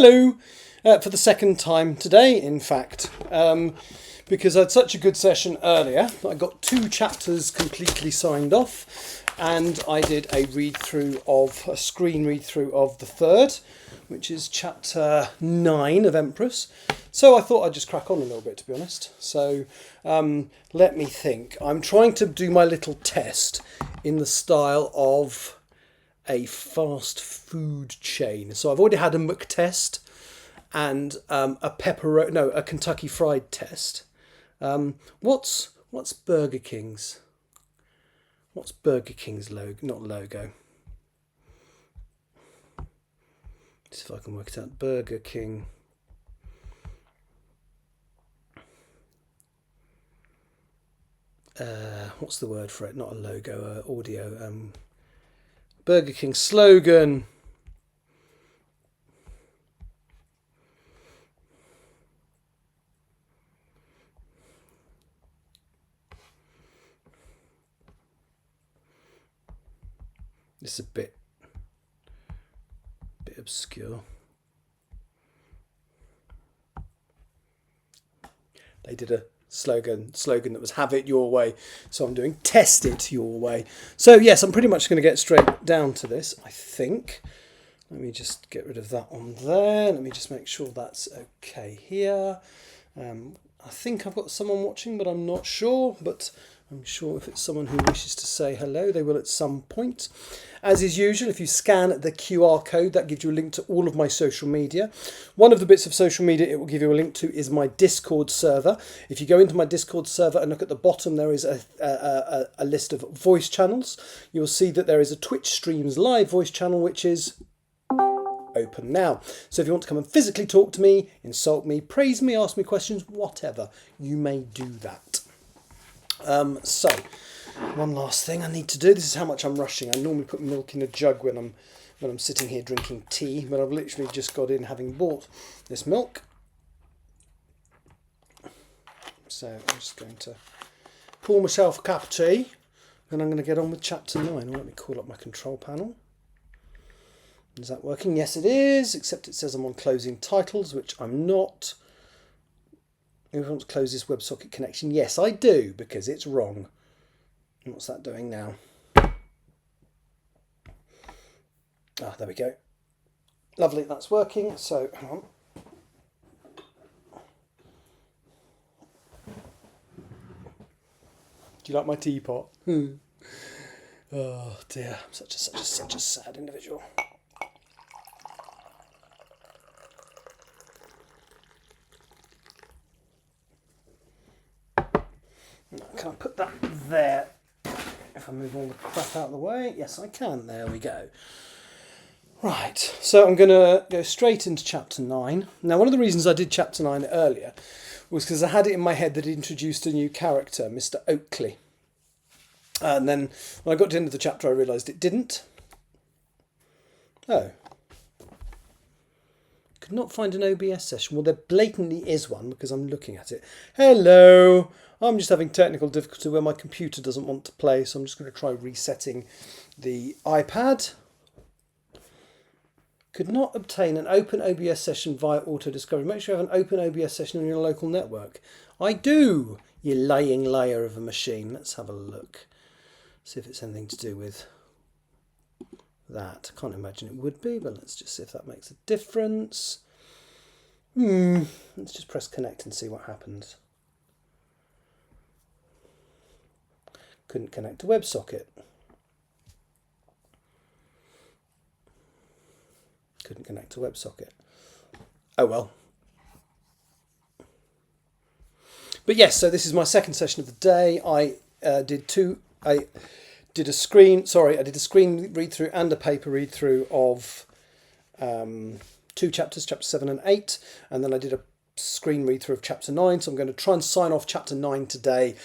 Hello, for the second time today, in fact, because I had such a good session earlier. I got 2 chapters completely signed off, and I did a screen read through of the third, which is chapter 9 of Empress. So I thought I'd just crack on a little bit, to be honest. So let me think. I'm trying to do my little test in the style of a fast food chain. So I've already had a McTest and a Kentucky Fried test. What's Burger King's? What's Burger King's logo? Not logo. See if I can work it out. Burger King. What's the word for it? Not a logo. Audio. Burger King slogan. This is a bit obscure. They did a slogan that was "Have it your way," so I'm doing "Test it your way." So yes, I'm pretty much going to get straight down to this, I think. Let me just get rid of that on there. Let me just make sure that's okay here. I think I've got someone watching, but I'm not sure. But I'm sure if it's someone who wishes to say hello, they will at some point. As is usual, if you scan the QR code, that gives you a link to all of my social media. One of the bits of social media it will give you a link to is my Discord server. If you go into my Discord server and look at the bottom, there is a list of voice channels. You'll see that there is a Twitch Streams Live voice channel, which is open now. So if you want to come and physically talk to me, insult me, praise me, ask me questions, whatever, you may do that. So one last thing I need to do. This is how much I'm rushing. I normally put milk in a jug when I'm sitting here drinking tea, but I've literally just got in having bought this milk. So I'm just going to pour myself a cup of tea, and I'm going to get on with chapter 9. Let me call up my control panel. Is that working? Yes, it is, except it says I'm on closing titles, which I'm not. If I want to close this WebSocket connection, yes, I do, because it's wrong. And what's that doing now? There we go. Lovely, that's working. So, hang on. Do you like my teapot? Oh dear, I'm such a sad individual. Can I put that there? If I move all the crap out of the way. Yes, I can. There we go. Right, so I'm going to go straight into chapter 9. Now, one of the reasons I did chapter 9 earlier was because I had it in my head that it introduced a new character, Mr. Oakley. And then when I got to the end of the chapter, I realised it didn't. Oh. Could not find an OBS session. Well, there blatantly is one because I'm looking at it. Hello. I'm just having technical difficulty where my computer doesn't want to play, so I'm just going to try resetting the iPad. Could not obtain an open OBS session via auto discovery. Make sure you have an open OBS session on your local network. I do, you lying liar of a machine. Let's have a look. See if it's anything to do with that. I can't imagine it would be, but let's just see if that makes a difference. Let's just press connect and see what happens. Couldn't connect to WebSocket. Couldn't connect to WebSocket. Oh well. But yes, so this is my second session of the day. I did a screen read through and a paper read through of 2 chapters, chapter 7 and 8, and then I did a screen read through of chapter 9. So I'm going to try and sign off chapter 9 today.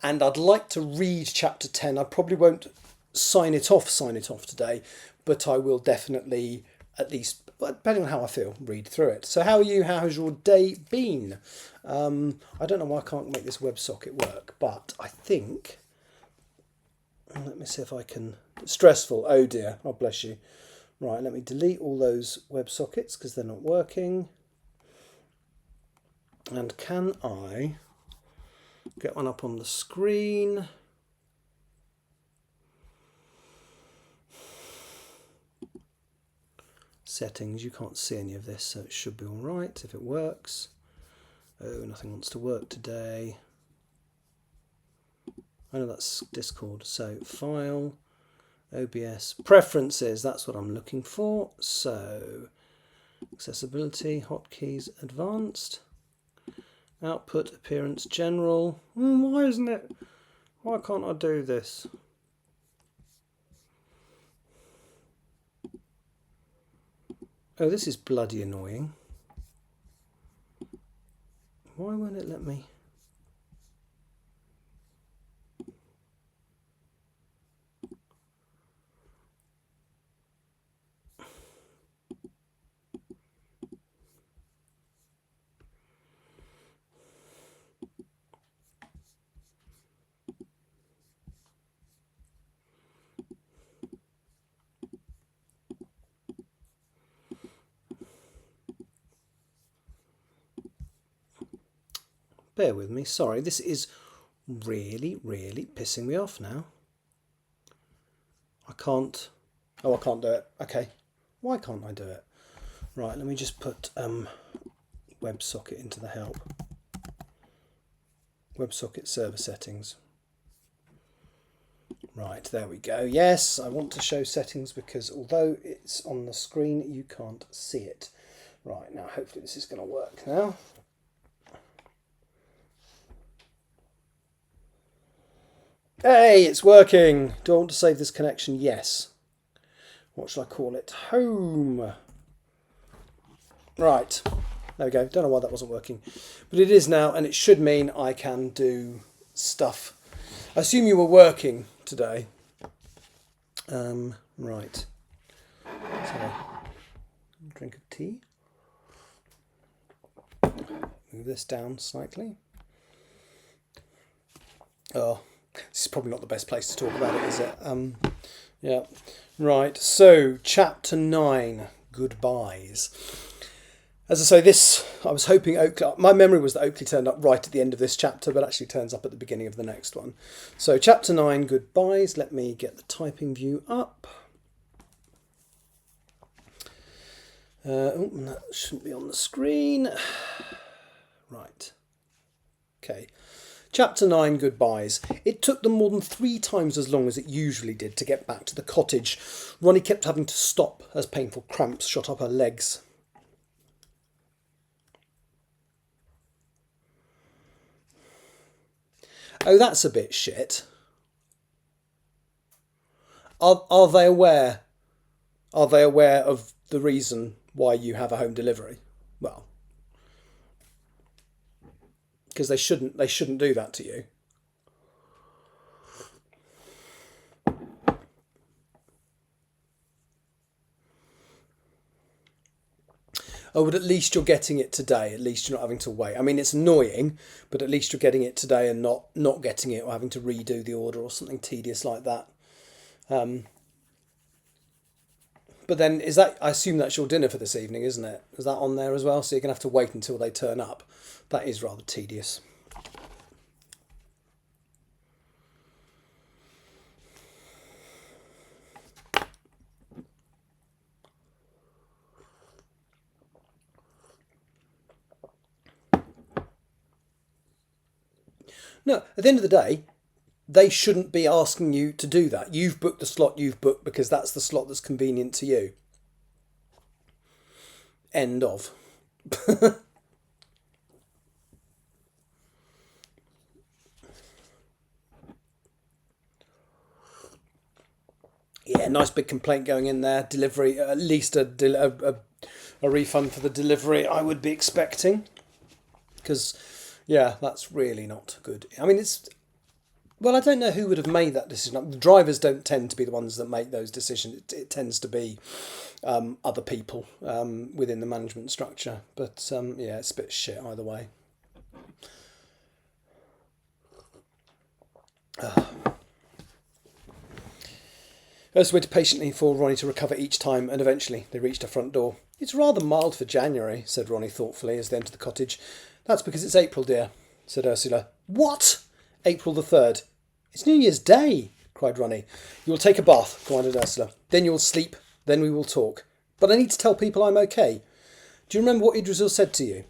And I'd like to read chapter 10. I probably won't sign it off today, but I will definitely, at least, depending on how I feel, read through it. So how are you? How has your day been? I don't know why I can't make this WebSocket work, but I think, let me see if I can, stressful, oh dear, oh bless you. Right, let me delete all those WebSockets because they're not working. And can I get one up on the screen? Settings, you can't see any of this, so it should be all right if it works. Oh, nothing wants to work today. I know that's Discord. So File, OBS, Preferences, that's what I'm looking for. So Accessibility, Hotkeys, Advanced, Output, Appearance, General. Why isn't it? Why can't I do this? Oh, this is bloody annoying. Why won't it let me? Bear with me, sorry, this is really pissing me off now. I can't, oh, I can't do it. Okay, why can't I do it? Right, let me just put WebSocket into the help. WebSocket server settings. Right, there we go. Yes, I want to show settings because although it's on the screen, you can't see it. Right, now hopefully this is going to work now. Hey, it's working. Do I want to save this connection? Yes. What shall I call it? Home. Right. There we go. Don't know why that wasn't working. But it is now, and it should mean I can do stuff. I assume you were working today. Right. Let's have a drink of tea. Move this down slightly. Oh, this is probably not the best place to talk about it, is it? Yeah. Right. So, chapter 9, goodbyes. As I say, this, I was hoping Oakley, my memory was that Oakley turned up right at the end of this chapter, but actually turns up at the beginning of the next one. So, chapter 9, goodbyes. Let me get the typing view up. Oh, that shouldn't be on the screen. Right. Okay. Chapter 9, goodbyes. It took them more than 3 times as long as it usually did to get back to the cottage. Ronnie kept having to stop as painful cramps shot up her legs. Oh, that's a bit shit. Are they aware? Are they aware of the reason why you have a home delivery? Well, because they shouldn't do that to you. Oh, but at least you're getting it today. At least you're not having to wait. I mean, it's annoying, but at least you're getting it today and not getting it or having to redo the order or something tedious like that. But then, is that? I assume that's your dinner for this evening, isn't it? Is that on there as well? So you're going to have to wait until they turn up. That is rather tedious. No, at the end of the day, they shouldn't be asking you to do that. You've booked the slot you've booked because that's the slot that's convenient to you. End of. Yeah, nice big complaint going in there. Delivery, at least a refund for the delivery I would be expecting. Because, yeah, that's really not good. I mean, it's... Well, I don't know who would have made that decision. The drivers don't tend to be the ones that make those decisions. It tends to be other people within the management structure. But, yeah, it's a bit shit either way. Ursula waited patiently for Ronnie to recover each time, and eventually they reached her front door. "It's rather mild for January," said Ronnie thoughtfully as they entered the cottage. "That's because it's April, dear," said Ursula. "What? April the 3rd? It's New Year's Day," cried Ronnie. "You will take a bath," commanded Ursula. "Then you will sleep. Then we will talk. But I need to tell people I'm okay. Do you remember what Idrisil said to you?"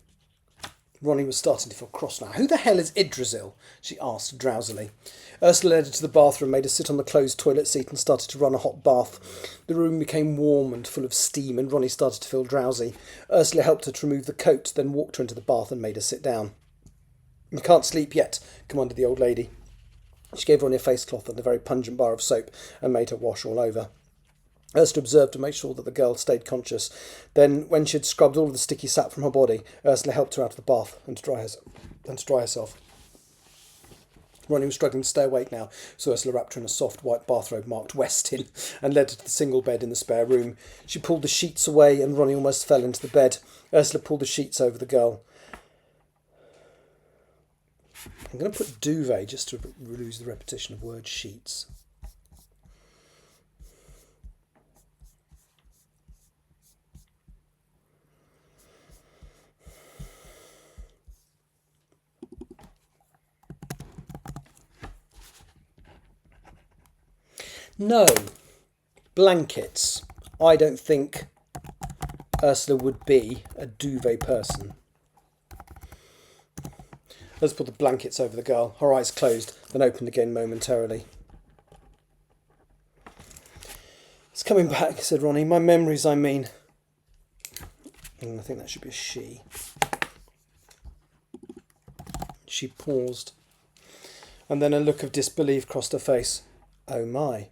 Ronnie was starting to feel cross now. "Who the hell is Idrisil?" she asked drowsily. Ursula led her to the bathroom, made her sit on the closed toilet seat and started to run a hot bath. The room became warm and full of steam, and Ronnie started to feel drowsy. Ursula helped her to remove the coat, then walked her into the bath and made her sit down. "You can't sleep yet," commanded the old lady. She gave Ronnie a face cloth and a very pungent bar of soap and made her wash all over. Ursula observed to make sure that the girl stayed conscious. Then, when she had scrubbed all of the sticky sap from her body, Ursula helped her out of the bath and to dry herself. Ronnie was struggling to stay awake now, so Ursula wrapped her in a soft white bathrobe marked Westin and led her to the single bed in the spare room. She pulled the sheets away and Ronnie almost fell into the bed. Ursula pulled the sheets over the girl. I'm going to put duvet just to lose the repetition of word sheets. No, blankets. I don't think Ursula would be a duvet person. Let's put the blankets over the girl. Her eyes closed, then opened again momentarily. "It's coming back," said Ronnie. "My memories, I mean." I think that should be a she. She paused, and then a look of disbelief crossed her face. "Oh my.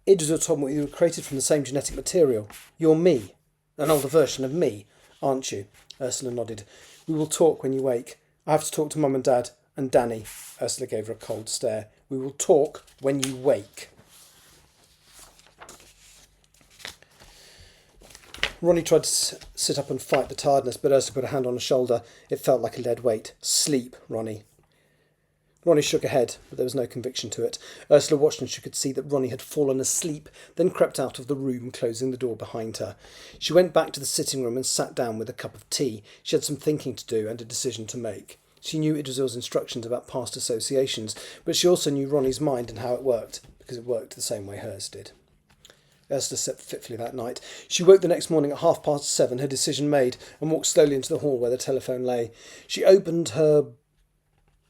Idrisil told me you were created from the same genetic material. You're me. An older version of me, aren't you?" Ursula nodded. "We will talk when you wake. I have to talk to Mum and Dad and Danny." Ursula gave her a cold stare. "We will talk when you wake." Ronnie tried to sit up and fight the tiredness, but Ursula put a hand on her shoulder. It felt like a lead weight. "Sleep, Ronnie." Ronnie shook her head, but there was no conviction to it. Ursula watched and she could see that Ronnie had fallen asleep, then crept out of the room, closing the door behind her. She went back to the sitting room and sat down with a cup of tea. She had some thinking to do and a decision to make. She knew Idrisil's instructions about past associations, but she also knew Ronnie's mind and how it worked, because it worked the same way hers did. Ursula slept fitfully that night. She woke the next morning at 7:30, her decision made, and walked slowly into the hall where the telephone lay. She opened her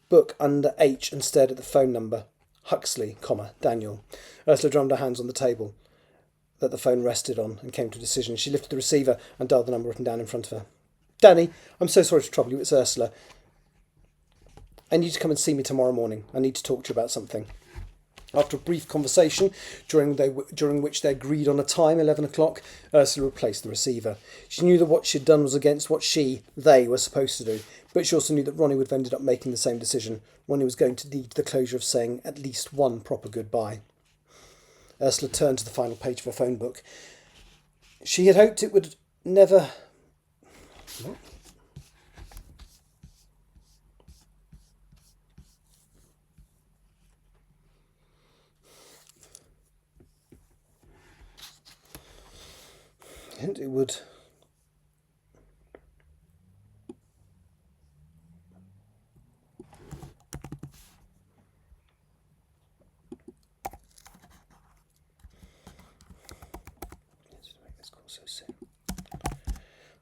book under H and stared at the phone number. Huxley, Daniel. Ursula drummed her hands on the table that the phone rested on and came to a decision. She lifted the receiver and dialed the number written down in front of her. "Danny, I'm so sorry to trouble you. It's Ursula. I need you to come and see me tomorrow morning. I need to talk to you about something." After a brief conversation, during which they agreed on a time, 11 o'clock, Ursula replaced the receiver. She knew that what she had done was against what they were supposed to do, but she also knew that Ronnie would have ended up making the same decision. Ronnie was going to need the closure of saying at least one proper goodbye. Ursula turned to the final page of her phone book. She had hoped it would never... What? And it would...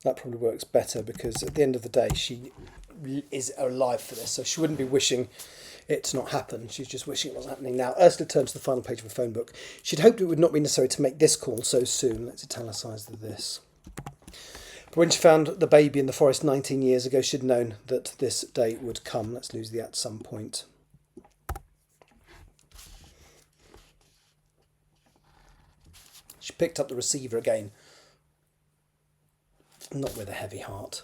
That probably works better because at the end of the day she is alive for this, so she wouldn't be wishing it to not happen. She's just wishing it was happening now. Ursula turned to the final page of her phone book. She'd hoped it would not be necessary to make this call so soon. Let's italicise this. But when she found the baby in the forest 19 years ago, she'd known that this day would come. Let's lose the at some point. She picked up the receiver again. Not with a heavy heart.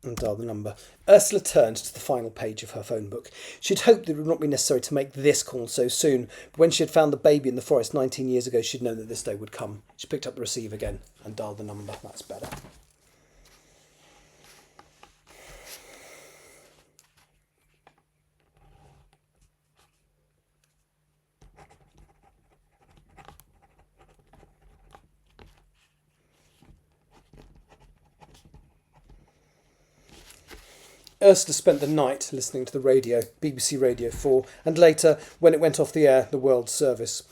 And dialed the number. Ursula turned to the final page of her phone book. She'd hoped that it would not be necessary to make this call so soon, but when she had found the baby in the forest 19 years ago, she'd known that this day would come. She picked up the receiver again and dialed the number. That's better. Ursula spent the night listening to the radio, BBC Radio 4, and later, when it went off the air, the World Service.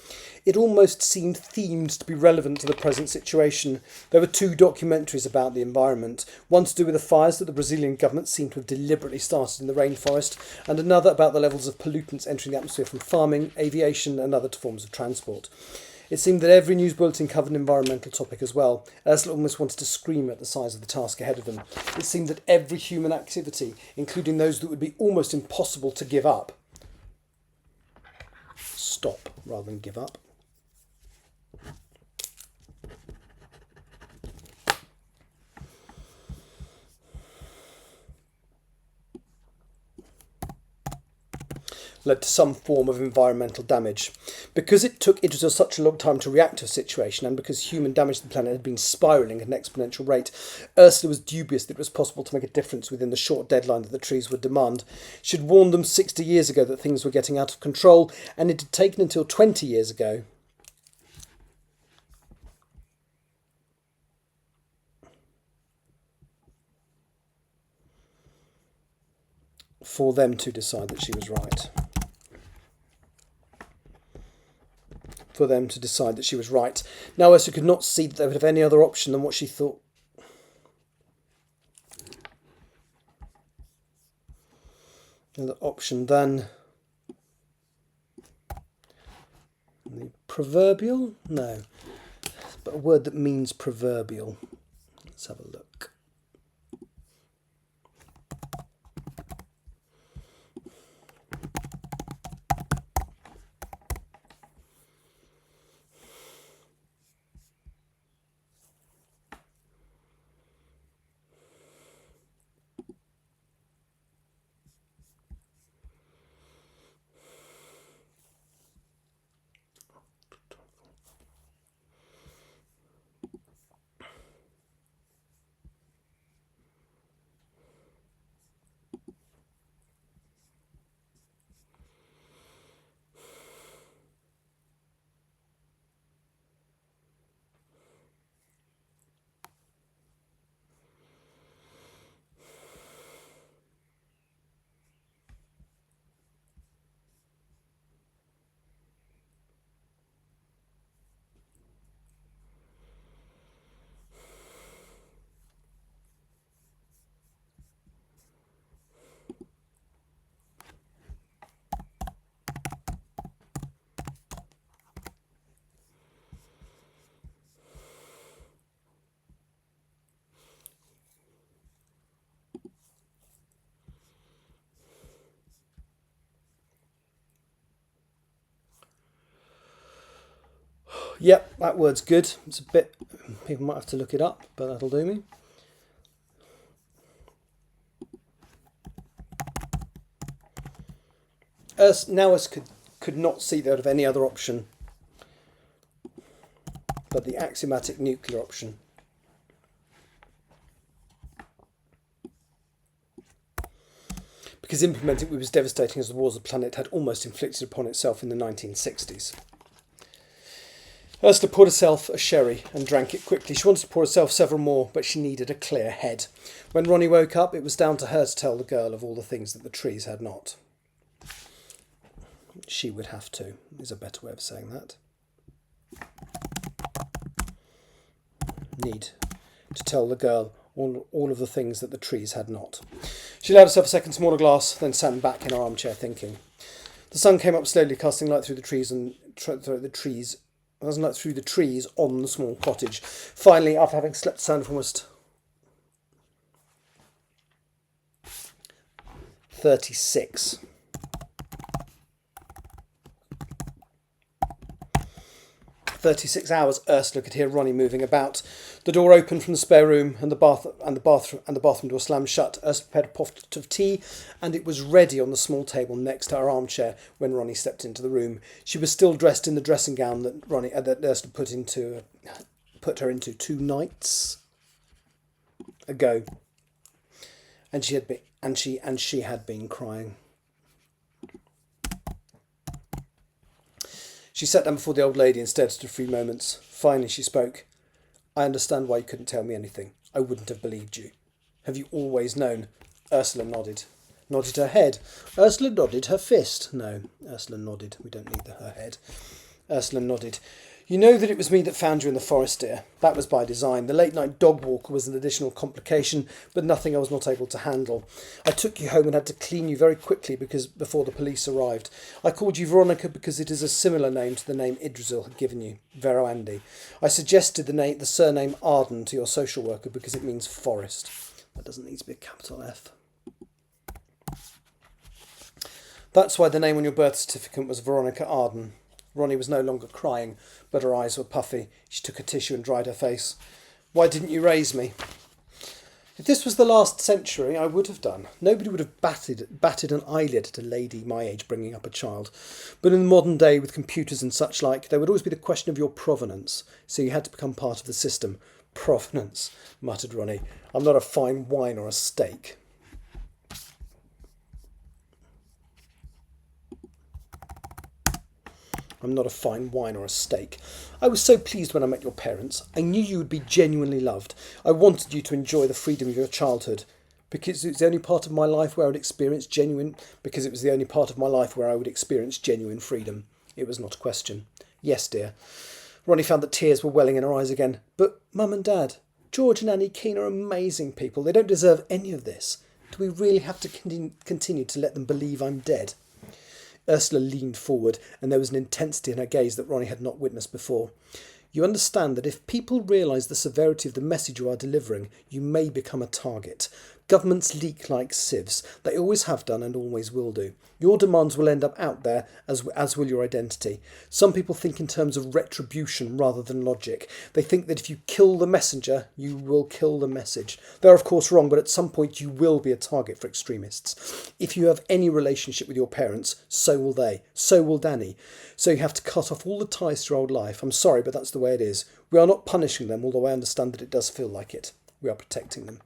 It almost seemed themed to be relevant to the present situation. There were 2 documentaries about the environment, one to do with the fires that the Brazilian government seemed to have deliberately started in the rainforest, and another about the levels of pollutants entering the atmosphere from farming, aviation and other forms of transport. It seemed that every news bulletin covered an environmental topic as well. Ursula almost wanted to scream at the size of the task ahead of them. It seemed that every human activity, including those that would be almost impossible to give up, stop rather than give up, led to some form of environmental damage. Because it took Israel such a long time to react to a situation, and because human damage to the planet had been spiralling at an exponential rate, Ursula was dubious that it was possible to make a difference within the short deadline that the trees would demand. She had warned them 60 years ago that things were getting out of control, and it had taken until 20 years ago for them to decide that she was right. For them to decide that she was right. Now Ursula could not see that they would have any other option than what she thought. Another option than the proverbial? No. But a word that means proverbial. Let's have a look. Yep, that word's good. It's a bit, people might have to look it up, but that'll do me. Now us could not see that of any other option but the axiomatic nuclear option. Because implementing it was devastating as the wars of the planet had almost inflicted upon itself in the 1960s. Ursula poured herself a sherry and drank it quickly. She wanted to pour herself several more, but she needed a clear head. When Ronnie woke up, it was down to her to tell the girl of all the things that the trees had not. She would have to, is a better way of saying that. Need to tell the girl all of the things that the trees had not. She allowed herself a second smaller glass, then sat back in her armchair thinking. The sun came up slowly, casting light through the trees on the small cottage. Finally, after having slept sound for almost 36 hours, Ursula could hear Ronnie moving about. The door opened from the spare room, and the bathroom door slammed shut. Ursula prepared a pot of tea, and it was ready on the small table next to her armchair when Ronnie stepped into the room. She was still dressed in the dressing gown that Ursula put her into 2 nights ago, and she had been crying. She sat down before the old lady and stared at her for a few moments. Finally she spoke. I understand why you couldn't tell me anything. I wouldn't have believed you. Have you always known? Ursula nodded. Nodded her head. Ursula nodded her fist. No, Ursula nodded. We don't need her head. Ursula nodded. You know that it was me that found you in the forest, dear. That was by design. The late-night dog walk was an additional complication, but nothing I was not able to handle. I took you home and had to clean you very quickly before the police arrived. I called you Veronica because it is a similar name to the name Idrisil had given you, Vero Andy. I suggested the surname Arden to your social worker because it means forest. That doesn't need to be a capital F. That's why the name on your birth certificate was Veronica Arden. Ronnie was no longer crying, but her eyes were puffy. She took a tissue and dried her face. Why didn't you raise me? If this was the last century, I would have done. Nobody would have batted an eyelid at a lady my age bringing up a child. But in the modern day, with computers and such like, there would always be the question of your provenance. So you had to become part of the system. Provenance, muttered Ronnie. I'm not a fine wine or a steak. I'm not a fine wine or a steak. I was so pleased when I met your parents. I knew you would be genuinely loved. I wanted you to enjoy the freedom of your childhood. Because it was the only part of my life where I would experience genuine freedom. It was not a question. Yes, dear. Ronnie found that tears were welling in her eyes again. But Mum and Dad, George and Annie Keane are amazing people. They don't deserve any of this. Do we really have to continue to let them believe I'm dead? Ursula leaned forward, and there was an intensity in her gaze that Ronnie had not witnessed before. You understand that if people realise the severity of the message you are delivering, you may become a target. Governments leak like sieves. They always have done and always will do. Your demands will end up out there, as will your identity. Some people think in terms of retribution rather than logic. They think that if you kill the messenger, you will kill the message. They're of course wrong, but at some point you will be a target for extremists. If you have any relationship with your parents, so will they. So will Danny. So you have to cut off all the ties to your old life. I'm sorry, but that's the way it is. We are not punishing them, although I understand that it does feel like it. We are protecting them.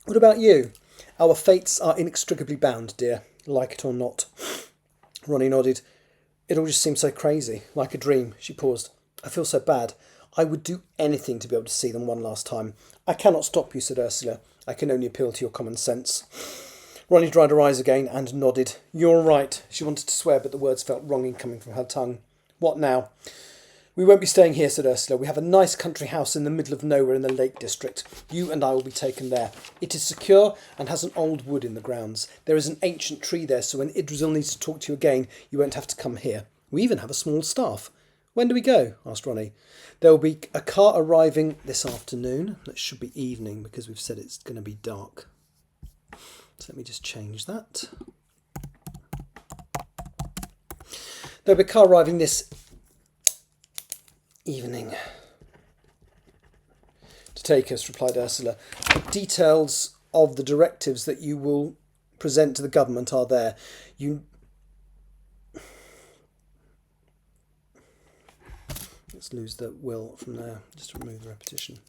What about you? Our fates are inextricably bound, dear, like it or not. Ronnie nodded. It all just seems so crazy, like a dream. She paused. I feel so bad. I would do anything to be able to see them one last time. I cannot stop you, said Ursula. I can only appeal to your common sense. Ronnie dried her eyes again and nodded. You're right. She wanted to swear, but the words felt wronging coming from her tongue. What now? We won't be staying here, said Ursula. We have a nice country house in the middle of nowhere in the Lake District. You and I will be taken there. It is secure and has an old wood in the grounds. There is an ancient tree there, so when Idrisil needs to talk to you again, you won't have to come here. We even have a small staff. When do we go? Asked Ronnie. There will be a car arriving this afternoon. That should be evening because we've said it's going to be dark. So let me just change that. There'll be a car arriving this evening to take us, replied Ursula. The details of the directives that you will present to the government are there. Let's lose the will from there. Just remove the repetition.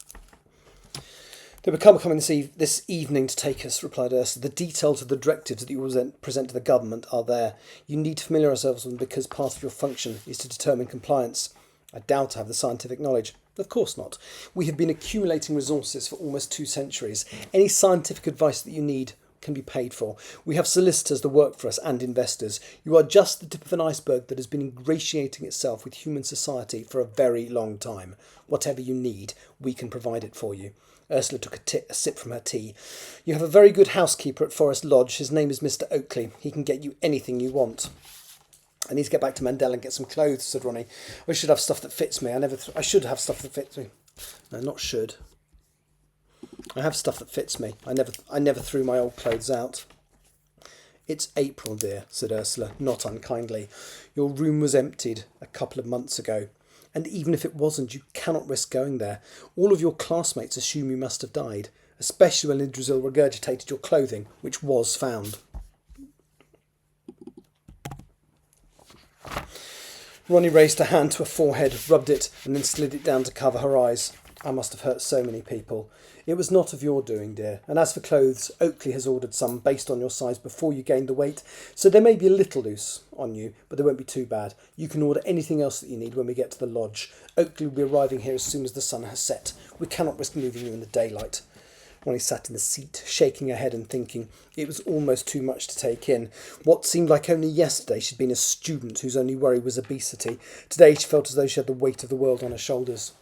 They will come coming this evening to take us, replied Ursula. The details of the directives that you will present to the government are there. You need to familiarise yourselves with them because part of your function is to determine compliance. I doubt I have the scientific knowledge. Of course not. We have been accumulating resources for almost 2 centuries. Any scientific advice that you need can be paid for. We have solicitors that work for us and investors. You are just the tip of an iceberg that has been ingratiating itself with human society for a very long time. Whatever you need, we can provide it for you. Ursula took a sip from her tea. You have a very good housekeeper at Forest Lodge. His name is Mr. Oakley. He can get you anything you want. I need to get back to Mandel and get some clothes, said Ronnie. I should have stuff that fits me. I should have stuff that fits me. No, not should. I have stuff that fits me. I never threw my old clothes out. It's April, dear, said Ursula, not unkindly. Your room was emptied a couple of months ago. And even if it wasn't, you cannot risk going there. All of your classmates assume you must have died, especially when Idrisil regurgitated your clothing, which was found. Ronnie raised her hand to her forehead, rubbed it, and then slid it down to cover her eyes. I must have hurt so many people. It was not of your doing, dear. And as for clothes, Oakley has ordered some based on your size before you gained the weight, so they may be a little loose on you, but they won't be too bad. You can order anything else that you need when we get to the lodge. Oakley will be arriving here as soon as the sun has set. We cannot risk moving you in the daylight. Ronnie sat in the seat, shaking her head and thinking. It was almost too much to take in. What seemed like only yesterday she'd been a student whose only worry was obesity. Today she felt as though she had the weight of the world on her shoulders.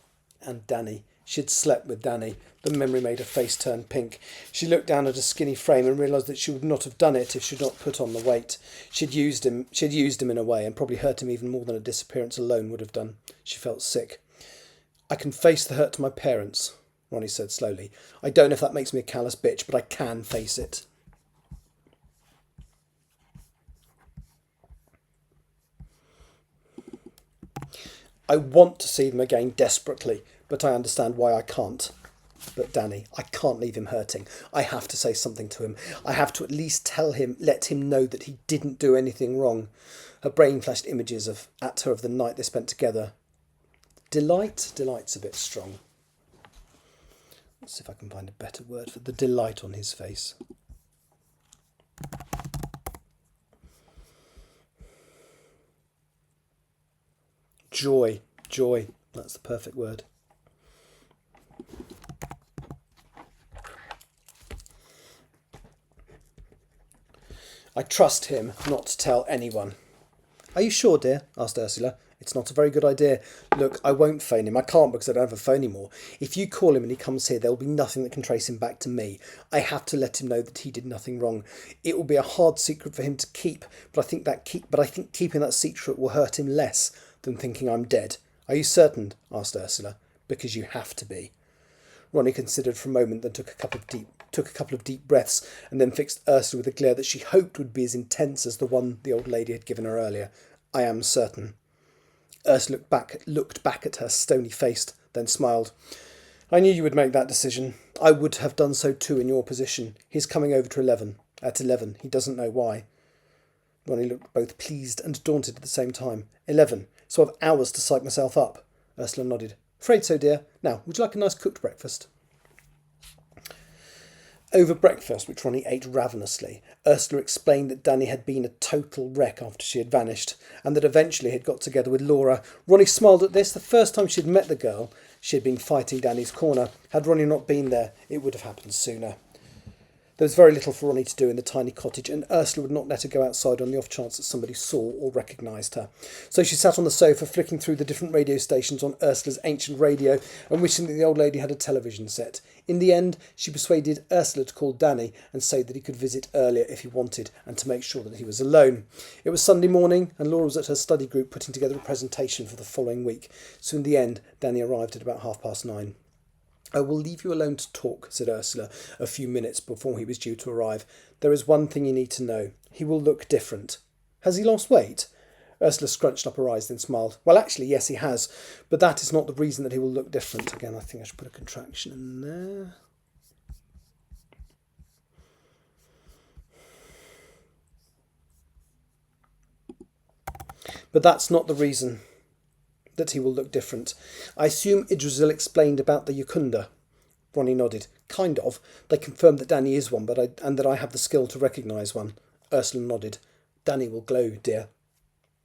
And Danny. She had slept with Danny. The memory made her face turn pink. She looked down at her skinny frame and realised that she would not have done it if she had not put on the weight. She'd used him in a way, and probably hurt him even more than a disappearance alone would have done. She felt sick. I can face the hurt to my parents, Ronnie said slowly. I don't know if that makes me a callous bitch, but I can face it. I want to see them again desperately, but I understand why I can't. But Danny, I can't leave him hurting. I have to say something to him. I have to at least let him know that he didn't do anything wrong. Her brain flashed images at her of the night they spent together. Delight's a bit strong. Let's see if I can find a better word for the delight on his face. Joy, that's the perfect word. I trust him not to tell anyone. Are you sure, dear? Asked Ursula. It's not a very good idea. Look, I won't phone him. I can't because I don't have a phone anymore. If you call him and he comes here, there will be nothing that can trace him back to me. I have to let him know that he did nothing wrong. It will be a hard secret for him to keep, but I think keeping that secret will hurt him less than thinking I'm dead. Are you certain? Asked Ursula. Because you have to be. Ronnie considered for a moment, then took a couple of deep breaths, and then fixed Ursula with a glare that she hoped would be as intense as the one the old lady had given her earlier. I am certain. Ursula looked back at her, stony-faced, then smiled. I knew you would make that decision. I would have done so too in your position. He's coming over to 11. At 11. He doesn't know why. Ronnie looked both pleased and daunted at the same time. 11. So I have hours to psych myself up. Ursula nodded. Afraid so, dear. Now, would you like a nice cooked breakfast? Over breakfast, which Ronnie ate ravenously, Ursula explained that Danny had been a total wreck after she had vanished, and that eventually he had got together with Laura. Ronnie smiled at this. The first time she had met the girl, she had been fighting Danny's corner. Had Ronnie not been there, it would have happened sooner. There was very little for Ronnie to do in the tiny cottage, and Ursula would not let her go outside on the off chance that somebody saw or recognised her. So she sat on the sofa, flicking through the different radio stations on Ursula's ancient radio and wishing that the old lady had a television set. In the end, she persuaded Ursula to call Danny and say that he could visit earlier if he wanted, and to make sure that he was alone. It was Sunday morning, and Laura was at her study group putting together a presentation for the following week. So in the end, Danny arrived at about 9:30. I will leave you alone to talk, said Ursula, a few minutes before he was due to arrive. There is one thing you need to know. He will look different. Has he lost weight? Ursula scrunched up her eyes, then smiled. Well, actually, yes, he has. But that is not the reason that he will look different. Again, I think I should put a contraction in there. But that's not the reason that he will look different. I assume Idrisil explained about the Yukunda. Ronnie nodded. Kind of. They confirmed that Danny is one, and that I have the skill to recognise one. Ursula nodded. Danny will glow, dear.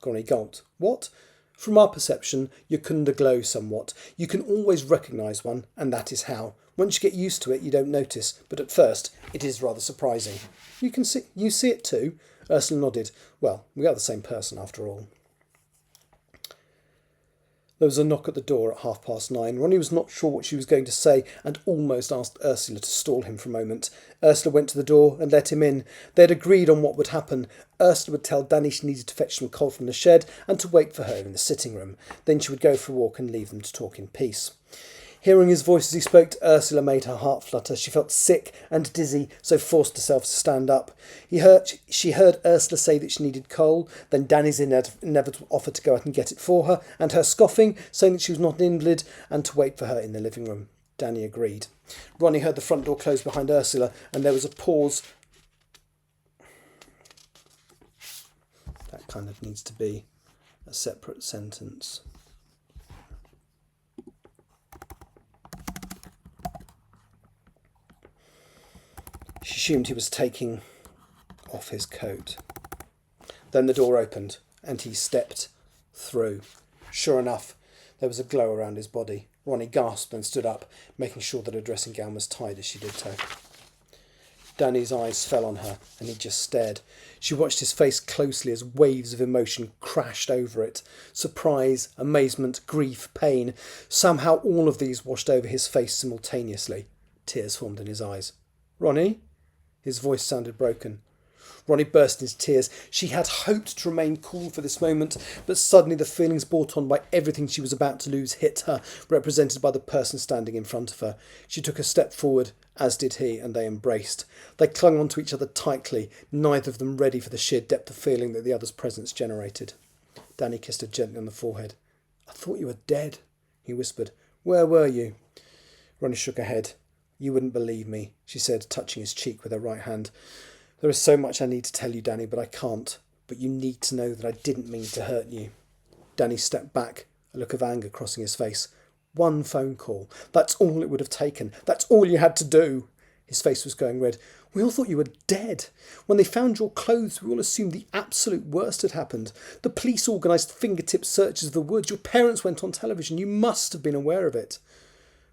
Ronnie gulped. What? From our perception, Yukunda glow somewhat. You can always recognise one, and that is how. Once you get used to it, you don't notice, but at first, it is rather surprising. You see it too? Ursula nodded. Well, we are the same person after all. There was a knock at the door at 9:30. Ronnie was not sure what she was going to say and almost asked Ursula to stall him for a moment. Ursula went to the door and let him in. They had agreed on what would happen. Ursula would tell Danny she needed to fetch some coal from the shed and to wait for her in the sitting room. Then she would go for a walk and leave them to talk in peace. Hearing his voice as he spoke to Ursula made her heart flutter. She felt sick and dizzy, so forced herself to stand up. She heard Ursula say that she needed coal, then Danny's inevitable offer to go out and get it for her, and her scoffing, saying that she was not an invalid, and to wait for her in the living room. Danny agreed. Ronnie heard the front door close behind Ursula, and there was a pause. That kind of needs to be a separate sentence. assumed he was taking off his coat. Then the door opened and he stepped through. Sure enough, there was a glow around his body. Ronnie gasped and stood up, making sure that her dressing gown was tied as she did so. Danny's eyes fell on her and he just stared. She watched his face closely as waves of emotion crashed over it. Surprise, amazement, grief, pain. Somehow all of these washed over his face simultaneously. Tears formed in his eyes. "Ronnie?" His voice sounded broken. Ronnie burst into tears. She had hoped to remain cool for this moment, but suddenly the feelings brought on by everything she was about to lose hit her, represented by the person standing in front of her. She took a step forward, as did he, and they embraced. They clung onto each other tightly, neither of them ready for the sheer depth of feeling that the other's presence generated. Danny kissed her gently on the forehead. "I thought you were dead," he whispered. "Where were you?" Ronnie shook her head. "You wouldn't believe me," she said, touching his cheek with her right hand. "There is so much I need to tell you, Danny, but I can't. But you need to know that I didn't mean to hurt you." Danny stepped back, a look of anger crossing his face. "One phone call. That's all it would have taken. That's all you had to do." His face was going red. "We all thought you were dead. When they found your clothes, we all assumed the absolute worst had happened. The police organised fingertip searches of the woods. Your parents went on television. You must have been aware of it."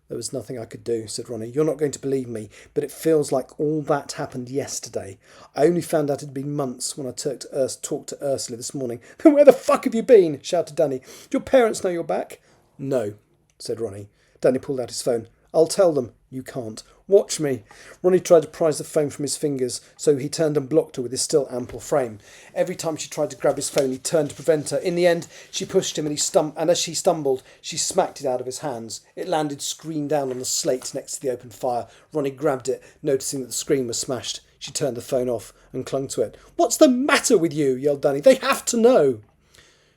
"There was nothing I could do," said Ronnie. "You're not going to believe me, but it feels like all that happened yesterday. I only found out it had been months when I talked to Ursula this morning." "Then where the fuck have you been?" shouted Danny. "Do your parents know you're back?" "No," said Ronnie. Danny pulled out his phone. "I'll tell them." "You can't. Watch me." Ronnie tried to prise the phone from his fingers, so he turned and blocked her with his still ample frame. Every time she tried to grab his phone, he turned to prevent her. In the end, she pushed him and as she stumbled, she smacked it out of his hands. It landed screen down on the slate next to the open fire. Ronnie grabbed it, noticing that the screen was smashed. She turned the phone off and clung to it. "What's the matter with you?" yelled Danny. "They have to know."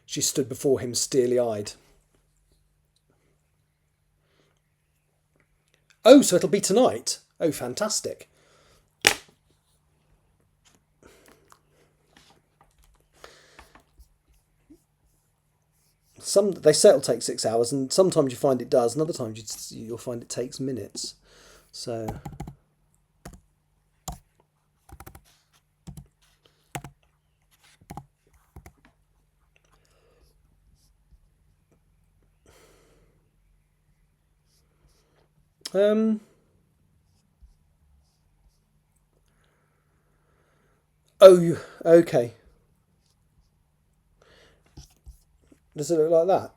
She stood before him, steely-eyed. "Oh, so it'll be tonight? Oh, fantastic." They say it'll take 6 hours, and sometimes you find it does, and other times you'll find it takes minutes. So, oh, okay. Does it look like that?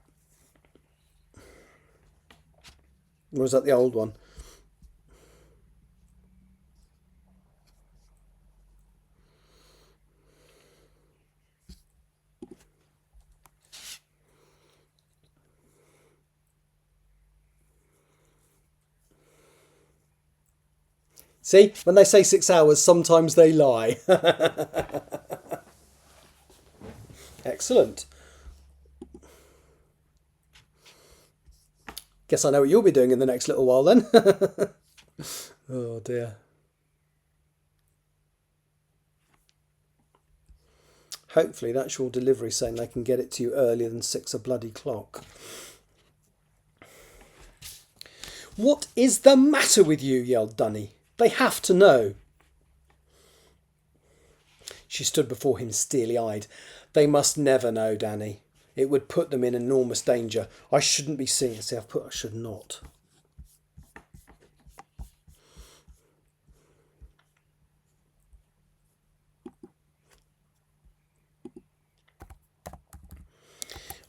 Or is that the old one? See, when they say 6 hours, sometimes they lie. Excellent. Guess I know what you'll be doing in the next little while then. Oh dear. Hopefully that's your delivery saying they can get it to you earlier than 6 o'clock. "What is the matter with you?" yelled Dunny. "They have to know." She stood before him steely-eyed. "They must never know, Danny. It would put them in enormous danger. I shouldn't be seeing it." See, I should not.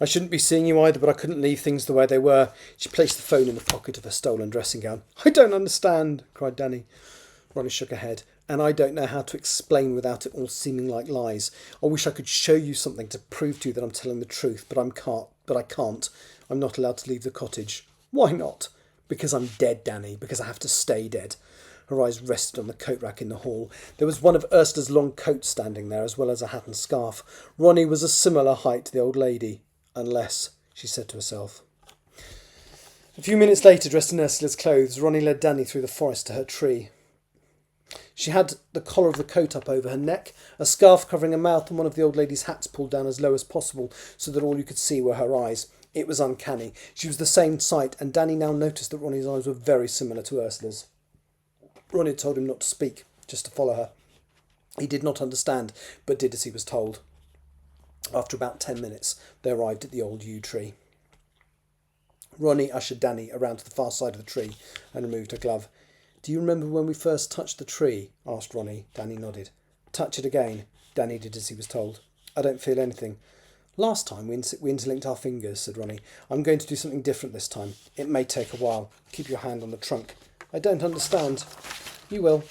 "I shouldn't be seeing you either, but I couldn't leave things the way they were." She placed the phone in the pocket of her stolen dressing gown. "I don't understand," cried Danny. Ronnie shook her head. "And I don't know how to explain without it all seeming like lies. I wish I could show you something to prove to you that I'm telling the truth, but I can't. I'm not allowed to leave the cottage." "Why not?" "Because I'm dead, Danny. Because I have to stay dead." Her eyes rested on the coat rack in the hall. There was one of Ursula's long coats standing there, as well as a hat and scarf. Ronnie was a similar height to the old lady. "Unless," she said to herself. A few minutes later, dressed in Ursula's clothes, Ronnie led Danny through the forest to her tree. She had the collar of the coat up over her neck, a scarf covering her mouth, and one of the old lady's hats pulled down as low as possible so that all you could see were her eyes. It was uncanny. She was the same sight, and Danny now noticed that Ronnie's eyes were very similar to Ursula's. Ronnie had told him not to speak. just to follow her. He did not understand, but did as he was told. After about 10 minutes, they arrived at the old yew tree. Ronnie ushered Danny around to the far side of the tree and removed her glove. "Do you remember when we first touched the tree?" asked Ronnie. Danny nodded. "Touch it again." Danny did as he was told. "I don't feel anything." "Last time we interlinked our fingers," said Ronnie. "I'm going to do something different this time. It may take a while. Keep your hand on the trunk." "I don't understand." "You will."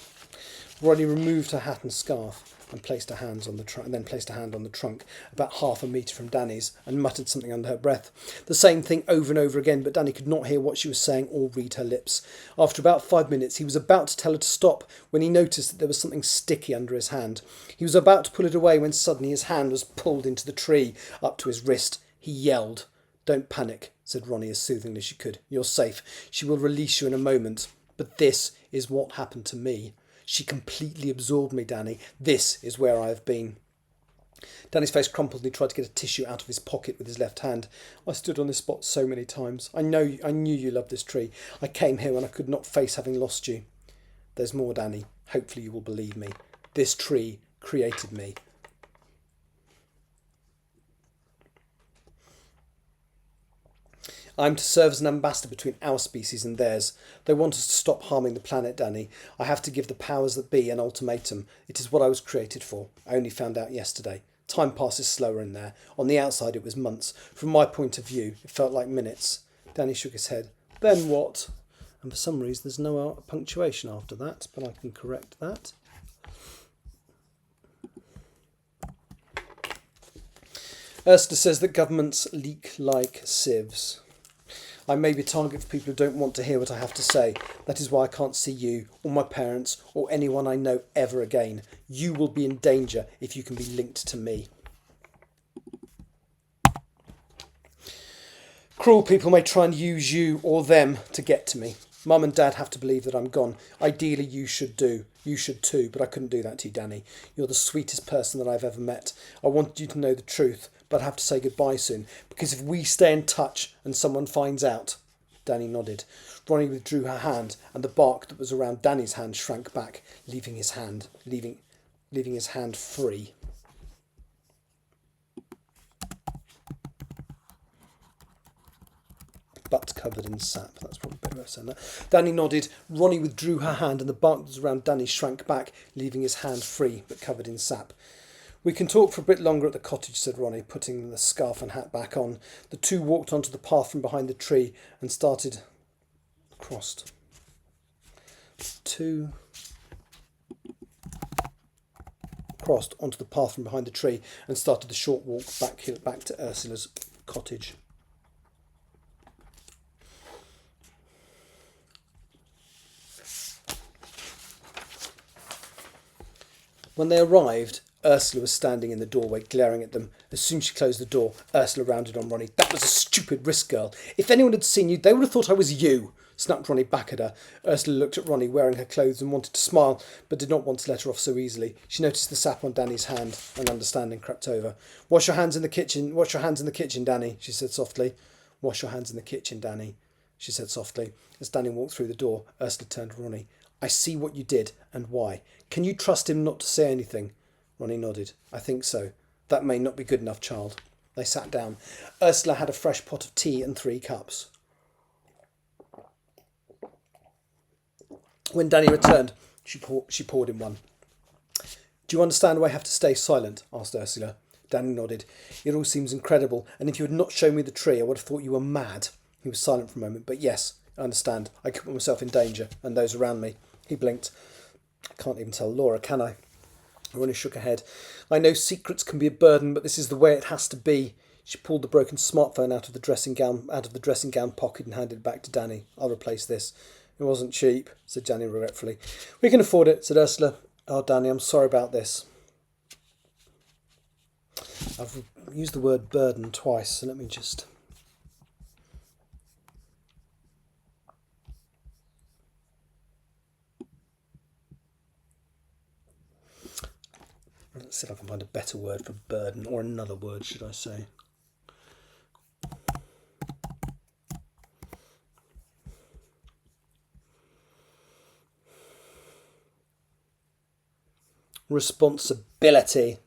Ronnie removed her hat and scarf and placed her hands on the trunk, and then placed a hand on the trunk about half a metre from Danny's, and muttered something under her breath. The same thing over and over again, but Danny could not hear what she was saying or read her lips. After about 5 minutes, he was about to tell her to stop when he noticed that there was something sticky under his hand. He was about to pull it away when suddenly his hand was pulled into the tree up to his wrist. He yelled. "Don't panic," said Ronnie as soothingly as she could. "You're safe. She will release you in a moment. But this is what happened to me. She completely absorbed me, Danny. This is where I have been." Danny's face crumpled and he tried to get a tissue out of his pocket with his left hand. "I stood on this spot so many times. I knew you loved this tree. I came here when I could not face having lost you." "There's more, Danny. Hopefully you will believe me. This tree created me." "I'm to serve as an ambassador between our species and theirs. They want us to stop harming the planet, Danny. I have to give the powers that be an ultimatum. It is what I was created for. I only found out yesterday. Time passes slower in there. On the outside it was months. From my point of view, it felt like minutes." Danny shook his head. "Then what?" And for some reason there's no punctuation after that, but I can correct that. Ursula says that governments leak like sieves. "I may be a target for people who don't want to hear what I have to say. That is why I can't see you, or my parents, or anyone I know ever again. You will be in danger if you can be linked to me." "Cruel people may try and use you or them to get to me. Mum and Dad have to believe that I'm gone. Ideally you should too, but I couldn't do that to you, Danny. You're the sweetest person that I've ever met. I wanted you to know the truth, but I have to say goodbye soon, because if we stay in touch and someone finds out..." Danny nodded. Ronnie withdrew her hand, and the bark that was around Danny's hand shrank back, leaving his hand free. But covered in sap. That's probably a better way of saying that. Danny nodded. Ronnie withdrew her hand, and the bark that was around Danny shrank back, leaving his hand free, but covered in sap. "We can talk for a bit longer at the cottage," said Ronnie, putting the scarf and hat back on. The two walked onto the path from behind the tree and crossed onto the path from behind the tree and started the short walk back to Ursula's cottage. When they arrived, Ursula was standing in the doorway, glaring at them. As soon as she closed the door, Ursula rounded on Ronnie. "That was a stupid risk, girl. If anyone had seen you, they would have thought I was you," snapped Ronnie back at her. Ursula looked at Ronnie wearing her clothes and wanted to smile, but did not want to let her off so easily. She noticed the sap on Danny's hand, and understanding crept over. "Wash your hands in the kitchen. Wash your hands in the kitchen, Danny," she said softly. "Wash your hands in the kitchen, Danny," she said softly. As Danny walked through the door, Ursula turned to Ronnie. "I see what you did, and why. Can you trust him not to say anything?" Ronnie nodded. "I think so. That may not be good enough, child." They sat down. Ursula had a fresh pot of tea and 3 cups. When Danny returned, she poured him one. "Do you understand why I have to stay silent?" asked Ursula. Danny nodded. "It all seems incredible, and if you had not shown me the tree, I would have thought you were mad." He was silent for a moment. "But yes, I understand. I could put myself in danger, and those around me." He blinked. "I can't even tell Laura, can I?" Ronnie shook her head. "I know secrets can be a burden, but this is the way it has to be." She pulled the broken smartphone out of the dressing gown pocket and handed it back to Danny. "I'll replace this." "It wasn't cheap," said Danny regretfully. "We can afford it," said Ursula. "Oh, Danny, I'm sorry about this." I've used the word burden twice, so let me just... Let's see if I can find a better word for burden, or another word, should I say. responsibility.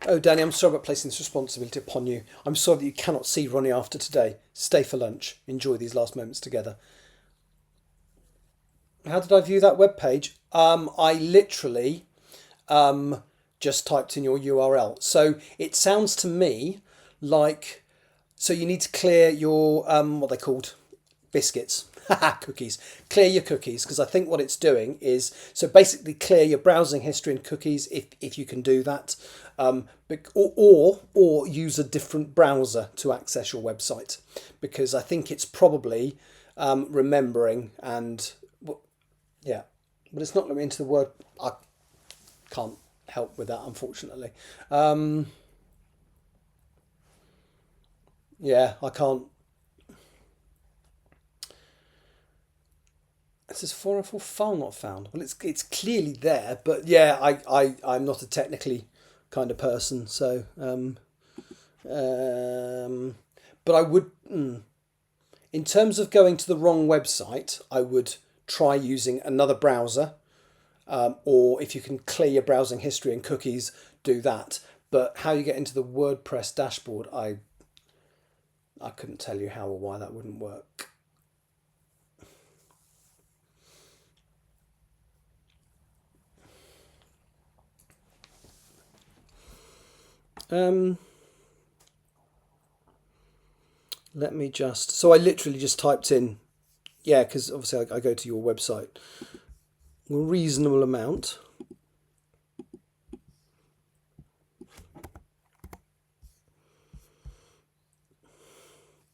Oh, Danny, I'm sorry about placing this responsibility upon you. I'm sorry that you cannot see Ronnie after today. Stay for lunch. Enjoy these last moments together. How did I view that web page? I literally just typed in your URL. So it sounds to me like, so you need to clear your, what they called, biscuits. Cookies. Clear your cookies, because I think what it's doing is, so basically clear your browsing history and cookies if you can do that, or use a different browser to access your website, because I think it's probably remembering and yeah, but it's not letting me into the word. I can't help with that, unfortunately. Yeah, I can't. It says 404 file not found. Well, it's clearly there, but yeah, I'm not a technically kind of person, so but I would, in terms of going to the wrong website, I would try using another browser, or if you can clear your browsing history and cookies, do that. But how you get into the WordPress dashboard, I couldn't tell you how or why that wouldn't work. Let me just, so I literally just typed in, yeah, because obviously I go to your website a reasonable amount.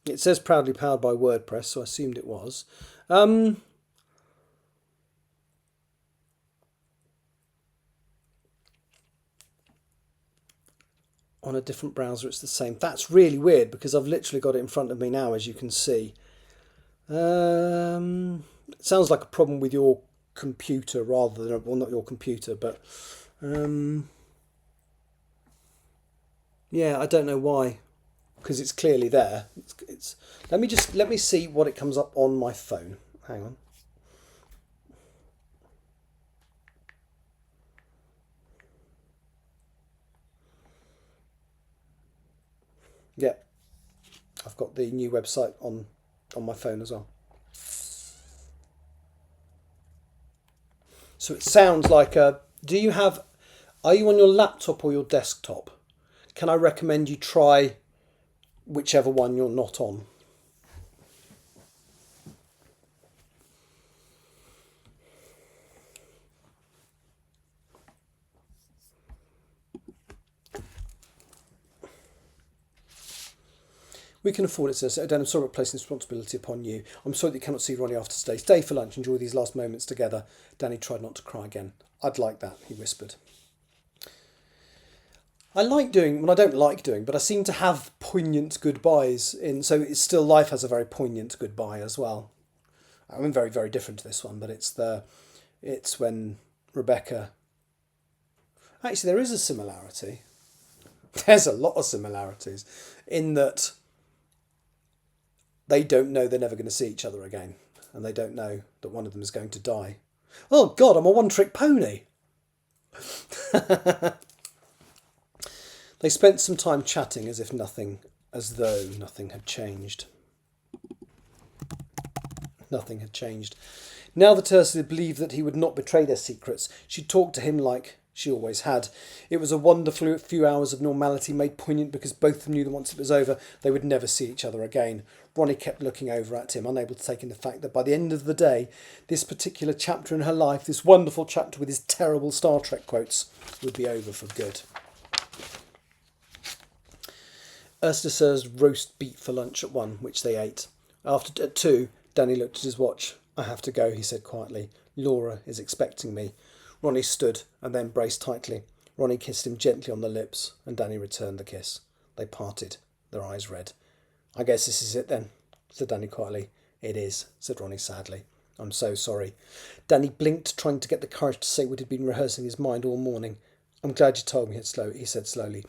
It says proudly powered by WordPress, so I assumed it was. On a different browser it's the same. That's really weird, because I've literally got it in front of me now, as you can see. It sounds like a problem with your computer rather than, well, not your computer, but yeah, I don't know why, because it's clearly there. It's let me see what it comes up on my phone. Hang on. Yeah, I've got the new website on my phone as well. So it sounds like a, are you on your laptop or your desktop? Can I recommend you try whichever one you're not on? We can afford it, says Dan. I'm sorry about placing responsibility upon you. I'm sorry that you cannot see Ronnie after today. Stay for lunch. Enjoy these last moments together. Danny tried not to cry again. I'd like that, he whispered. I like doing, well, I don't like doing, but I seem to have poignant goodbyes in. So it's Still Life has a very poignant goodbye as well. I mean, very, very different to this one, but it's when Rebecca. Actually, there is a similarity. There's a lot of similarities in that they don't know they're never going to see each other again, and they don't know that one of them is going to die. Oh God, I'm a one-trick pony. They spent some time chatting as though nothing had changed. Nothing had changed. Now that Ursula believed that he would not betray their secrets, she talked to him like she always had. It was a wonderful few hours of normality, made poignant because both of them knew that once it was over, they would never see each other again. Ronnie kept looking over at him, unable to take in the fact that by the end of the day, this particular chapter in her life, this wonderful chapter with his terrible Star Trek quotes, would be over for good. Ursula serves roast beef for lunch at 1, which they ate. At 2, Danny looked at his watch. I have to go, he said quietly. Laura is expecting me. Ronnie stood and then braced tightly. Ronnie kissed him gently on the lips, and Danny returned the kiss. They parted, their eyes red. I guess this is it then, said Danny quietly. It is, said Ronnie sadly. I'm so sorry. Danny blinked, trying to get the courage to say what he'd been rehearsing in his mind all morning. I'm glad you told me, he said slowly.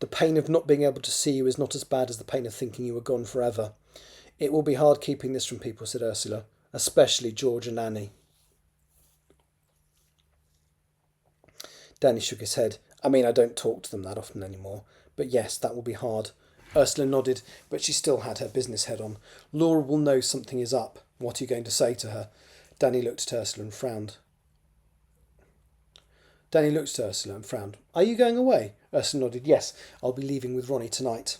The pain of not being able to see you is not as bad as the pain of thinking you were gone forever. It will be hard keeping this from people, said Ursula, especially George and Annie. Danny shook his head. I mean, I don't talk to them that often anymore. But yes, that will be hard. Ursula nodded, but she still had her business head on. Laura will know something is up. What are you going to say to her? Danny looked at Ursula and frowned. Are you going away? Ursula nodded. Yes, I'll be leaving with Ronnie tonight.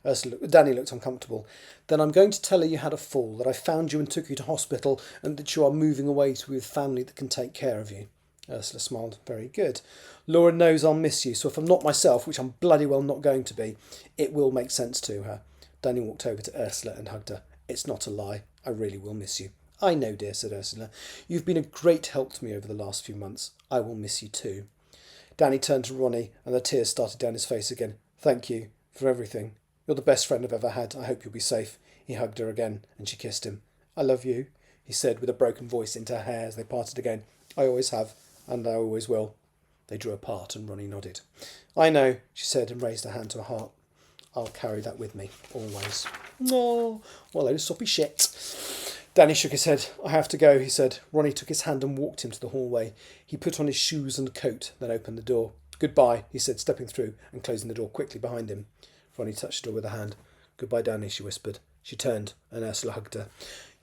Danny looked uncomfortable. Then I'm going to tell her you had a fall, that I found you and took you to hospital, and that you are moving away to be with family that can take care of you. Ursula smiled. Very good. Laura knows I'll miss you, so if I'm not myself, which I'm bloody well not going to be, it will make sense to her. Danny walked over to Ursula and hugged her. It's not a lie. I really will miss you. I know, dear, said Ursula. You've been a great help to me over the last few months. I will miss you too. Danny turned to Ronnie, and the tears started down his face again. Thank you for everything. You're the best friend I've ever had. I hope you'll be safe. He hugged her again, and she kissed him. I love you, he said with a broken voice into her hair as they parted again. I always have, and I always will. They drew apart, and Ronnie nodded. I know, she said, and raised her hand to her heart. I'll carry that with me, always. No, well, load of soppy shit. Danny shook his head. I have to go, he said. Ronnie took his hand and walked him to the hallway. He put on his shoes and coat, then opened the door. Goodbye, he said, stepping through and closing the door quickly behind him. Ronnie touched the door with a hand. Goodbye, Danny, she whispered. She turned, and Ursula hugged her.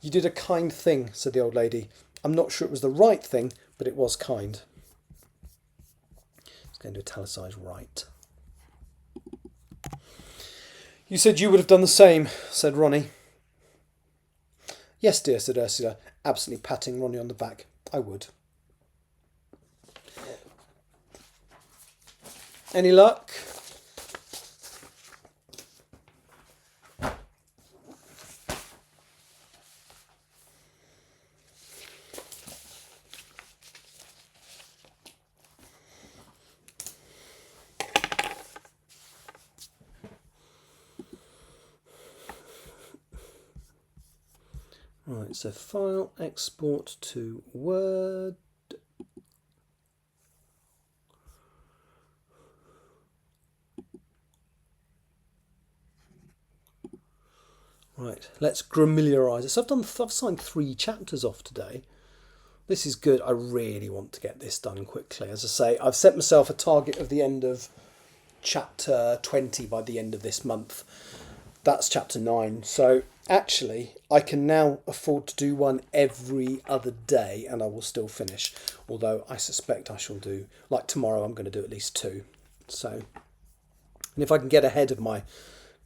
You did a kind thing, said the old lady. I'm not sure it was the right thing, but it was kind. It's going to italicise right. You said you would have done the same, said Ronnie. Yes, dear, said Ursula, absently patting Ronnie on the back. I would. Any luck? Right, so file, export to Word. Right, let's familiarise this. I've signed 3 chapters off today. This is good. I really want to get this done quickly. As I say, I've set myself a target of the end of chapter 20 by the end of this month. That's chapter 9. So actually, I can now afford to do one every other day and I will still finish. Although I suspect I shall do, like tomorrow, I'm going to do at least 2. So, and if I can get ahead of my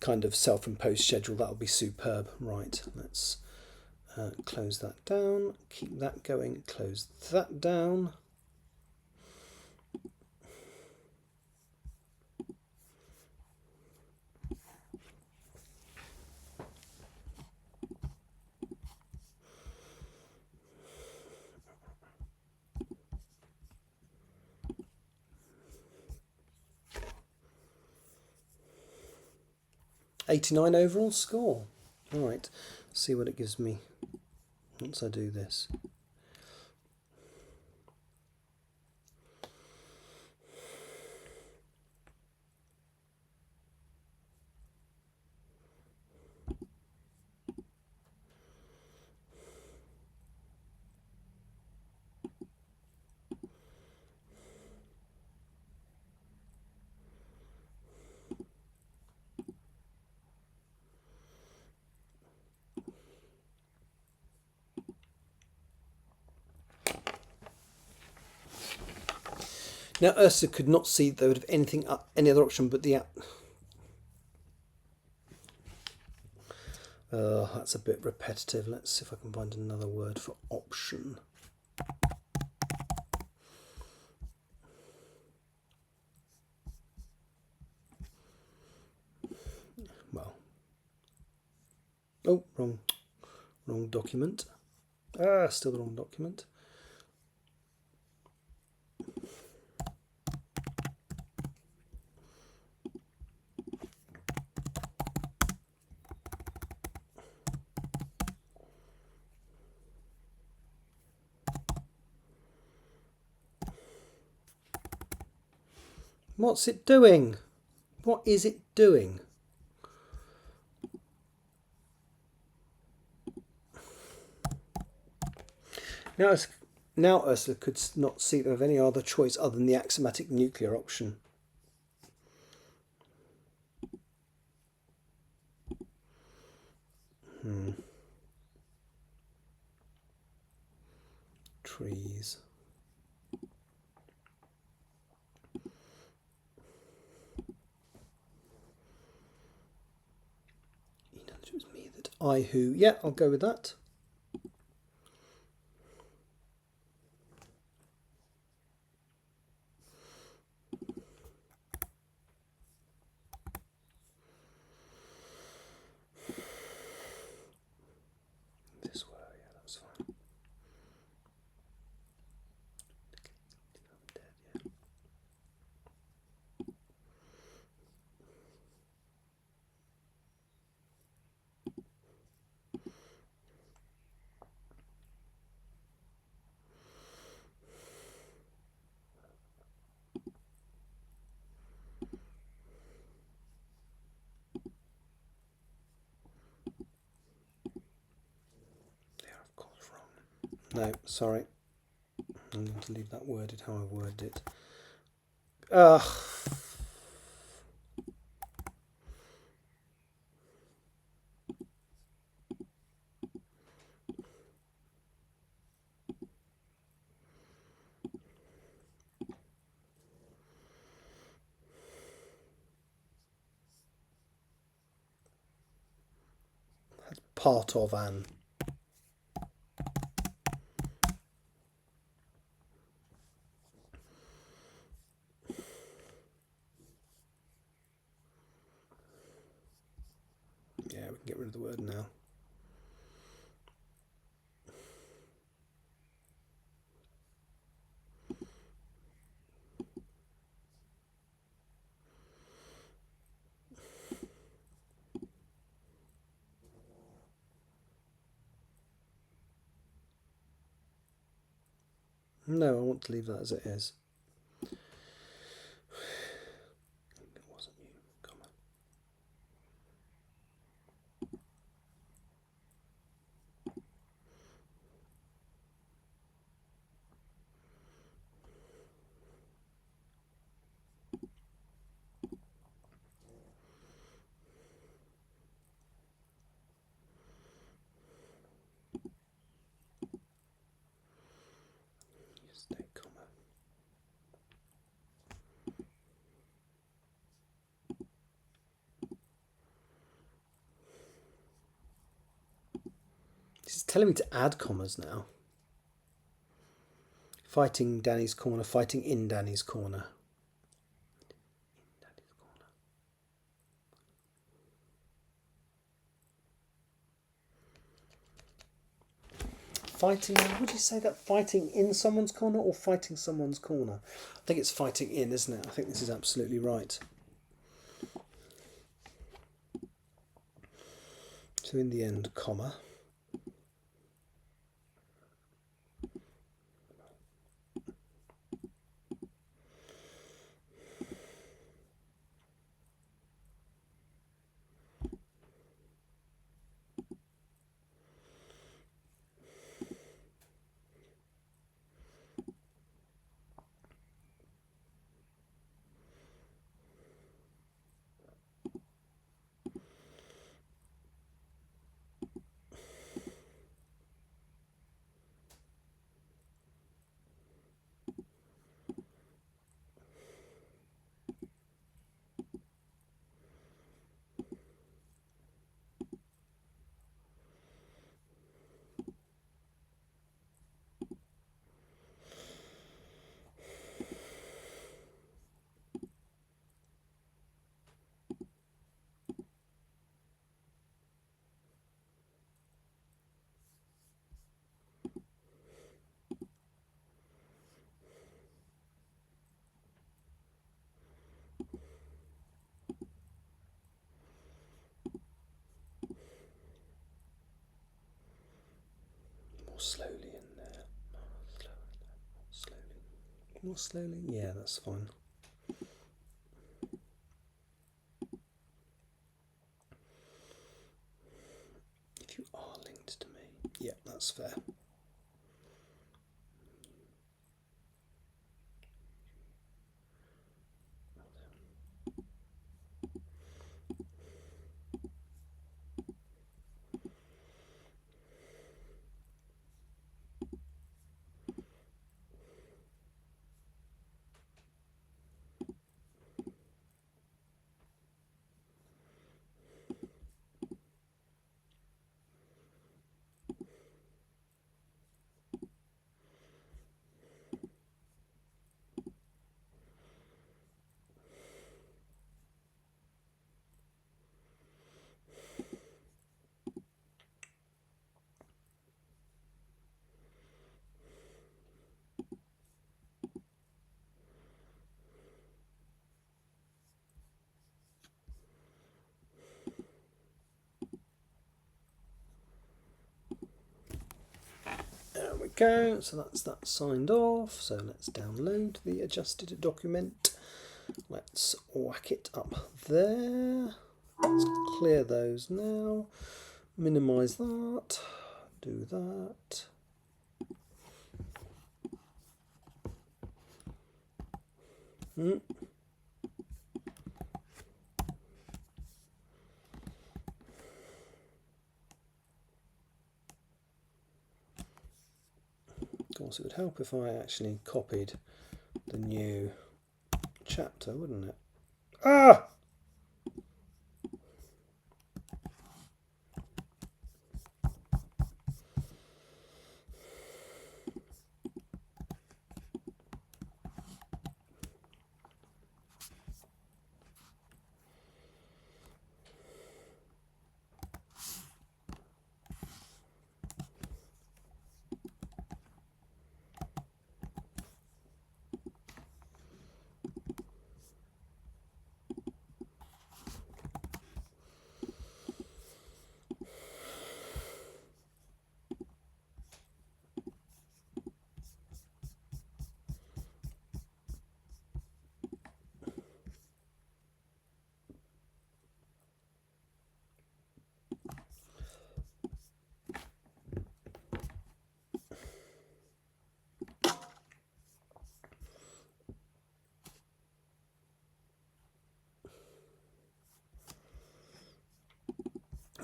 kind of self-imposed schedule, that'll be superb. Right, let's close that down, keep that going, close that down. $89 overall score. All right, see what it gives me once I do this. Now Ursula could not see that there would have any other option but the app. That's a bit repetitive. Let's see if I can find another word for option. Well, oh, wrong document. Still the wrong document. What's it doing? What is it doing? Now Ursula could not see of any other choice other than the axiomatic nuclear option. Trees. It was me that I who. Yeah, I'll go with that. This way, yeah, that's fine. No, sorry. I'm going to leave that worded how I worded it. Ugh. That's part of an. Yeah, we can get rid of the word now. No, I want to leave that as it is. It wasn't you. Come on. Stay comma. This is telling me to add commas now. Fighting Danny's corner, fighting in Danny's corner. Fighting, would you say that fighting in someone's corner or fighting someone's corner? I think it's fighting in, isn't it? I think this is absolutely right. So in the end, comma. More slowly in there. More slowly. Yeah, that's fine. go. So that's that signed off. So let's download the adjusted document. Let's whack it up there. Let's clear those now. Minimize that. Do that. Of course, it would help if I actually copied the new chapter, wouldn't it? Ah!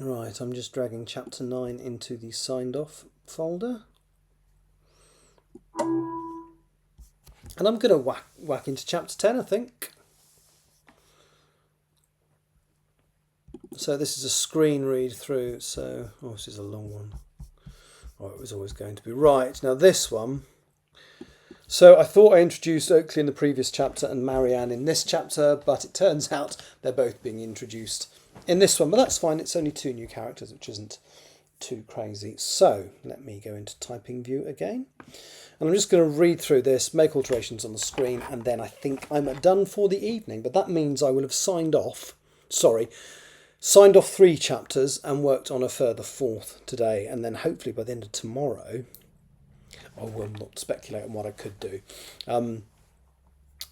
Right, I'm just dragging chapter 9 into the signed off folder. And I'm going to whack into chapter 10, I think. So this is a screen read through, so, oh, this is a long one. Oh, it was always going to be. Right, now this one. So I thought I introduced Oakley in the previous chapter and Marianne in this chapter, but it turns out they're both being introduced in this one. But that's fine, it's only 2 new characters, which isn't too crazy. So let me go into typing view again. And I'm just going to read through this, make alterations on the screen, and then I think I'm done for the evening. But that means I will have signed off 3 chapters and worked on a further 4th today. And then hopefully by the end of tomorrow, I will not speculate on what I could do. And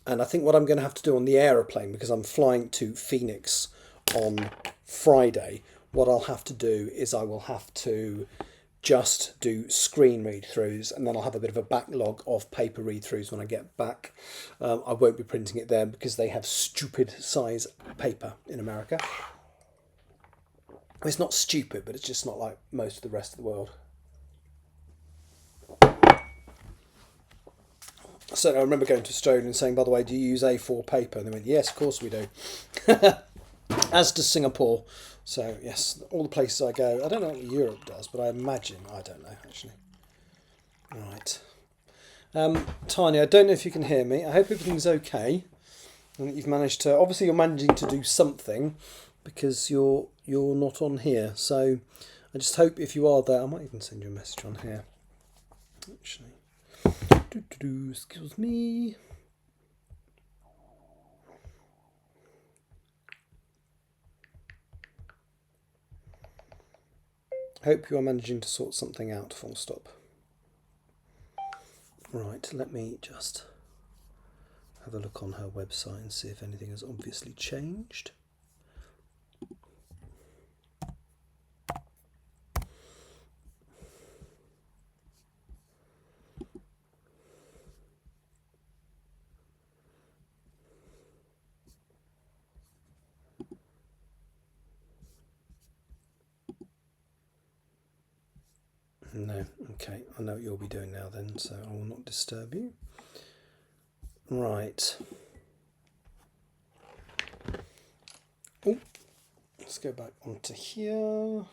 I think what I'm going to have to do on the aeroplane, because I'm flying to Phoenix on Friday, what I'll have to do is I will have to just do screen read-throughs, and then I'll have a bit of a backlog of paper read-throughs when I get back. I won't be printing it there because they have stupid size paper in America. It's not stupid, but it's just not like most of the rest of the world. So I remember going to Australia and saying, by the way, do you use A4 paper? And they went, yes, of course we do. As does Singapore. So, yes, all the places I go. I don't know what Europe does, but I imagine. I don't know, actually. Right. Tanya, I don't know if you can hear me. I hope everything's okay. And that you've managed to... Obviously, you're managing to do something because you're not on here. So, I just hope if you are there... I might even send you a message on here. Actually. Excuse me. Hope you are managing to sort something out, full stop. Right, let me just have a look on her website and see if anything has obviously changed. No, okay, I know what you'll be doing now then, so I will not disturb you. Right. Oh, let's go back onto here.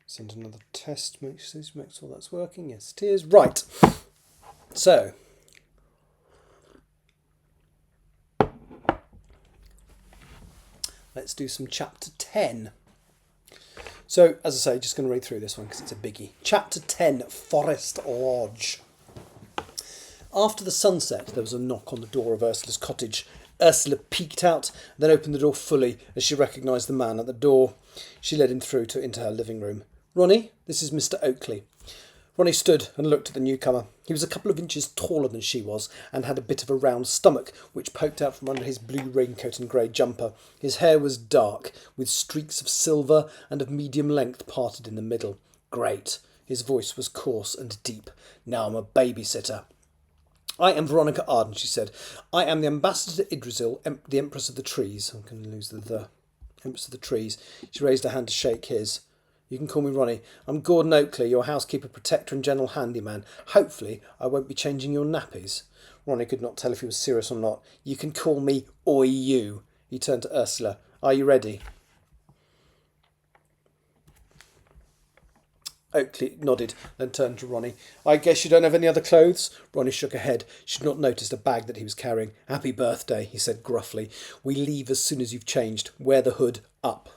Send another test, make sure all that's working. Yes, it is. Right. So, let's do some chapter 10. So, as I say, just going to read through this one because it's a biggie. Chapter 10, Forest Lodge. After the sunset, there was a knock on the door of Ursula's cottage. Ursula peeked out, then opened the door fully as she recognised the man at the door. She led him through into her living room. "Ronnie, this is Mr. Oakley." Ronnie stood and looked at the newcomer. He was a couple of inches taller than she was and had a bit of a round stomach which poked out from under his blue raincoat and grey jumper. His hair was dark, with streaks of silver and of medium length parted in the middle. "Great." His voice was coarse and deep. "Now I'm a babysitter." "I am Veronica Arden," she said. "I am the ambassador to Idrisil, the Empress of the Trees." I'm going to lose the Empress of the Trees. She raised her hand to shake his. "You can call me Ronnie. I'm Gordon Oakley, your housekeeper, protector and general handyman. Hopefully I won't be changing your nappies." Ronnie could not tell if he was serious or not. "You can call me Oi you." He turned to Ursula. "Are you ready?" Oakley nodded, then turned to Ronnie. "I guess you don't have any other clothes?" Ronnie shook her head. She had not noticed a bag that he was carrying. "Happy birthday," he said gruffly. "We leave as soon as you've changed. Wear the hood up."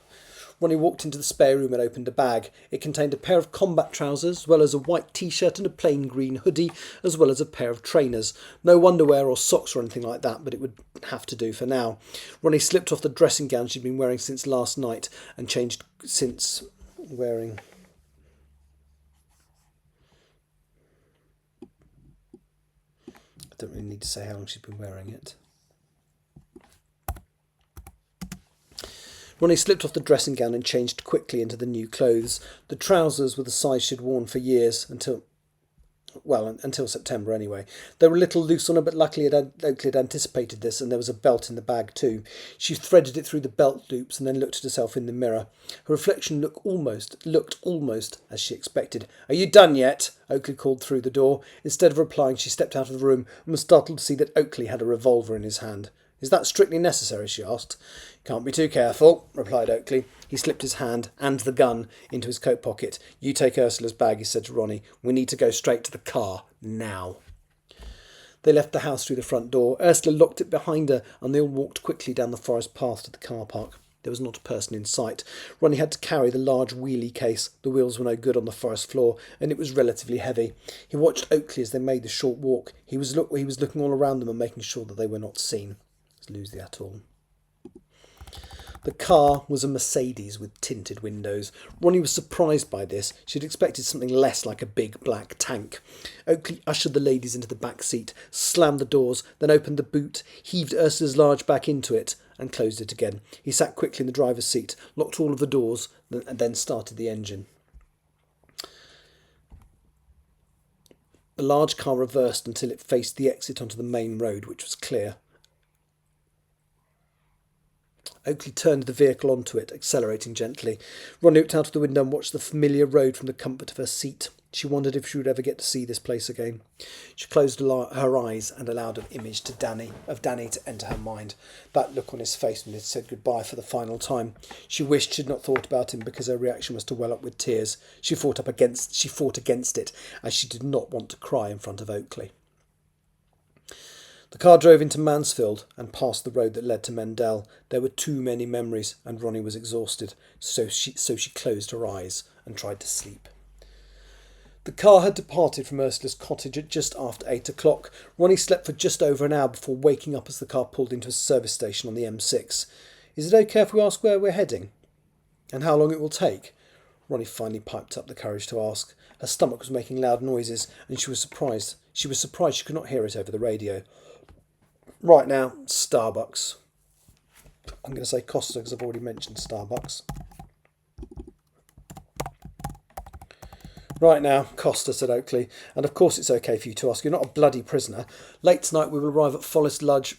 Ronnie walked into the spare room and opened a bag. It contained a pair of combat trousers, as well as a white t-shirt and a plain green hoodie, as well as a pair of trainers. No underwear or socks or anything like that, but it would have to do for now. Ronnie slipped off the dressing gown she'd been wearing since last night and changed since wearing... I don't really need to say how long she'd been wearing it. Ronnie slipped off the dressing gown and changed quickly into the new clothes. The trousers were the size she'd worn for years, until September anyway. They were a little loose on her, but luckily Oakley had anticipated this, and there was a belt in the bag too. She threaded it through the belt loops and then looked at herself in the mirror. Her reflection looked almost as she expected. "Are you done yet?" Oakley called through the door. Instead of replying, she stepped out of the room and was startled to see that Oakley had a revolver in his hand. "Is that strictly necessary?" she asked. "Can't be too careful," replied Oakley. He slipped his hand and the gun into his coat pocket. "You take Ursula's bag," he said to Ronnie. "We need to go straight to the car, now." They left the house through the front door. Ursula locked it behind her, and they all walked quickly down the forest path to the car park. There was not a person in sight. Ronnie had to carry the large wheelie case. The wheels were no good on the forest floor, and it was relatively heavy. He watched Oakley as they made the short walk. He was looking all around them and making sure that they were not seen. Let's lose the atoll. The car was a Mercedes with tinted windows. Ronnie was surprised by this. She had expected something less like a big black tank. Oakley ushered the ladies into the back seat, slammed the doors, then opened the boot, heaved Ursula's large back into it, and closed it again. He sat quickly in the driver's seat, locked all of the doors, and then started the engine. The large car reversed until it faced the exit onto the main road, which was clear. Oakley turned the vehicle onto it, accelerating gently. Ronnie looked out of the window and watched the familiar road from the comfort of her seat. She wondered if she would ever get to see this place again. She closed her eyes and allowed an image of Danny to enter her mind. That look on his face when he said goodbye for the final time. She wished she had not thought about him, because her reaction was to well up with tears. She fought against it, as she did not want to cry in front of Oakley. The car drove into Mansfield and past the road that led to Mendell. There were too many memories, and Ronnie was exhausted, so she closed her eyes and tried to sleep. The car had departed from Ursula's cottage at just after 8 o'clock. Ronnie slept for just over an hour before waking up as the car pulled into a service station on the M6. "Is it okay if we ask where we're heading? And how long it will take?" Ronnie finally piped up the courage to ask. Her stomach was making loud noises, and she was surprised she could not hear it over the radio. "Right now, Starbucks." I'm going to say Costa because I've already mentioned Starbucks. "Right now, Costa," said Oakley. "And of course it's okay for you to ask. You're not a bloody prisoner. Late tonight we will arrive at Forest Lodge,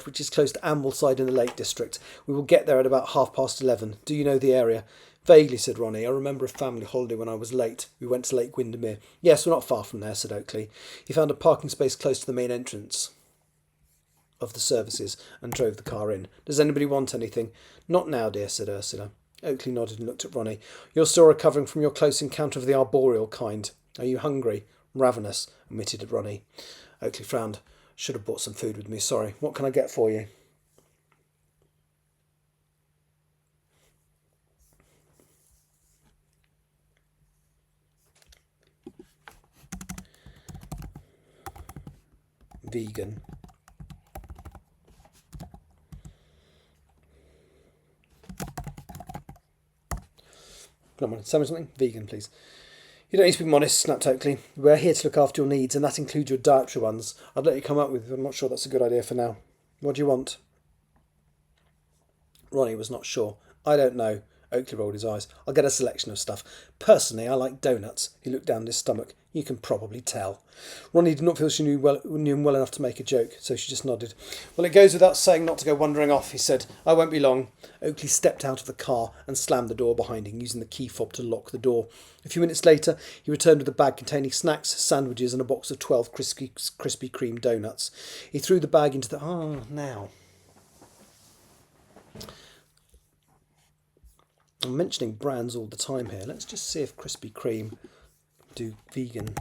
which is close to Ambleside in the Lake District. We will get there at about 11:30. Do you know the area?" "Vaguely," said Ronnie. "I remember a family holiday when I was late. We went to Lake Windermere." "Yes, we're not far from there," said Oakley. He found a parking space close to the main entrance of the services and drove the car in. "Does anybody want anything?" "Not now, dear," said Ursula. Oakley nodded and looked at Ronnie. "You're still recovering from your close encounter of the arboreal kind. Are you hungry?" "Ravenous," admitted Ronnie. Oakley frowned. "Should have brought some food with me, sorry. What can I get for you?" Vegan. Come on, tell me something. Vegan, please. You don't need to be modest, snapped Oakley. We're here to look after your needs, and that includes your dietary ones. I'd let you come up with. I'm not sure that's a good idea for now. What do you want? Ronnie was not sure. I don't know. Oakley rolled his eyes. I'll get a selection of stuff. Personally, I like donuts. He looked down at his stomach. You can probably tell. Ronnie did not feel she knew him well enough to make a joke, so she just nodded. Well, it goes without saying not to go wandering off, he said. I won't be long. Oakley stepped out of the car and slammed the door behind him, using the key fob to lock the door. A few minutes later, he returned with a bag containing snacks, sandwiches and a box of 12 Krispy Kreme donuts. He threw the bag into the... now... I'm mentioning brands all the time here. Let's just see if Krispy Kreme do vegan.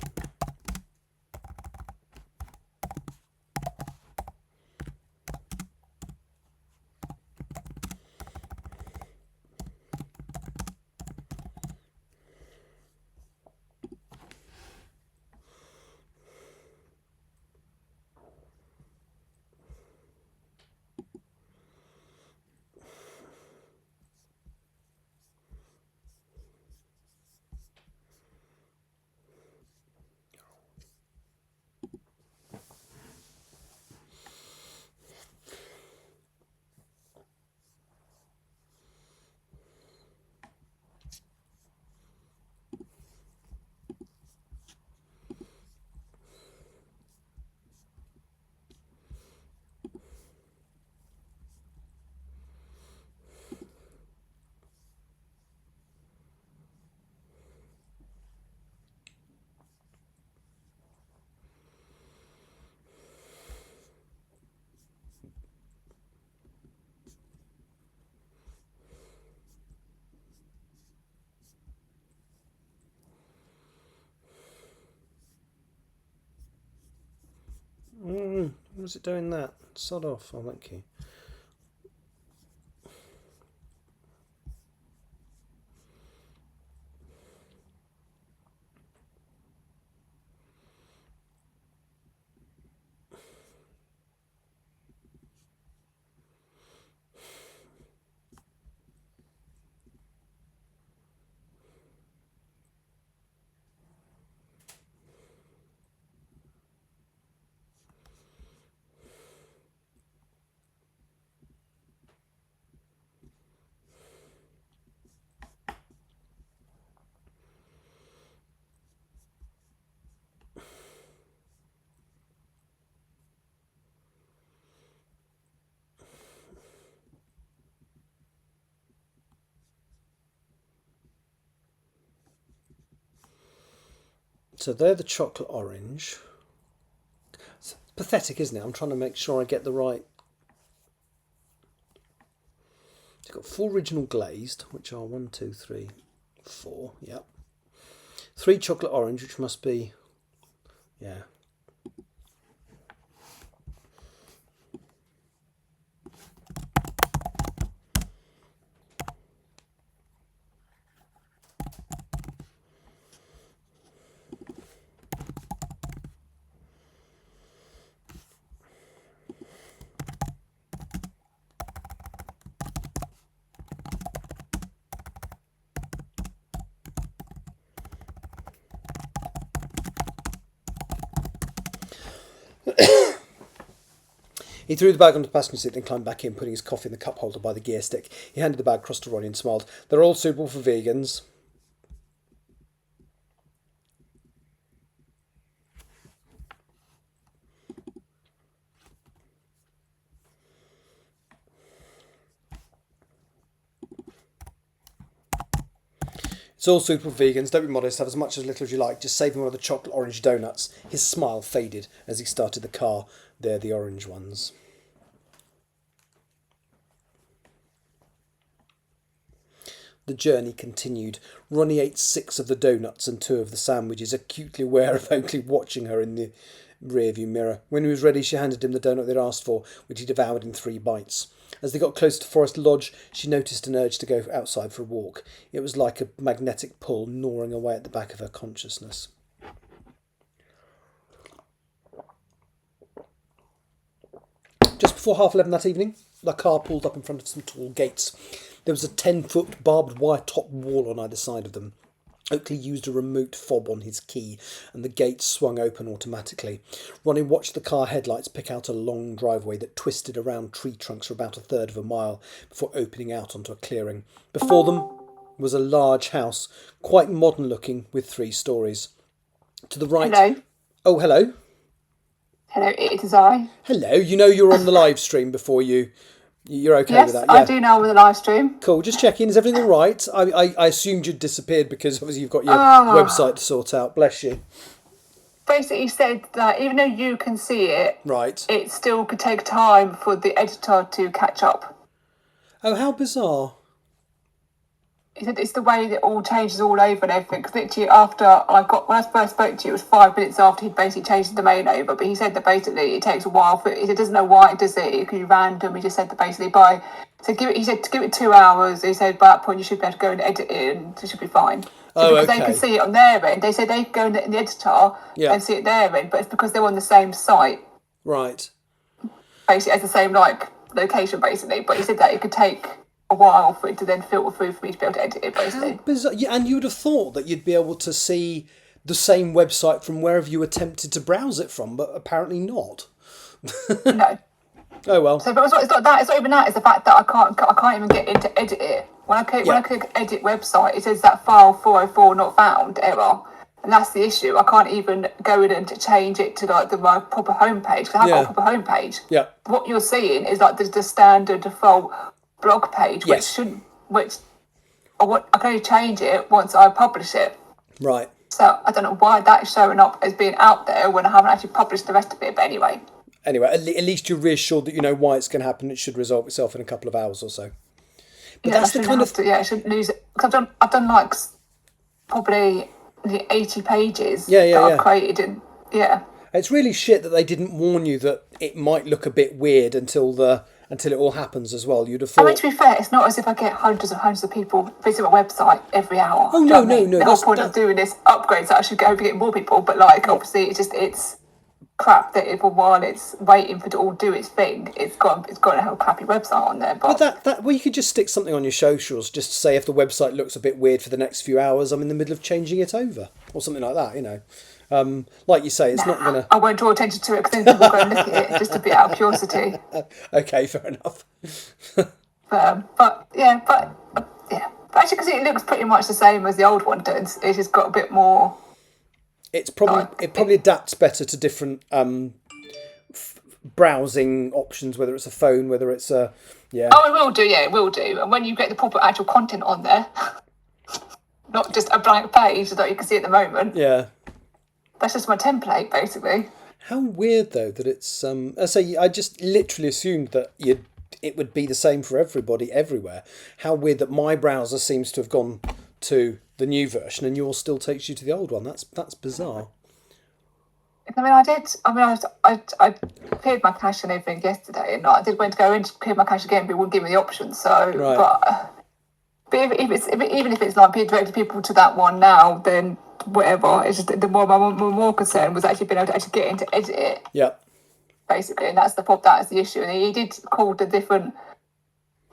Was it doing that? Sod off. Oh, thank you. So they're the chocolate orange. It's pathetic, isn't it? I'm trying to make sure I get the right... It's got 4 original glazed, which are 1, 2, 3, 4. Yep. 3 chocolate orange, which must be... Yeah. He threw the bag onto the passenger seat and climbed back in, putting his coffee in the cup holder by the gear stick. He handed the bag across to Ronnie and smiled. They're all suitable for vegans. It's all suitable for vegans. Don't be modest. Have as much as little as you like. Just save him one of the chocolate orange donuts. His smile faded as he started the car. They're the orange ones. The journey continued. Ronnie ate 6 of the donuts and 2 of the sandwiches, acutely aware of Oakley watching her in the rearview mirror. When he was ready, she handed him the donut they'd asked for, which he devoured in 3 bites. As they got close to Forest Lodge, she noticed an urge to go outside for a walk. It was like a magnetic pull gnawing away at the back of her consciousness. Just before 11:30 that evening, the car pulled up in front of some tall gates. There was a 10-foot barbed wire top wall on either side of them. Oakley used a remote fob on his key, and the gates swung open automatically. Ronnie watched the car headlights pick out a long driveway that twisted around tree trunks for about a third of a mile before opening out onto a clearing. Before them was a large house, quite modern looking, with 3 stories. To the right... Hello. Oh, hello. Hello, it is I. Hello. You know you're on the live stream before you... You're okay with that? Yes, I do now with the live stream. Cool, just checking. Is everything all right? I assumed you'd disappeared because obviously you've got your website to sort out. Bless you. Basically said that even though you can see it, Right. it still could take time for the editor to catch up. Oh, how bizarre. He said it's the way that it all changes all over and everything. Because literally when I first spoke to you, it was 5 minutes after he'd basically changed the domain over. But he said that basically it takes a while for it. He said doesn't know why it does it. It could be random. He just said that basically he said to give it 2 hours. He said by that point you should be able to go and edit it and it should be fine. So because they can see it on their end. They said they can go in the editor and see it their end. But it's because they're on the same site. Right. Basically, as the same location basically. But he said that it could take a while for it to then filter through for me to be able to edit it, basically. How bizarre. Yeah, and you would have thought that you'd be able to see the same website from wherever you attempted to browse it from, but apparently not. No. Oh well. So, but it's not that. It's not even that. It's the fact that I can't even get in to edit it. When I click edit website, it says that file 404 not found error, and that's the issue. I can't even go in and change it to my proper homepage. Because I have got a proper homepage. Yeah. What you're seeing is the standard default blog page, I can only change it once I publish it. Right. So I don't know why that's showing up as being out there when I haven't actually published the rest of it. But anyway, at least you're reassured that you know why it's going to happen. It should resolve itself in a couple of hours or so. But that's the kind of I shouldn't lose it because I've done like probably 80 pages I've created and It's really shit that they didn't warn you that it might look a bit weird until it all happens as well. You'd have thought... I mean, to be fair, it's not as if I get hundreds of people visit my website every hour. Oh, no. The whole point of doing this upgrade is that I should go get more people, but obviously it's crap that while it's waiting for it to all do its thing, it's got a whole crappy website on there. But you could just stick something on your socials just to say if the website looks a bit weird for the next few hours, I'm in the middle of changing it over or something like that, you know. Like you say, it's not going to... I won't draw attention to it because then people will go and look at it just a bit out of curiosity. Okay, fair enough. But actually, because it looks pretty much the same as the old one does, it's just got a bit more... It probably adapts better to different browsing options, whether it's a phone, whether it's a... Yeah. Oh, it will do, it will do. And when you get the proper actual content on there, not just a blank page that you can see at the moment. Yeah. That's just my template, basically. How weird, though, that it's... I just literally assumed that it would be the same for everybody, everywhere. How weird that my browser seems to have gone to the new version and yours still takes you to the old one. That's bizarre. I cleared my cache and everything yesterday, and I did went to go in to clear my cache again, but it wouldn't give me the option. So, right. But even if it's like being directed people to that one now, then whatever. It's just the more concern was actually being able to actually get in to edit it. Yeah. Basically, and that's the issue. And he did call the different.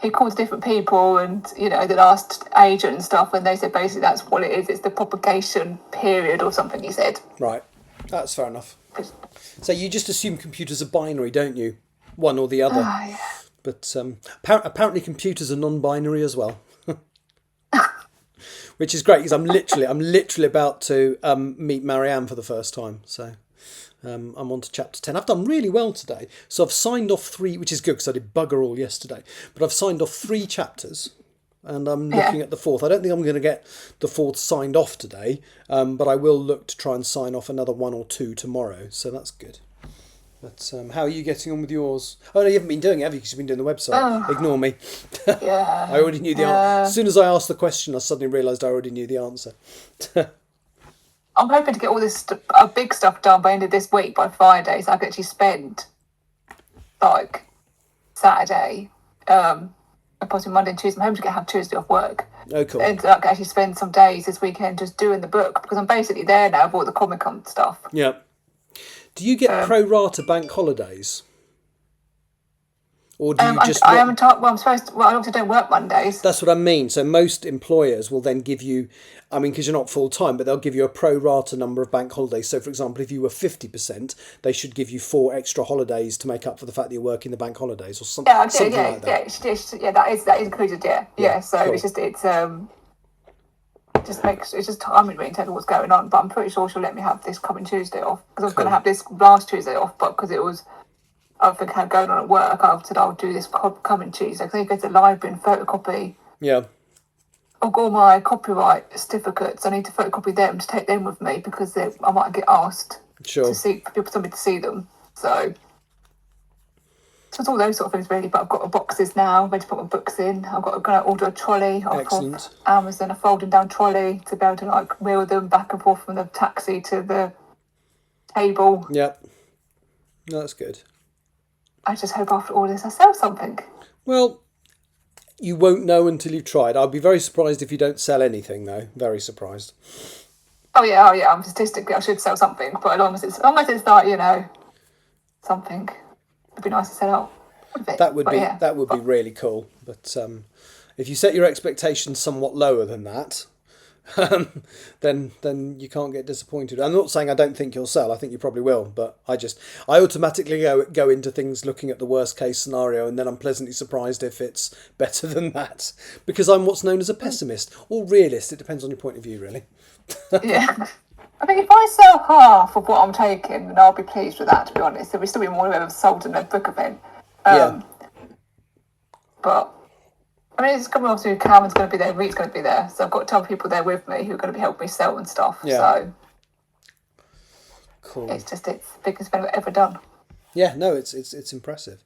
He called different people and, the last agent and stuff, and they said basically that's what it is. It's the propagation period or something, he said. Right. That's fair enough. So you just assume computers are binary, don't you? One or the other. Yeah. But apparently computers are non-binary as well. Which is great because I'm literally about to meet Marianne for the first time. So... I'm on to chapter 10. I've done really well today. So I've signed off 3, which is good because I did bugger all yesterday. But I've signed off 3 chapters and I'm looking at the 4th. I don't think I'm going to get the 4th signed off today, but I will look to try and sign off another 1 or 2 tomorrow. So that's good. But how are you getting on with yours? Oh, no, you haven't been doing it, have you? Because you've been doing the website. Oh. Ignore me. Yeah. I already knew the answer. As soon as I asked the question, I suddenly realised I already knew the answer. I'm hoping to get all this big stuff done by the end of this week, by Friday, so I can actually spend, Saturday, and possibly Monday and Tuesday. I'm hoping to have Tuesday off work. Oh, cool. And I can actually spend some days this weekend just doing the book, because I'm basically there now with all the Comic-Con stuff. Yeah. Do you get pro rata bank holidays? Or do you just I haven't talked. Well, I'm supposed to. Well, I obviously don't work Mondays. That's what I mean. So most employers will then give you, I mean, because you're not full time, but they'll give you a pro rata number of bank holidays. So, for example, if you were 50%, they should give you 4 extra holidays to make up for the fact that you're working the bank holidays or something. Yeah, I do, something yeah, like that. yeah. That is included. Yeah. So cool. it's just timing really in terms of what's going on. But I'm pretty sure she'll let me have this coming Tuesday off because I was going to have this last Tuesday off, but because it was. I think had going on at work, I said I'll do this coming Tuesday because I go to the library and photocopy. Yeah. I've got all my copyright certificates. I need to photocopy them to take them with me because I might get asked to see for somebody to see them. So it's all those sort of things really. But I've got boxes now, ready to put my books in. I'm going to order a trolley off of Amazon, a folding down trolley to be able to like wheel them back and forth from the taxi to the table. Yep. No, that's good. I just hope after all this I sell something. Well, you won't know until you've tried. I'll be very surprised if you don't sell anything, though. Very surprised. Oh yeah. I'm statistically I should sell something, but as long as it's like something, it'd be nice to sell out. That would be really cool. But if you set your expectations somewhat lower than that, then you can't get disappointed. I'm not saying I don't think you'll sell. I think you probably will, but I automatically go into things looking at the worst case scenario, and then I'm pleasantly surprised if it's better than that, because I'm what's known as a pessimist or realist. It depends on your point of view, really. Yeah. I think if I sell half of what I'm taking, then I'll be pleased with that, to be honest. There'll still be more than ever sold in a book event. But I mean, it's coming off to Cameron's going to be there, Reed's going to be there, so I've got 10 people there with me who are going to be helping me sell and stuff. Yeah. So cool. It's the biggest thing I've ever done. Yeah, no, it's impressive.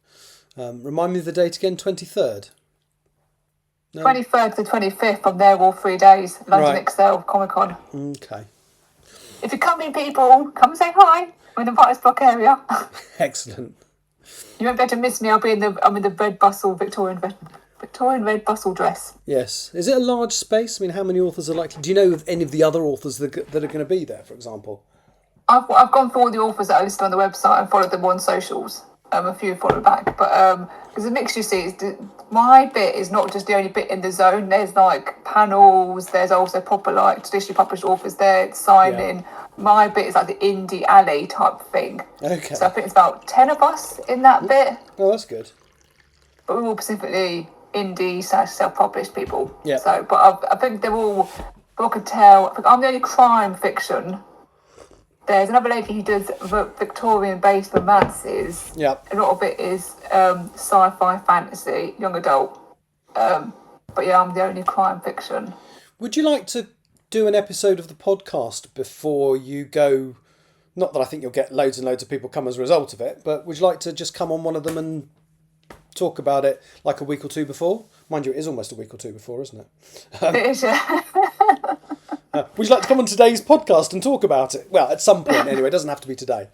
Remind me of the date again. 23rd. No? 23rd to 25th. I'm there all 3 days. London Excel Comic Con. Okay. If you come in, people, come and say hi. I'm in the Writer's Block area. Excellent. You won't be able to miss me. I'm in the red bustle Victorian red bustle dress. Yes. Is it a large space? I mean, how many authors are likely? Do you know of any of the other authors that are going to be there, for example? I've gone through all the authors that are listed on the website and followed them on socials. A few followed back, but there's a mix. You see, my bit is not just the only bit in the zone. There's like panels. There's also proper like traditionally published authors there signing. Yeah. My bit is like the indie alley type thing. Okay. So I think it's about 10 of us in that bit. Oh, that's good. But we're all specifically indie / self-published people. Yeah. So, but I think they're all. I can tell. I think I'm the only crime fiction. There's another lady who does Victorian-based romances. Yeah. A lot of it is sci-fi, fantasy, young adult. But yeah, I'm the only crime fiction. Would you like to do an episode of the podcast before you go? Not that I think you'll get loads and loads of people come as a result of it, but would you like to just come on one of them and talk about it like a week or two before? Mind you, it is almost a week or two before, isn't it? It is, yeah. Would you like to come on today's podcast and talk about it? Well, at some point anyway. It doesn't have to be today.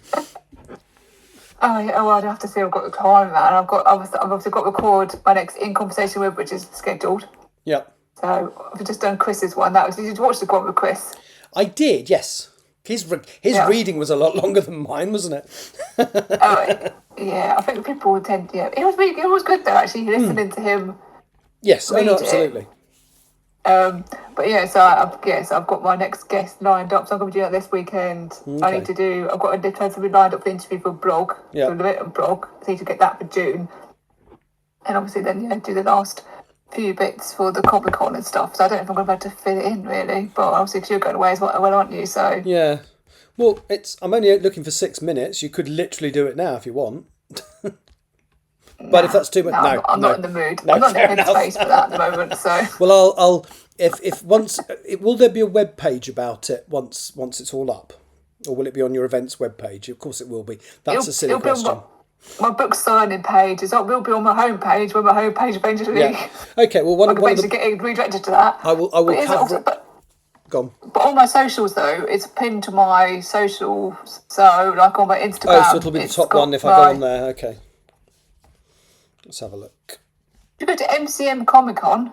Oh, yeah. Well, I'd have to see. I've got the time, man. I've obviously got to record my next In Conversation With, which is scheduled. Yeah. So I've just done Chris's one. Did you watch the one with Chris? I did. Yes. His reading was a lot longer than mine, wasn't it? Yeah. I think people would tend. Yeah, it was good though. Actually, listening to him. Yes. Oh no, absolutely. But yeah, so I've got my next guest lined up. So I'm going to do that this weekend. Okay. I've got a person lined up for interview for a blog, for the written blog. I need to get that for June, and obviously then do the last few bits for the Comic Con and stuff. So I don't know if I'm going to be able to fit it in really, but obviously because you're going away as well, aren't you? So yeah. Well, I'm only looking for 6 minutes. You could literally do it now if you want. But if that's too much, no, I'm not in the mood. I'm not in the headspace for that at the moment. So well, I'll if once will there be a web page about it once it's all up, or will it be on your events web page? Of course, it will be. That's a silly question. My book signing page will be on my homepage when my homepage eventually. Yeah. Okay. Well, one of the getting redirected to that. I will cover it. Go on. But on my socials though, it's pinned to my socials. So like on my Instagram. Oh, so it'll be the top one if I go on there. Okay. Let's have a look. If you go to MCM Comic Con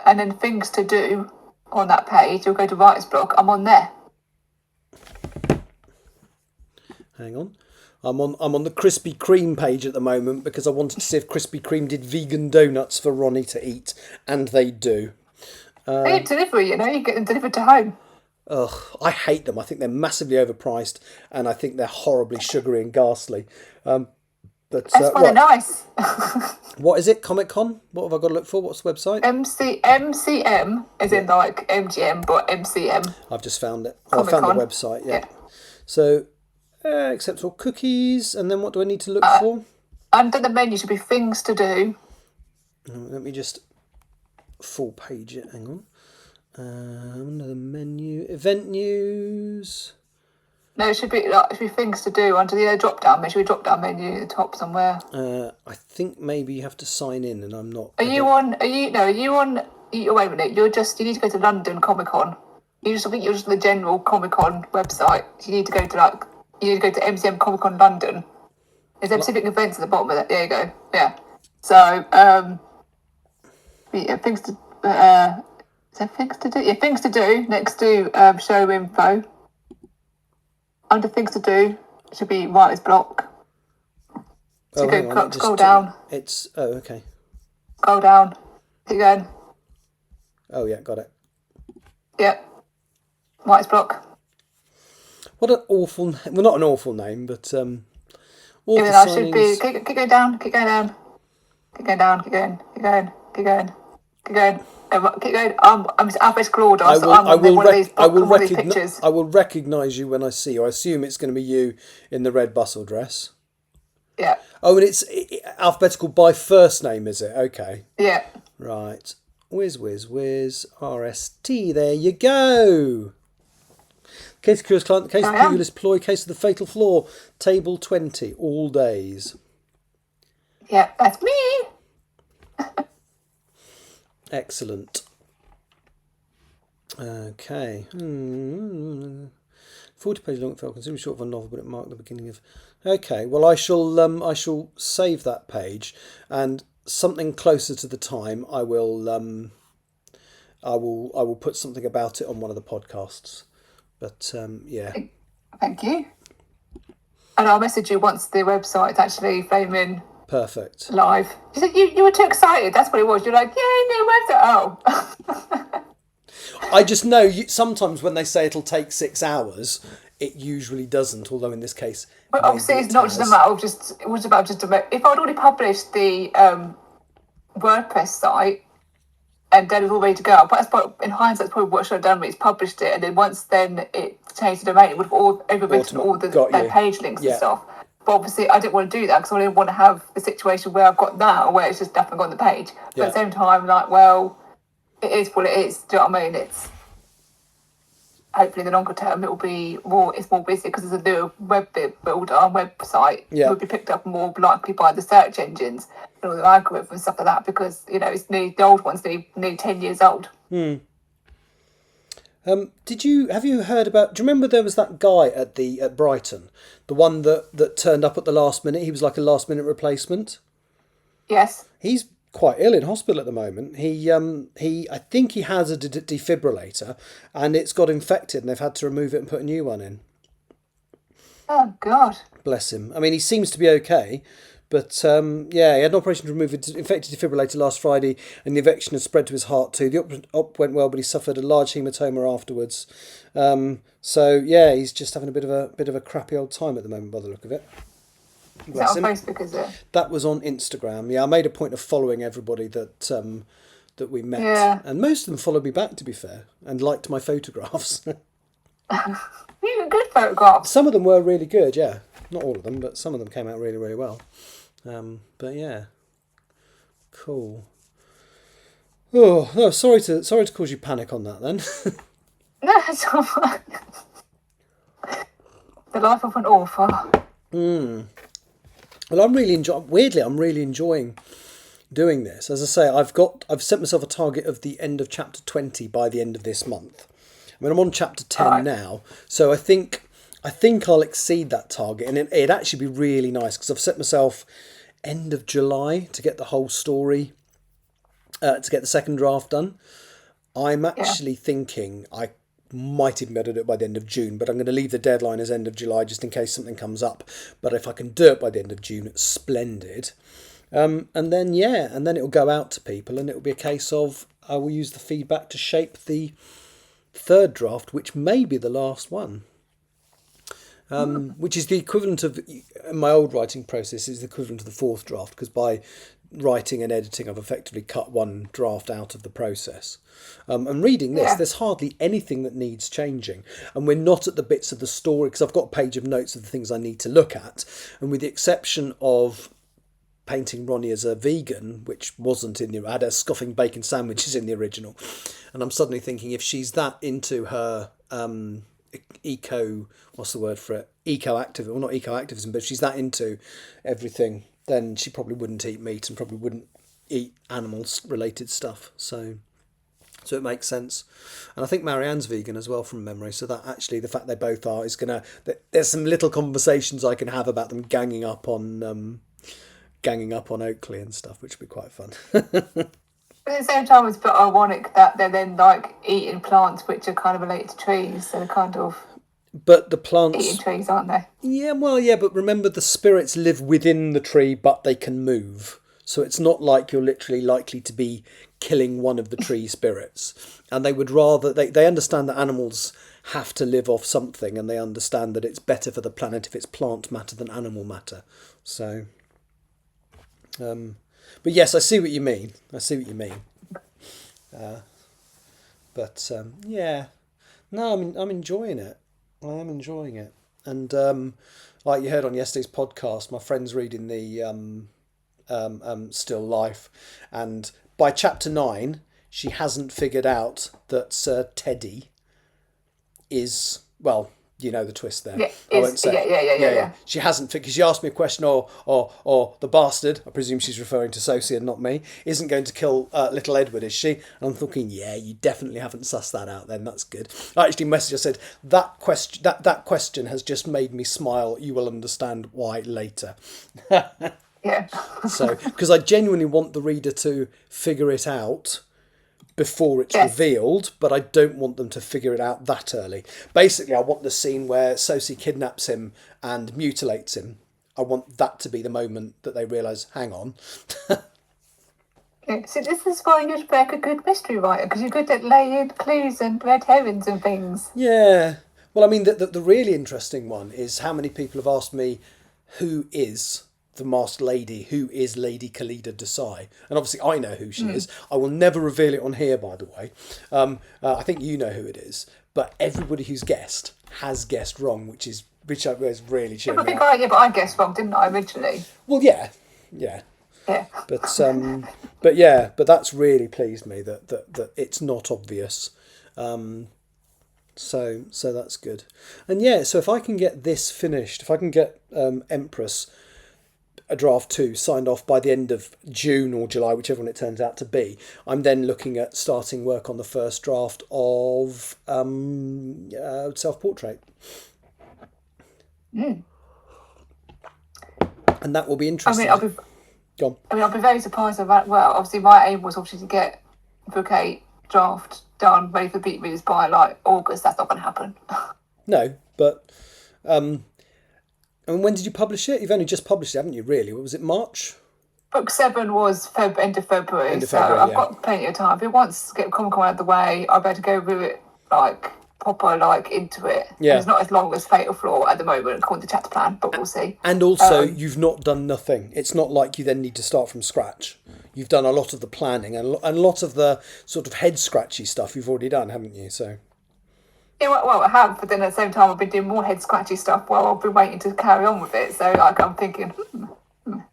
and then things to do on that page, you'll go to Writer's Block. I'm on there. Hang on. I'm on the Krispy Kreme page at the moment because I wanted to see if Krispy Kreme did vegan donuts for Ronnie to eat, and they do. They need delivery, you get them delivered to home. Ugh, I hate them. I think they're massively overpriced, and I think they're horribly sugary and ghastly. But That's why they're nice. What is it? Comic Con? What have I got to look for? What's the website? MCM, as in like MGM, but MCM. I've just found it. Comic I found Con. the website. Yeah. So, accept all cookies, and then what do I need to look for? Under the menu should be things to do. Let me just full page it. Hang on. Under the menu, event news. No, it should be things to do under the drop down. There should be a drop down menu at the top somewhere. I think maybe you have to sign in, and I'm not. Wait a minute. You need to go to London Comic Con. I think you're just on the general Comic Con website. You need to go to MCM Comic Con London. There's specific events at the bottom of that. There you go. Yeah. So things to. Is there things to do? Yeah, things to do next to show info. Under things to do should be writer's block. So scroll down. It's okay. Scroll down. Keep going. Oh yeah, got it. Yep. Writer's block. What an awful name. Well, not an awful name, but awful I should be keep going down. Keep going down. Keep going down. Keep going. Keep going. Keep going. Keep going. Keep going. I'm alphabetical order. I will recognise you when I see you. I assume it's going to be you in the red bustle dress. Yeah. Oh, and it's alphabetical by first name, is it? Okay. Yeah. Right. Whiz, RST. There you go. Case of Curious Client, the case of Curious Ploy, case of the Fatal Flaw, table 20, all days. Yeah, that's me. Excellent. Okay. 40 pages long, it felt considerably short of a novel, but it marked the beginning of. Okay. Well, I shall save that page, and something closer to the time, I will put something about it on one of the podcasts. But yeah. Thank you. And I'll message you once the website's actually flaming. Perfect. Live. You said you were too excited. That's what it was. You're like, yay, new website. Oh. I just know sometimes when they say it'll take 6 hours, it usually doesn't. Although in this case, but obviously it's not just a matter of it was about if I'd already published the WordPress site and then it was all ready to go. But in hindsight, that's probably what I should have done. It's published it, and then once it changed the domain, it would have overwritten all the page links and stuff. But obviously, I didn't want to do that because I didn't want to have the situation where I've got that or where it's just nothing on the page. But at the same time, like, well, it is what it is. Do you know what I mean? It's hopefully in the longer term it will be more. It's more busy because there's a new web builder and website. It will be picked up more likely by the search engines and all the algorithms and stuff like that because it's the old ones nearly 10 years old. Have you heard about? Do you remember there was that guy at Brighton, the one that turned up at the last minute? He was like a last minute replacement. Yes. He's quite ill in hospital at the moment. I think he has a defibrillator, and it's got infected, and they've had to remove it and put a new one in. Oh God. Bless him. I mean, he seems to be okay. But he had an operation to remove an infected defibrillator last Friday, and the infection has spread to his heart too. The op went well, but he suffered a large hematoma afterwards. He's just having a bit of a crappy old time at the moment, by the look of it. Is that on Facebook? Is it? That was on Instagram. Yeah, I made a point of following everybody that we met, and most of them followed me back, to be fair, and liked my photographs. You were good photographs. Some of them were really good. Yeah, not all of them, but some of them came out really, really well. But yeah, cool. Oh no, sorry to cause you panic on that then. No, it's all right. The life of an author. Well, I'm really enjoying doing this. As I say, I've set myself a target of the end of chapter 20 by the end of this month. I mean, I'm on chapter 10 now, so I think I'll exceed that target, and it'd actually be really nice because I've set myself end of July to get the whole story, to get the second draft done. I'm actually thinking I might even be able to do it by the end of June, but I'm going to leave the deadline as end of July just in case something comes up. But if I can do it by the end of June, it's splendid. And then it'll go out to people, and it'll be a case of I will use the feedback to shape the third draft, which may be the last one. Which is the equivalent of, in my old writing process, is the equivalent of the fourth draft, because by writing and editing I've effectively cut one draft out of the process. And reading this, there's hardly anything that needs changing, and we're not at the bits of the story, because I've got a page of notes of the things I need to look at, and with the exception of painting Ronnie as a vegan, which wasn't in the, I had her scoffing bacon sandwiches in the original, and I'm suddenly thinking if she's that into her eco activism, well, not eco activism, but if she's that into everything, then she probably wouldn't eat meat and probably wouldn't eat animals related stuff, so it makes sense. And I think Marianne's vegan as well from memory, so that actually the fact they both are is gonna, there's some little conversations I can have about them ganging up on Oakley and stuff, which would be quite fun. But at the same time, it's a bit ironic that they're then like eating plants which are kind of related to trees. So they're kind of but the plants eating trees, aren't they? Yeah, well, yeah, but remember the spirits live within the tree, but they can move. So it's not like you're literally likely to be killing one of the tree spirits. And they would rather they understand that animals have to live off something, and they understand that it's better for the planet if it's plant matter than animal matter. So but yes, I see what you mean. Yeah, no, I'm enjoying it. I am enjoying it, and like you heard on yesterday's podcast, my friend's reading the Still Life, and by chapter 9, she hasn't figured out that Sir Teddy is, well, you know the twist there. Yeah, I won't say. Yeah. She hasn't, because she asked me a question, or the bastard, I presume she's referring to Sophie and not me, isn't going to kill little Edward, is she? And I'm thinking, yeah, you definitely haven't sussed that out then, that's good. I actually messaged her, said, that question has just made me smile, you will understand why later. Yeah. So, because I genuinely want the reader to figure it out before it's revealed, but I don't want them to figure it out that early. Basically, I want the scene where Sophie kidnaps him and mutilates him. I want that to be the moment that they realise, hang on. So this is why you'd make a good mystery writer, because you're good at laying clues and red herrings and things. Yeah. Well, I mean, the really interesting one is how many people have asked me, who is the masked lady, who is Lady Khalida Desai? And obviously I know who she is. I will never reveal it on here, by the way. I think you know who it is, but everybody who's guessed has guessed wrong, which is really cheering me up. But I guessed wrong, didn't I, originally? Well, yeah. But that's really pleased me that it's not obvious. So that's good. And yeah, so if I can get this finished, if I can get Empress a draft 2 signed off by the end of June or July, whichever one it turns out to be, I'm then looking at starting work on the first draft of Self-Portrait. And that will be interesting. I'll be very surprised about, well, obviously my aim was obviously to get book 8 draft done, ready for beat readers by like August. That's not going to happen. No, but and when did you publish it? You've only just published it, haven't you, really? Was it March? Book 7 was end of February, so I've got plenty of time. If it wants to get Comic-Con out of the way, I better go with it, like, proper, into it. Yeah. And it's not as long as Fatal Flaw at the moment, according to chapter plan, but we'll see. And also, you've not done nothing. It's not like you then need to start from scratch. You've done a lot of the planning, and a lot of the sort of head-scratchy stuff you've already done, haven't you? So... Yeah, well, I have, but then at the same time, I've been doing more head scratchy stuff while I've been waiting to carry on with it. So, like, I'm thinking, so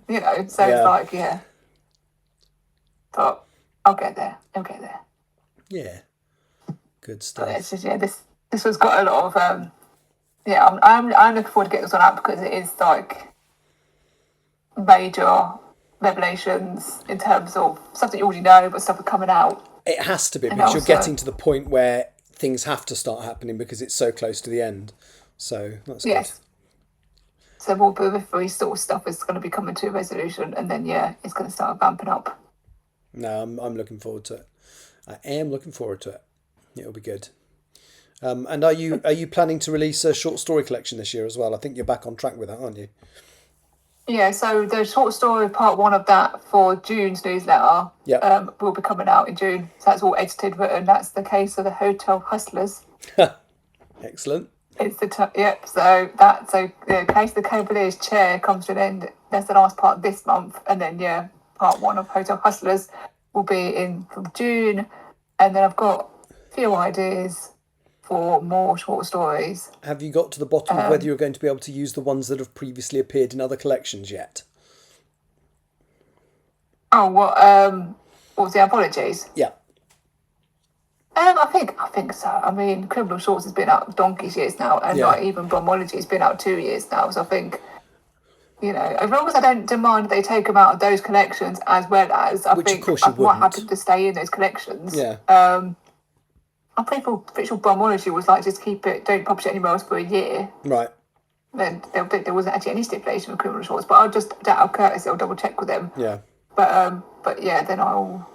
it's like, yeah. But I'll get there. Yeah, good stuff. But it's just, this has got a lot of, I'm looking forward to getting this one out because it is like major revelations in terms of stuff that you already know, but stuff are coming out. It has to be, because you're getting to the point where things have to start happening because it's so close to the end. So that's good. So more periphery sort of stuff is going to be coming to a resolution, and then it's going to start ramping up. No, I'm looking forward to it. I am looking forward to it. It'll be good. And are you planning to release a short story collection this year as well? I think you're back on track with that, aren't you? Yeah, so the short story part one of that for June's newsletter Yeah. will be coming out in June. So that's all edited, written. That's the case of the Hotel Hustlers. Excellent. It's the yep. So that's the case of the Cavalier's chair comes to an end. That's the last part this month, and then part one of Hotel Hustlers will be in from June, and then I've got a few ideas for more short stories. Have you got to the bottom of whether you're going to be able to use the ones that have previously appeared in other collections yet? Oh, what was the apologies? Yeah. I think so. I mean, Criminal Shorts has been out donkey's years now, and Yeah. like even Bromology has been out 2 years now. So I think, as long as I don't demand they take them out of those collections, as well as Which, of think course, you I'm quite happy wouldn't. to stay in those collections. Yeah. I'm pretty sure Bromology was like just keep it, don't publish it anywhere else for a year. Right. Then there wasn't actually any stipulation for Criminal Shorts, but I'll just out of courtesy, I'll double check with them. Yeah. But yeah, then I'll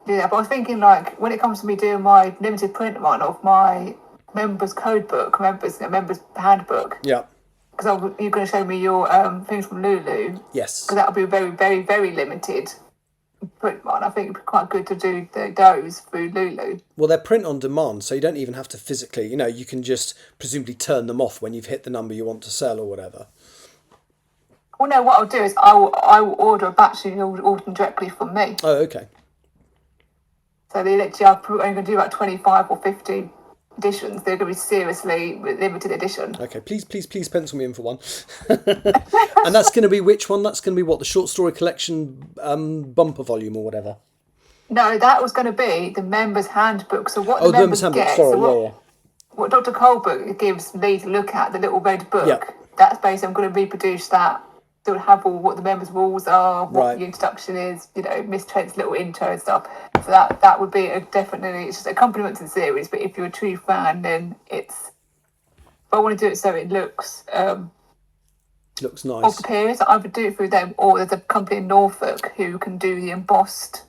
do that. But I was thinking, like, when it comes to me doing my limited print run of my members code book, members handbook, Yeah. because you're going to show me your things from Lulu, Yes. because that'll be a very, very, very limited print run. I think it'd be quite good to do those through Lulu. Well, they're print on demand, so you don't even have to physically, you can just presumably turn them off when you've hit the number you want to sell or whatever. Well, no, what I'll do is I will order a batch and you'll order them directly from me. Oh, okay. So they literally are only going to do about 25 or 50 editions. They're going to be seriously limited edition. Okay, please pencil me in for one. And that's going to be which one? That's going to be what, the short story collection bumper volume or whatever? No, that was going to be the members' handbook. So what Oh, the members handbook. get, Sorry, what Dr. Colbert gives me to look at, the little red book, Yeah. that's basically, I'm going to reproduce that. So it'll have all what the members' rules are, what Right. the introduction is, Miss Trent's little intro and stuff. So that would be definitely, it's just a compliment to the series, but if you're a true fan, then I want to do it so it looks Looks of nice. the period. So I would do it through them, or there's a company in Norfolk who can do the embossed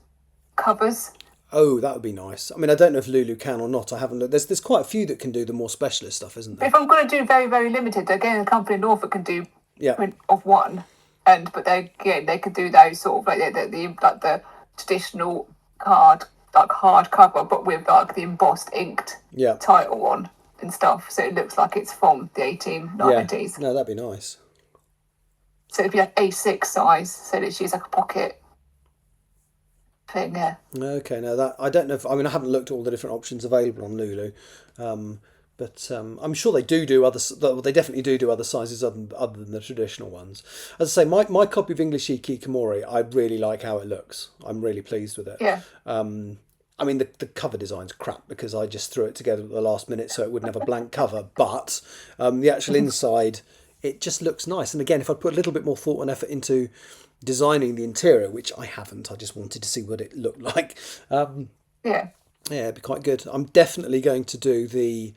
covers. Oh, that would be nice. I mean, I don't know if Lulu can or not. I haven't looked. There's quite a few that can do the more specialist stuff, isn't But there? if I'm going to do very, very limited, again, the company in Norfolk can do Yeah. print of one, but they could do those sort of like the traditional hard cover, but with like the embossed inked Yeah. title on and stuff, so it looks like it's from the 1890s. No, that'd be nice. So it'd be like A6 size, so that she's like a pocket thing. Yeah. Okay, no, that I don't know. I haven't looked at all the different options available on Lulu, but I'm sure they do other. They definitely do other sizes other than the traditional ones. As I say, my copy of English Hikikomori, I really like how it looks. I'm really pleased with it. Yeah. I mean, the cover design's crap because I just threw it together at the last minute so it wouldn't have a blank cover. But the actual inside, it just looks nice. And again, if I put a little bit more thought and effort into designing the interior, which I haven't, I just wanted to see what it looked like. Yeah. It'd be quite good. I'm definitely going to do the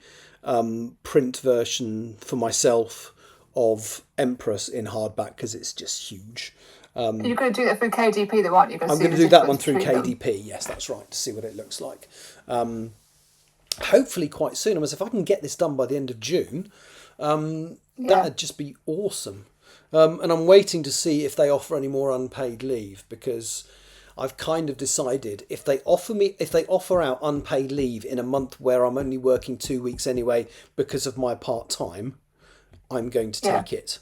print version for myself of Empress in hardback because it's just huge. You're going to do that through KDP, though, aren't you? I'm going to do that one through KDP. Yes, that's right, to see what it looks like. Hopefully quite soon. If I can get this done by the end of June, that'd just be awesome. And I'm waiting to see if they offer any more unpaid leave because I've kind of decided if they offer out unpaid leave in a month where I'm only working 2 weeks anyway because of my part-time, I'm going to take it.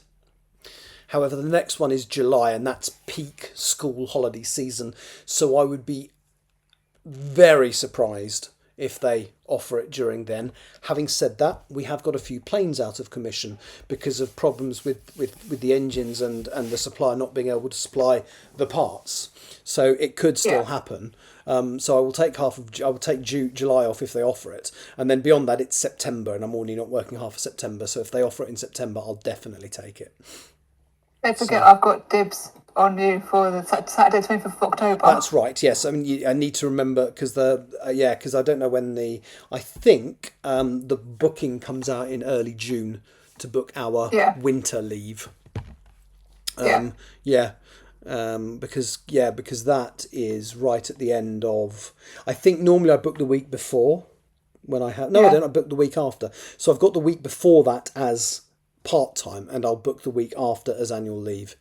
However, the next one is July, and that's peak school holiday season. So I would be very surprised if they offer it during then. Having said that, we have got a few planes out of commission because of problems with the engines and the supplier not being able to supply the parts. So it could still happen. So I will take July off if they offer it, and then beyond that it's September, and I'm already not working half of September. So if they offer it in September, I'll definitely take it. Don't forget, I've got dibs on you for the Saturday 25th of October. That's right. Yes, I mean I need to remember because because I don't know when I think the booking comes out in early June to book our winter leave. Because that is right at the end of. I think normally I book the week before, when I have. No, I don't. I booked the week after. So I've got the week before that as part-time, and I'll book the week after as annual leave.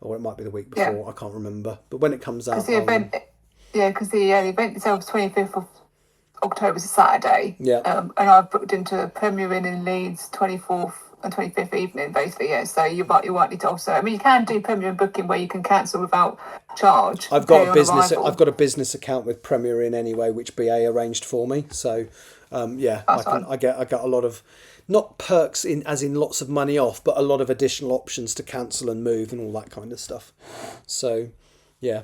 Or it might be the week before, I can't remember. But when it comes out... Because the event itself is 25th of October, is a Saturday. Yeah. And I've booked into Premier Inn in Leeds 24th and 25th evening, basically, yeah. So you might need to also... I mean, you can do Premier Inn booking where you can cancel without charge. I've got a business account with Premier Inn anyway, which BA arranged for me. So, I get a lot of... Not perks as in lots of money off, but a lot of additional options to cancel and move and all that kind of stuff. So, yeah.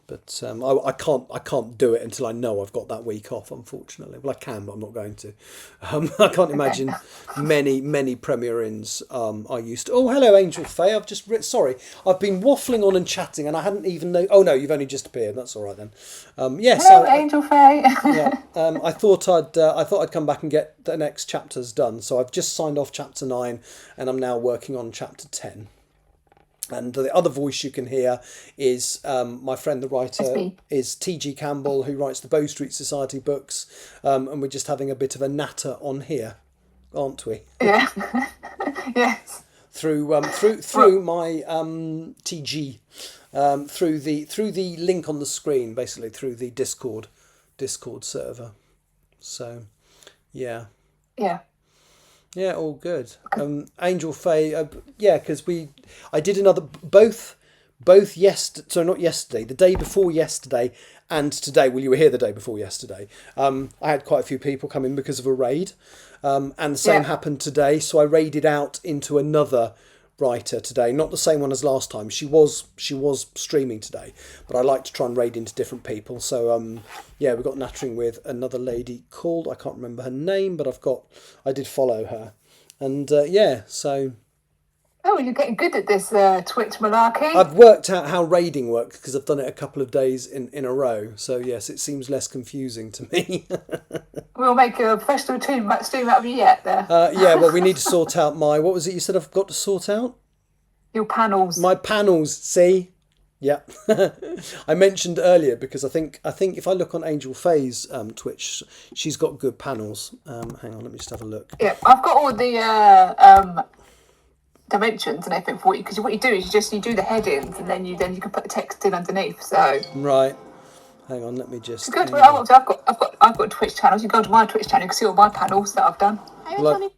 But I can't do it until I know I've got that week off, unfortunately. Well, I can, but I'm not going to. I can't imagine many Premier Inns are used to. Oh, hello, Angel Faye. Sorry, I've been waffling on and chatting, and I hadn't even know. Oh no, you've only just appeared. That's all right then. Yes. Hello, Angel Faye. Yeah. I thought I'd come back and get the next chapters done. So I've just signed off chapter 9, and I'm now working on chapter 10. And the other voice you can hear is my friend, the writer, is T.G. Campbell, who writes the Bow Street Society books. And we're just having a bit of a natter on here, aren't we? Yeah. Yes. Through my TG, through the link on the screen, basically through the Discord server. So, yeah. Yeah. Yeah, all good. Angel Faye, because I did another both not yesterday, the day before yesterday, and today. Well, you were here the day before yesterday. I had quite a few people come in because of a raid, and the same happened today. So I raided out into another writer today, not the same one as last time. She was streaming today, but I like to try and raid into different people. So we got nattering with another lady called, I can't remember her name, but I did follow her, and so. Oh, you're getting good at this Twitch malarkey. I've worked out how raiding works because I've done it a couple of days in a row. So yes, it seems less confusing to me. We'll make a professional stream out of you yet there. Well, we need to sort out what was it you said I've got to sort out? Your panels. My panels, see? Yeah. I mentioned earlier because I think if I look on Angel Faye's Twitch, she's got good panels. Hang on, let me just have a look. Yeah, I've got all the dimensions and everything for you, because what you do is you do the headings and then you can put the text in underneath. So right. Hang on, let me just. Go to I've got Twitch channels. You go to my Twitch channel, you can see all my panels that I've done. Oh,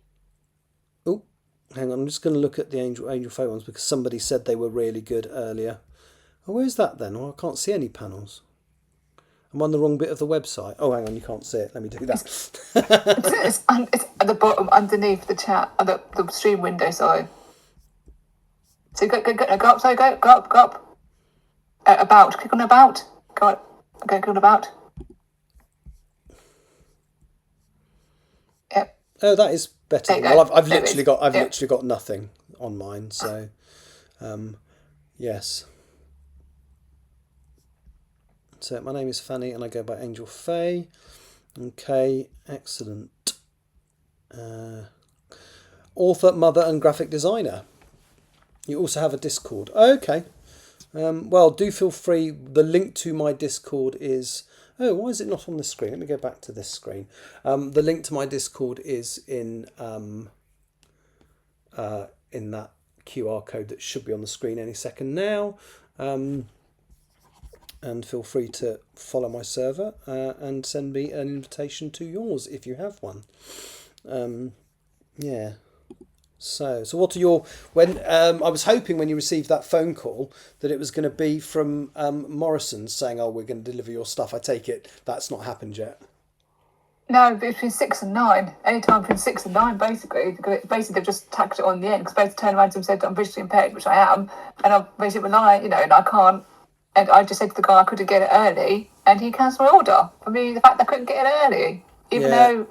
hang on. I'm just going to look at the Angel Faye ones because somebody said they were really good earlier. Oh, where's that then? Oh, I can't see any panels. I'm on the wrong bit of the website. Oh, hang on, you can't see it. Let me do that. It's at the bottom underneath the chat, the stream window. Sorry. So go up. Sorry, go up. About. Click on about. Go up. Okay, click on about. Yep. Oh, that is better. Well, I've literally got nothing on mine. So, yes. So my name is Fanny, and I go by Angel Faye. Okay, excellent. Author, mother, and graphic designer. You also have a Discord. Okay. Well, do feel free. The link to my Discord is... Oh, why is it not on the screen? Let me go back to this screen. The link to my Discord is in that QR code that should be on the screen any second now. And feel free to follow my server and send me an invitation to yours if you have one. Yeah. So what are your... When I was hoping when you received that phone call that it was going to be from Morrison's saying, "Oh, we're going to deliver your stuff." I take it that's not happened yet. No, between 6 and 9. Any time between 6 and 9, basically. Basically, they've just tacked it on the end because they turned around and said I'm visually impaired, which I am, and I'm basically relying, and I can't. And I just said to the guy I couldn't get it early, and he cancelled my order. For me, the fact that I couldn't get it early, even though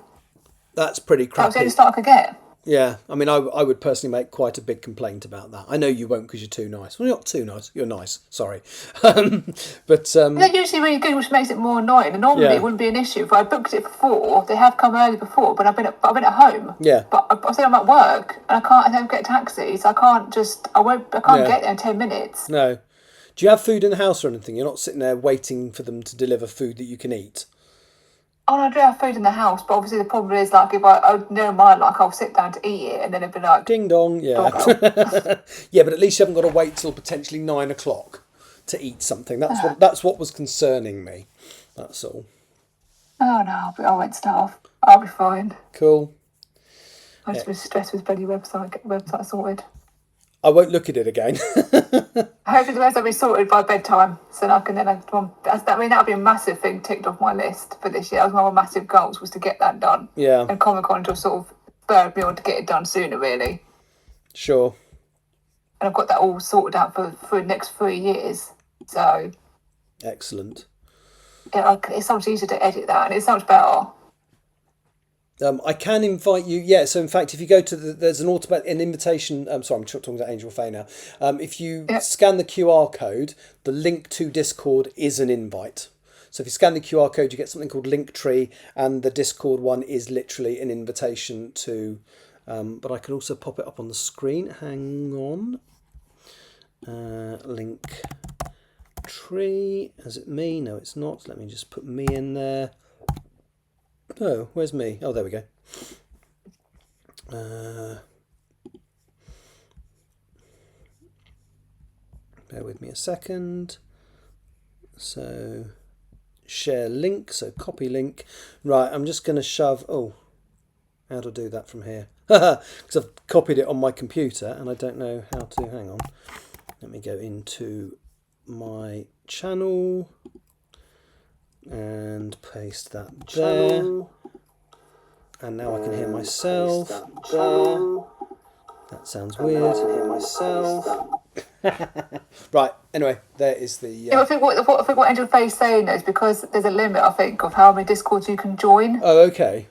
that's pretty crappy. That was the only start I could get. Yeah, I mean, I would personally make quite a big complaint about that. I know you won't because you're too nice. Well, you're not too nice. You're nice. Sorry, but they're usually really good, which makes it more annoying. And normally it wouldn't be an issue if I booked it before. They have come early before, but I've been at home. Yeah. But I say I'm at work and I don't get a taxi, so I can't get there in 10 minutes. No. Do you have food in the house or anything? You're not sitting there waiting for them to deliver food that you can eat. Oh, no, I do have food in the house, but obviously the problem is, like, if I know mine, like, I'll sit down to eat it, and then it'd be like, Ding dong, yeah. doorbell. Yeah, but at least you haven't got to wait till potentially 9 o'clock to eat something. That's what was concerning me. That's all. Oh no, I won't starve. I'll be fine. Cool. I just was stressed with bloody website. Get the website sorted. I won't look at it again. Hopefully the website will be sorted by bedtime, so that I can then have one. That'll be a massive thing ticked off my list for this year. That was one of my massive goals, was to get that done. Yeah. And Comic Con just sort of spurred me on to get it done sooner, really. Sure. And I've got that all sorted out for the next 3 years. So. Excellent. Yeah, it's so much easier to edit that, and it's so much better. I can invite you. Yeah. So in fact, if you go to there's an invitation. Sorry, I'm talking about Angel Faye now. If you scan the QR code, the link to Discord is an invite. So if you scan the QR code, you get something called Linktree, and the Discord one is literally an invitation to. But I can also pop it up on the screen. Hang on. Linktree. Is it me? No, it's not. Let me just put me in there. Oh, where's me? Oh, there we go. Bear with me a second. So, share link. So, copy link. Right, I'm just going to shove... Oh, how do I do that from here? Because I've copied it on my computer and I don't know how to... Hang on. Let me go into my channel and paste that there. And now I can hear myself. That sounds weird. I can hear myself. Right. Anyway, there is the. Yeah, I think what Angel Faye's saying is because there's a limit, I think, of how many Discords you can join. Oh, okay.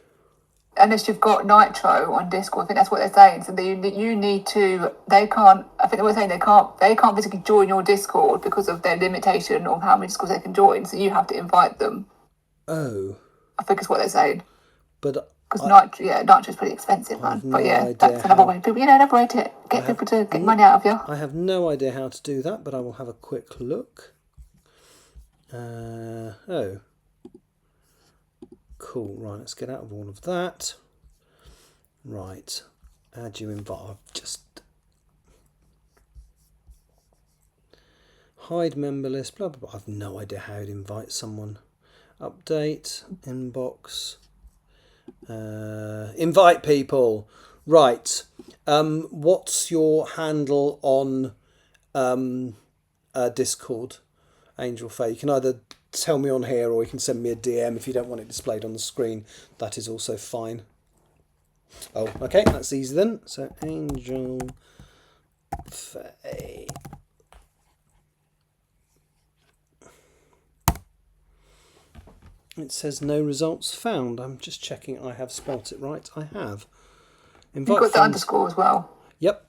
Unless you've got Nitro on Discord, I think that's what they're saying. So you need to. They can't. I think they were saying they can't physically join your Discord because of their limitation of how many Discords they can join. So you have to invite them. Oh. I think is what they're saying. But. Because Nitro's pretty expensive, man. But yeah, that's another way. People, another way to get people to get money out of you. I have no idea how to do that, but I will have a quick look. Oh. Cool. Right, let's get out of all of that. Right. Add you invite. Just hide member list. Blah blah blah. I've no idea how to invite someone. Update inbox. Invite people. Right. What's your handle on Discord, Angel Faye? You can either tell me on here or you can send me a DM if you don't want it displayed on the screen. That is also fine. Oh, okay, that's easy then. So Angel Faye. It says no results found. I'm just checking I have spelt it right. I have. Invite You've got the underscore as well. Yep.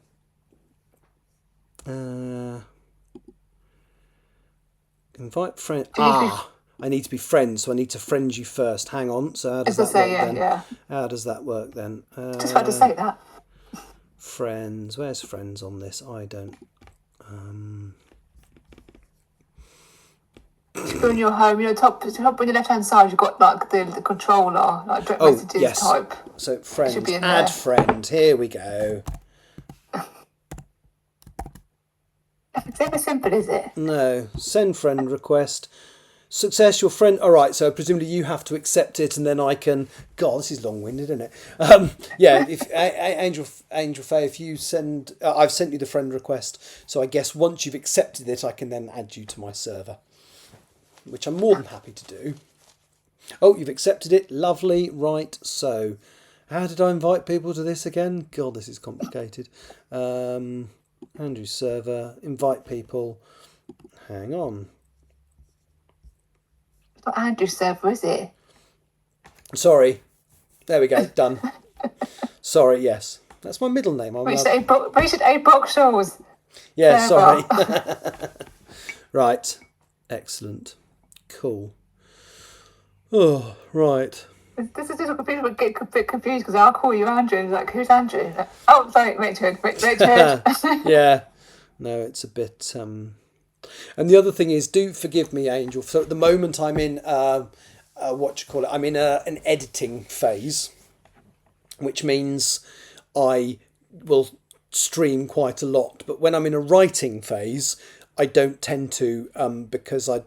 Invite friend. I need to be friends, so I need to friend you first. Hang on. So how does that work then? Yeah. How does that work then? Just had to say that. Friends. Where's friends on this? I don't. On your home, top on your left hand side, you've got like the controller, like direct messages type. So friends, add friend. Here we go. It's ever simple, is it? No, send friend request. Success, your friend. All right, so presumably you have to accept it, and then I can. God, this is long-winded, isn't it? Yeah. If Angel Faye, if you send, I've sent you the friend request. So I guess once you've accepted it, I can then add you to my server, which I'm more than happy to do. Oh, you've accepted it. Lovely. Right. So, how did I invite people to this again? God, this is complicated. Andrew's server. Invite people. Hang on. It's not Andrew's server, is it? Sorry. There we go. Done. Sorry. Yes, that's my middle name. We should A Brock Shaw's. Yeah. Sorry. Right. Excellent. Cool. Oh, right. This is just what people get a bit confused because I'll call you Andrew. And like, who's Andrew? Like, oh, sorry, Richard. Yeah. No, it's a bit. And the other thing is, do forgive me, Angel. So at the moment, I'm in I'm in an editing phase, which means I will stream quite a lot. But when I'm in a writing phase, I don't tend to, because I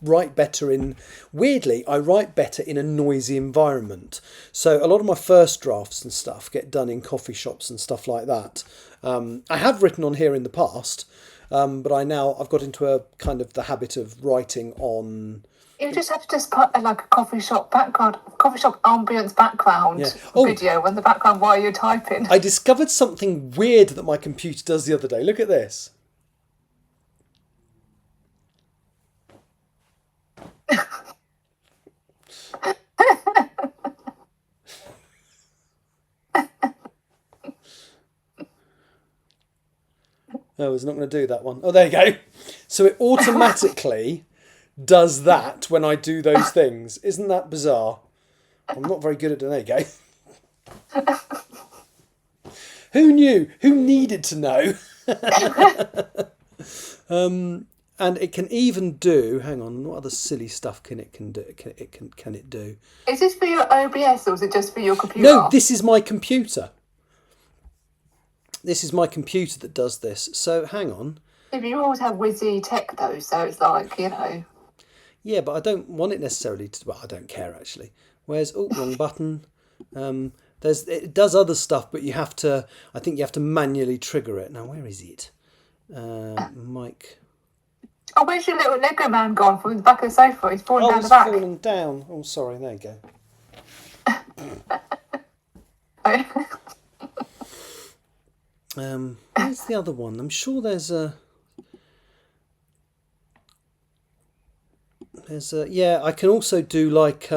write better in, weirdly, I write better in a noisy environment. So a lot of my first drafts and stuff get done in coffee shops and stuff like that. I have written on here in the past, but I've got into a kind of the habit of writing on. You just have to just put like a coffee shop ambience background video in the background while you're typing. I discovered something weird that my computer does the other day. Look at this. Oh, it's not going to do that one. Oh, there you go. So it automatically does that when I do those things. Isn't that bizarre? I'm not very good at it. There you go. Who knew? Who needed to know? And it can even do. Hang on, what other silly stuff can it do? Can it do? Is this for your OBS or is it just for your computer? No, this is my computer. This is my computer that does this. So hang on. If you always have whizzy tech though, so it's like, you know. Yeah, but I don't want it necessarily to. Well, I don't care actually. Where's wrong button? It does other stuff, but you have to. I think you have to manually trigger it. Now where is it? Mike. Oh, where's your little Lego man gone from the back of the sofa? He's fallen down the back. Oh, he's fallen down. Oh, sorry. There you go. Where's the other one? I'm sure there's a. Yeah. I can also do like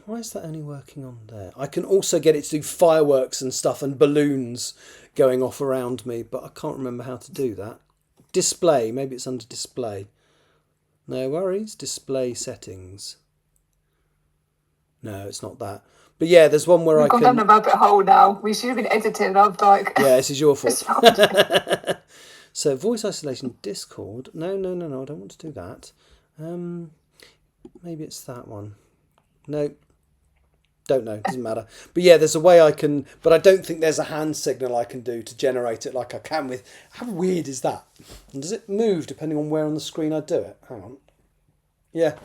Why is that only working on there? I can also get it to do fireworks and stuff and balloons going off around me, but I can't remember how to do that. Display. Maybe it's under display. No worries. Display settings. No, it's not that. But yeah, there's one where I can. We've gone down a rabbit hole now. We should have been editing. I'm like. Yeah, this is your fault. So voice isolation, Discord. No. I don't want to do that. Maybe it's that one. No. Don't know. Doesn't matter. But yeah, there's a way I can. But I don't think there's a hand signal I can do to generate it like I can with. How weird is that? And does it move depending on where on the screen I do it? Hang on. Yeah.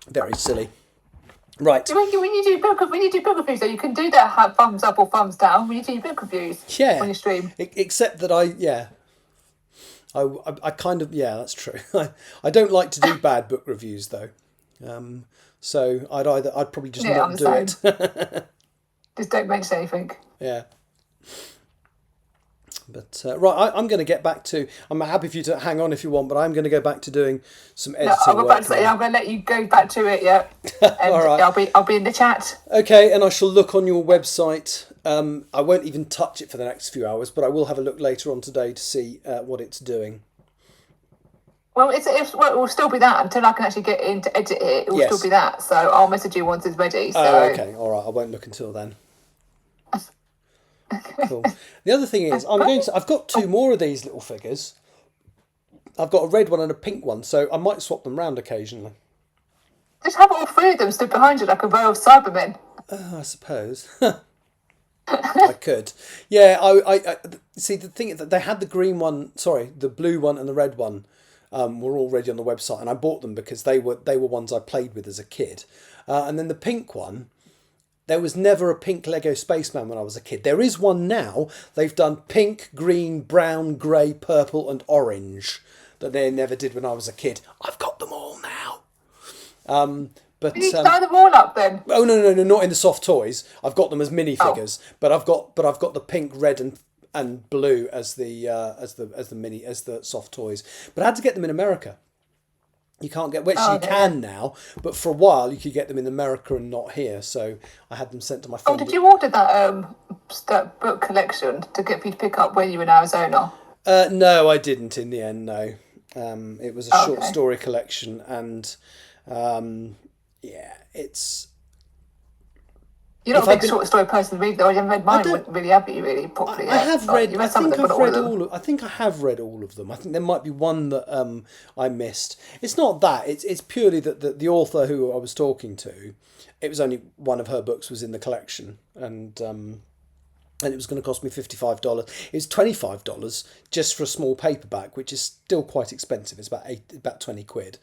Very silly. Right. When you do book reviews, though, you can do that. Have thumbs up or thumbs down when you do book reviews. Yeah. On your stream. Except that I kind of that's true. I don't like to do bad book reviews though, so I'd probably just not do it. Just don't mention anything. Yeah. But right, I'm going to get back to. I'm happy for you to hang on if you want, but I'm going to go back to doing some editing. I'm about to say I'm going to let you go back to it. Yeah. And all right. I'll be in the chat. Okay, and I shall look on your website. I won't even touch it for the next few hours, but I will have a look later on today to see what it's doing. Well, it will still be that until I can actually get in to edit it. It will still be that. So I'll message you once it's ready. So. Oh, okay, all right. I won't look until then. Cool. The other thing is, I've got two more of these little figures. I've got a red one and a pink one, so I might swap them round occasionally. Just have all three of them stood behind you like a row of Cybermen. I suppose. I could. Yeah, I see. The thing is that they had the green one, the blue one and the red one were already on the website, and I bought them because they were ones I played with as a kid. And then the pink one. There was never a pink Lego Spaceman when I was a kid. There is one now. They've done pink, green, brown, grey, purple and orange that they never did when I was a kid. I've got them all now. But you need to tie them all up then. Oh no, not in the soft toys. I've got them as minifigures, but I've got the pink, red and blue as the soft toys. But I had to get them in America. You can't get, you can now, but for a while you could get them in America and not here. So I had them sent to my friend. Oh, did you order that book collection to get you to pick up when you were in Arizona? No, I didn't in the end, no. It was a short story collection and it's... You're not if a I'd big been, short story person, really, though. You haven't read I mine, don't. really, have you? Really properly I yet? have Like, read. you I read some of think them, but I've not all read of them. all of. I think I have read all of them. I think there might be one that I missed. It's not that. It's purely that the author who I was talking to, it was only one of her books was in the collection, and it was going to cost me $55. It was $25 just for a small paperback, which is still quite expensive. It's about 20 quid.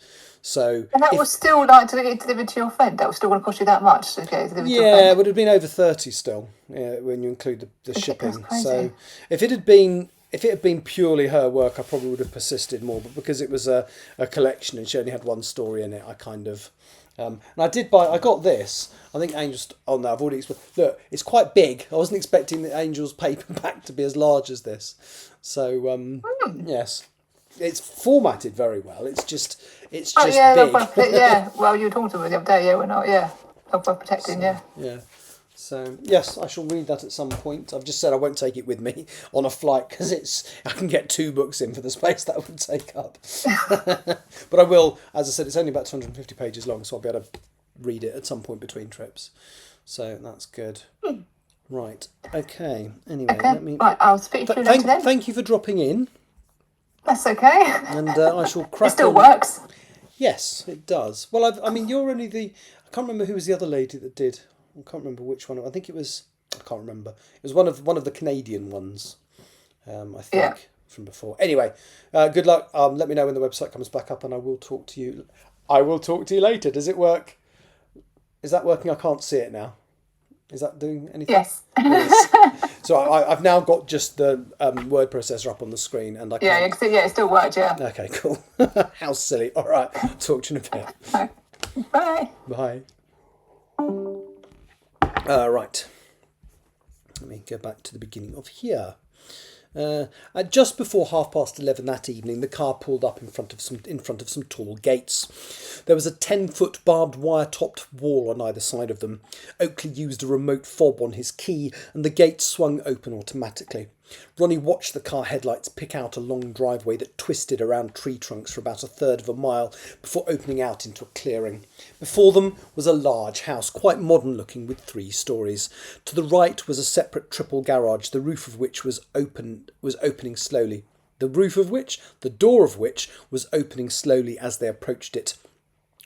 So And that if was still like to get it delivered to your friend. That was still going to cost you that much to get it delivered to your yeah, it friend. would have been over 30 still, yeah, when you include the Okay, that's shipping. crazy. So if it had been purely her work, I probably would have persisted more. But because it was a collection and she only had one story in it, I kind of and I got this. I think Angels. Oh no, I've already explained. Look, it's quite big. I wasn't expecting the Angels paperback to be as large as this. So yes, it's formatted very well. It's Oh just yeah, big. yeah. Well, you were talking to me the other day. Yeah, we're not. Yeah, love by protecting. Yeah. Yeah. So yes, I shall read that at some point. I've just said I won't take it with me on a flight because I can get 2 books in for the space that would take up. But I will, as I said, it's only about 250 pages long, so I'll be able to read it at some point between trips. So that's good. Right. Okay. Anyway, Okay. let me. Right, I'll speak to you later then. Thank you for dropping in, That's okay. and I shall It crack still on. works. Yes, it does. Well, I mean, you're only the. I can't remember who was the other lady that did. I can't remember which one. I think it was. I can't remember. It was one of the Canadian ones. I think Yeah. from before. Anyway, good luck. Let me know when the website comes back up, and I will talk to you. I will talk to you later. Does it work? Is that working? I can't see it now. Is that doing anything? Yes. Yes. So I've now got just the word processor up on the screen, and I Yeah, can't. yeah, it still works. Yeah. Okay, cool. How silly. All right. Talk to you in a bit. Right. Bye. Bye. Right. Let me go back to the beginning of here. At just before 11:30 that evening, the car pulled up in front of some tall gates. There was a 10-foot barbed wire topped wall on either side of them. Oakley used a remote fob on his key, and the gates swung open automatically. Ronnie watched the car headlights pick out a long driveway that twisted around tree trunks for about a third of a mile before opening out into a clearing. Before them was a large house, quite modern looking, with 3 stories. To the right was a separate triple garage, the roof of which was opening slowly. The door of which was opening slowly as they approached it.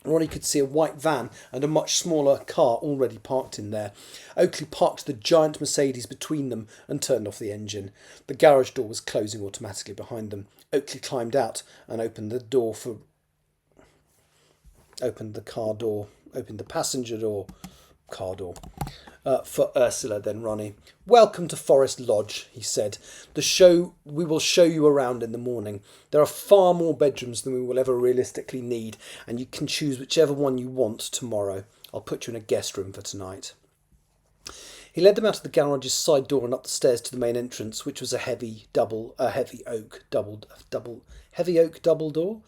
Ronnie could see a white van and a much smaller car already parked in there. Oakley parked the giant Mercedes between them and turned off the engine. The garage door was closing automatically behind them. Oakley climbed out and opened the passenger door, car door. For Ursula, then Ronnie. "Welcome to Forest Lodge," he said. We will show you around in the morning. There are far more bedrooms than we will ever realistically need, and you can choose whichever one you want tomorrow. I'll put you in a guest room for tonight." He led them out of the garage's side door and up the stairs to the main entrance, which was a heavy oak double door.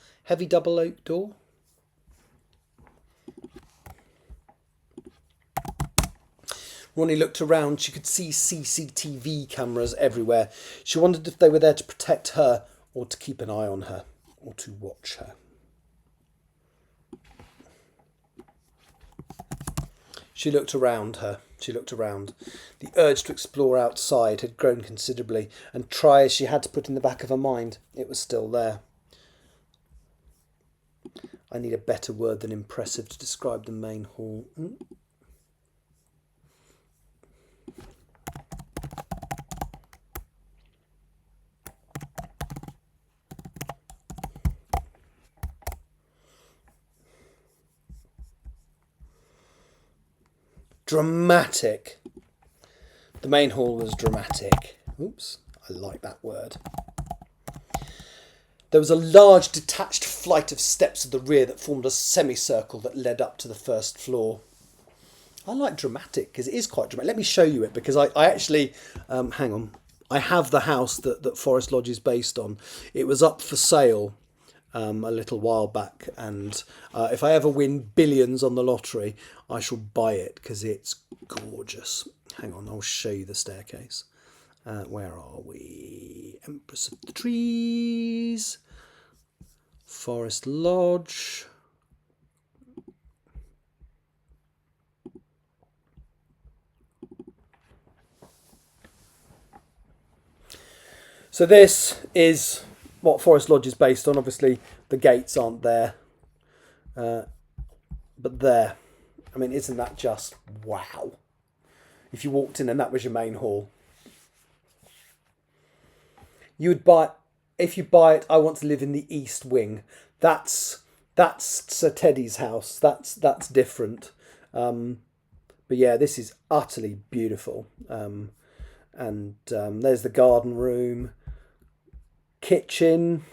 Ronnie looked around. She could see CCTV cameras everywhere. She wondered if they were there to protect her, or to keep an eye on her, or to watch her. She looked around. The urge to explore outside had grown considerably, and try as she had to put in the back of her mind, it was still there. I need a better word than impressive to describe the main hall. Dramatic. The main hall was dramatic. Oops, I like that word. There was a large detached flight of steps at the rear that formed a semicircle that led up to the first floor. I like dramatic because it is quite dramatic. Let me show you it, because I actually, hang on, I have the house that Forest Lodge is based on. It was up for sale a little while back, and if I ever win billions on the lottery, I shall buy it because it's gorgeous. Hang on, I'll show you the staircase. Where are we? Empress of the Trees, Forest Lodge. So this is what Forest Lodge is based on. Obviously, the gates aren't there, but there. I mean, isn't that just wow? If you walked in and that was your main hall, you would buy. If you buy it, I want to live in the East Wing. That's Sir Teddy's house. That's different. But yeah, this is utterly beautiful. And there's the garden room, kitchen,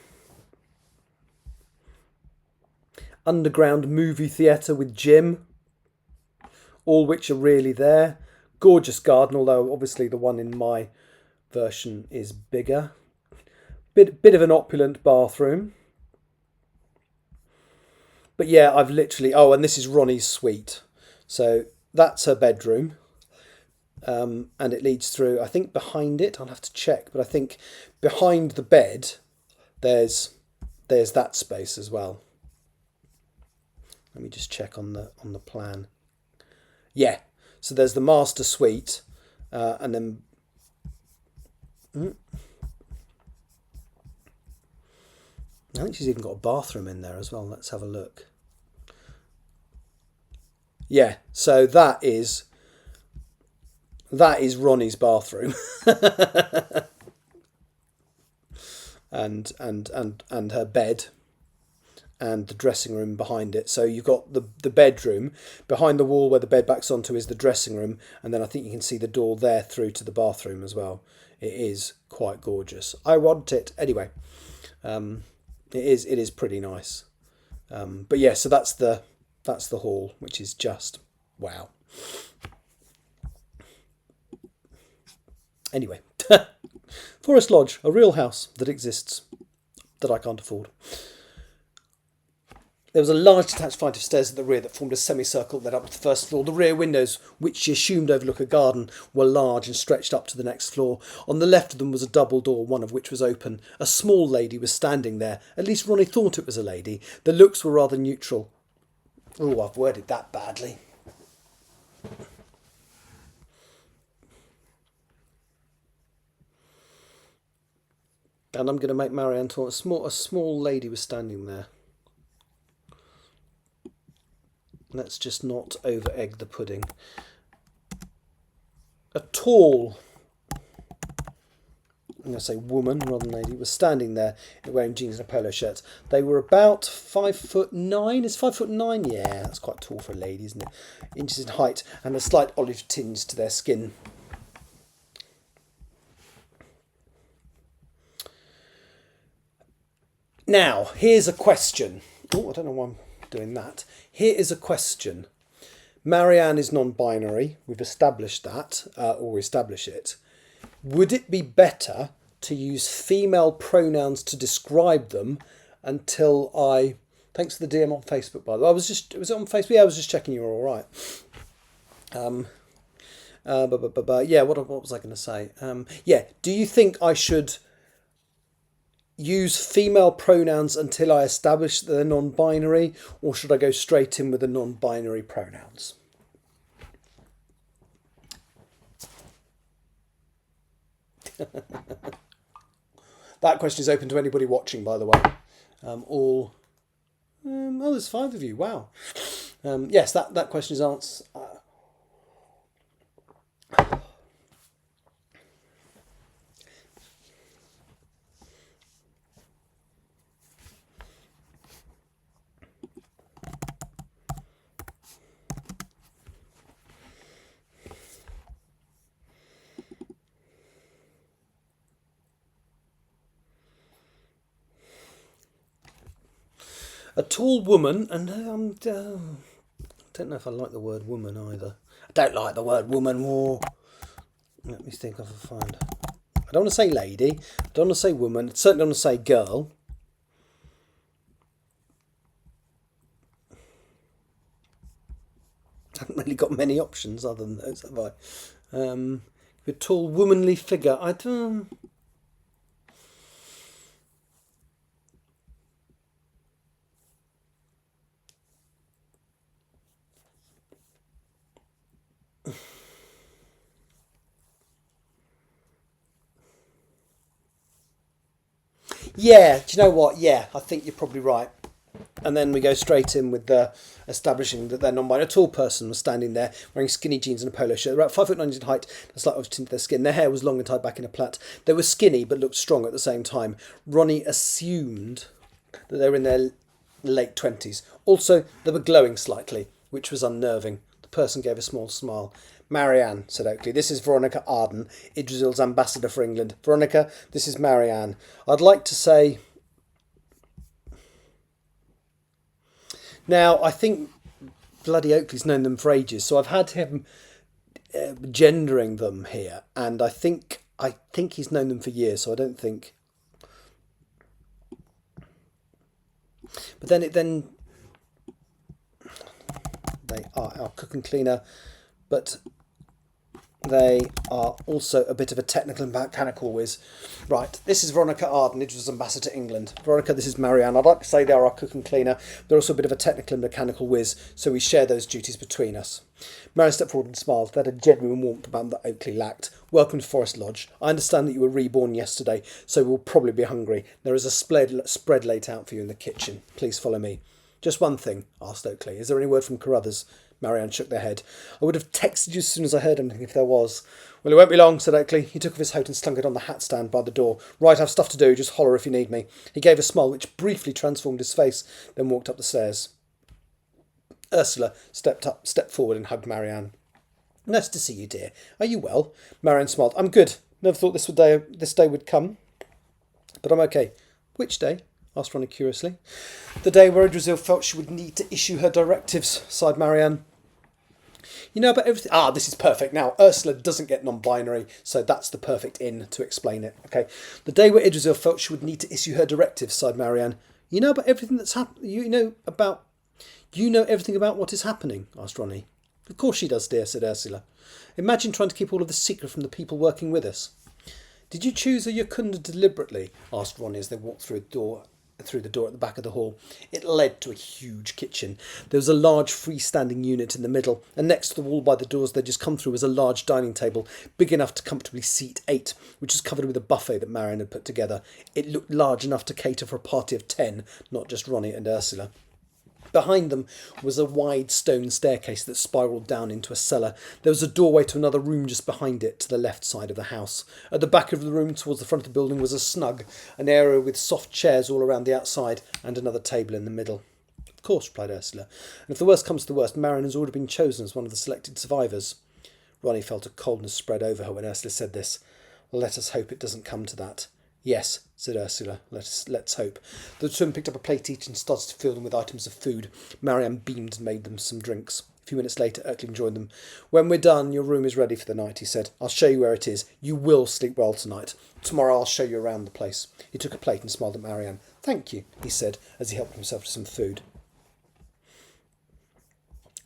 underground movie theatre with gym, all which are really there. Gorgeous garden, although obviously the one in my version is bigger. Bit of an opulent bathroom. But yeah, I've literally... Oh, and this is Ronnie's suite. So that's her bedroom. And it leads through, I think behind it, I'll have to check, but I think behind the bed, there's that space as well. Let me just check on the plan. Yeah, so there's the master suite, and then... I think she's even got a bathroom in there as well. Let's have a look. Yeah, so that is Ronnie's bathroom. and her bed and the dressing room behind it. So you've got the bedroom. Behind the wall where the bed backs onto is the dressing room, and then I think you can see the door there through to the bathroom as well. It is quite gorgeous. I want it. Anyway, it is pretty nice. But yeah, so that's the hall, which is just wow. Anyway, Forest Lodge, a real house that exists that I can't afford. There was a large detached flight of stairs at the rear that formed a semicircle that led up to the first floor. The rear windows, which she assumed overlook a garden, were large and stretched up to the next floor. On the left of them was a double door, one of which was open. A small lady was standing there. At least Ronnie thought it was a lady. The looks were rather neutral. Oh, I've worded that badly. And I'm going to make Marie Antoinette. A small lady was standing there. Let's just not over-egg the pudding. A tall, I'm going to say woman rather than lady, was standing there wearing jeans and a polo shirt. They were about 5'9". Is 5'9"? Yeah, that's quite tall for a lady, isn't it? Inches in height and a slight olive tinge to their skin. Now, here's a question. Oh, I don't know why I'm doing that. Here is a question. Marianne is non-binary. We've established that, or we establish it. Would it be better to use female pronouns to describe them until I... Thanks for the DM on Facebook, by the way. Was it on Facebook? Yeah, I was just checking you were all right. Yeah, what was I going to say? Yeah, do you think I should use female pronouns until I establish that they're non-binary, or should I go straight in with the non-binary pronouns? That question is open to anybody watching, by the way. Oh, there's 5 of you. Wow. Yes, that question is answered. A tall woman, and I don't know if I like the word woman either. I don't like the word woman more. Let me think if I find. I don't want to say lady. I don't want to say woman. I certainly don't want to say girl. I haven't really got many options other than those, have I? A tall womanly figure. I don't. Yeah, do you know what? Yeah, I think you're probably right. And then we go straight in with the establishing that they're non-binary. A tall person was standing there wearing skinny jeans and a polo shirt. They're about 5'9" in height, a slight off tint of their skin. Their hair was long and tied back in a plait. They were skinny but looked strong at the same time. Ronnie assumed that they were in their late 20s. Also, they were glowing slightly, which was unnerving. The person gave a small smile. Marianne, said Oakley. This is Veronica Arden, Idrisil's ambassador for England. Veronica, this is Marianne. I'd like to say... Now, I think bloody Oakley's known them for ages, so I've had him gendering them here, and I think he's known them for years, so I don't think... But then they are our cook and cleaner, but they are also a bit of a technical and mechanical whiz. Right, this is Veronica Arden, Idrisil's ambassador to England. Veronica, this is Marianne. I'd like to say they are our cook and cleaner. They're also a bit of a technical and mechanical whiz, so we share those duties between us. Marianne stepped forward and smiled. They had a genuine warmth about them that Oakley lacked. Welcome to Forest Lodge. I understand that you were reborn yesterday, so we'll probably be hungry. There is a spread laid out for you in the kitchen. Please follow me. Just one thing, asked Oakley. Is there any word from Carruthers? Marianne shook their head. I would have texted you as soon as I heard anything if there was. Well, it won't be long, said Oakley. He took off his coat and slung it on the hat stand by the door. Right, I've stuff to do. Just holler if you need me. He gave a smile which briefly transformed his face, then walked up the stairs. Ursula stepped forward and hugged Marianne. Nice to see you, dear. Are you well? Marianne smiled. I'm good. Never thought this day would come. But I'm okay. Which day? Asked Ronnie curiously. The day where Idrisil felt she would need to issue her directives, sighed Marianne. You know about everything... this is perfect. Now, Ursula doesn't get non-binary, so that's the perfect in to explain it. Okay. The day where Idrisil felt she would need to issue her directives, sighed Marianne. You know about everything that's happened... You know everything about what is happening? Asked Ronnie. Of course she does, dear, said Ursula. Imagine trying to keep all of this secret from the people working with us. Did you choose a Yakunda deliberately? Asked Ronnie as they walked through the door at the back of the hall. It led to a huge kitchen. There was a large freestanding unit in the middle, and next to the wall by the doors they'd just come through was a large dining table, big enough to comfortably seat 8, which was covered with a buffet that Marianne had put together. It looked large enough to cater for a party of 10, not just Ronnie and Ursula. Behind them was a wide stone staircase that spiralled down into a cellar. There was a doorway to another room just behind it, to the left side of the house. At the back of the room, towards the front of the building, was a snug, an area with soft chairs all around the outside, and another table in the middle. Of course, replied Ursula. And if the worst comes to the worst, Marianne has already been chosen as one of the selected survivors. Ronnie felt a coldness spread over her when Ursula said this. Let us hope it doesn't come to that. Yes, said Ursula. Let's hope. The two picked up a plate each and started to fill them with items of food. Marianne beamed and made them some drinks. A few minutes later, Oakley joined them. When we're done, your room is ready for the night, he said. I'll show you where it is. You will sleep well tonight. Tomorrow I'll show you around the place. He took a plate and smiled at Marianne. Thank you, he said, as he helped himself to some food.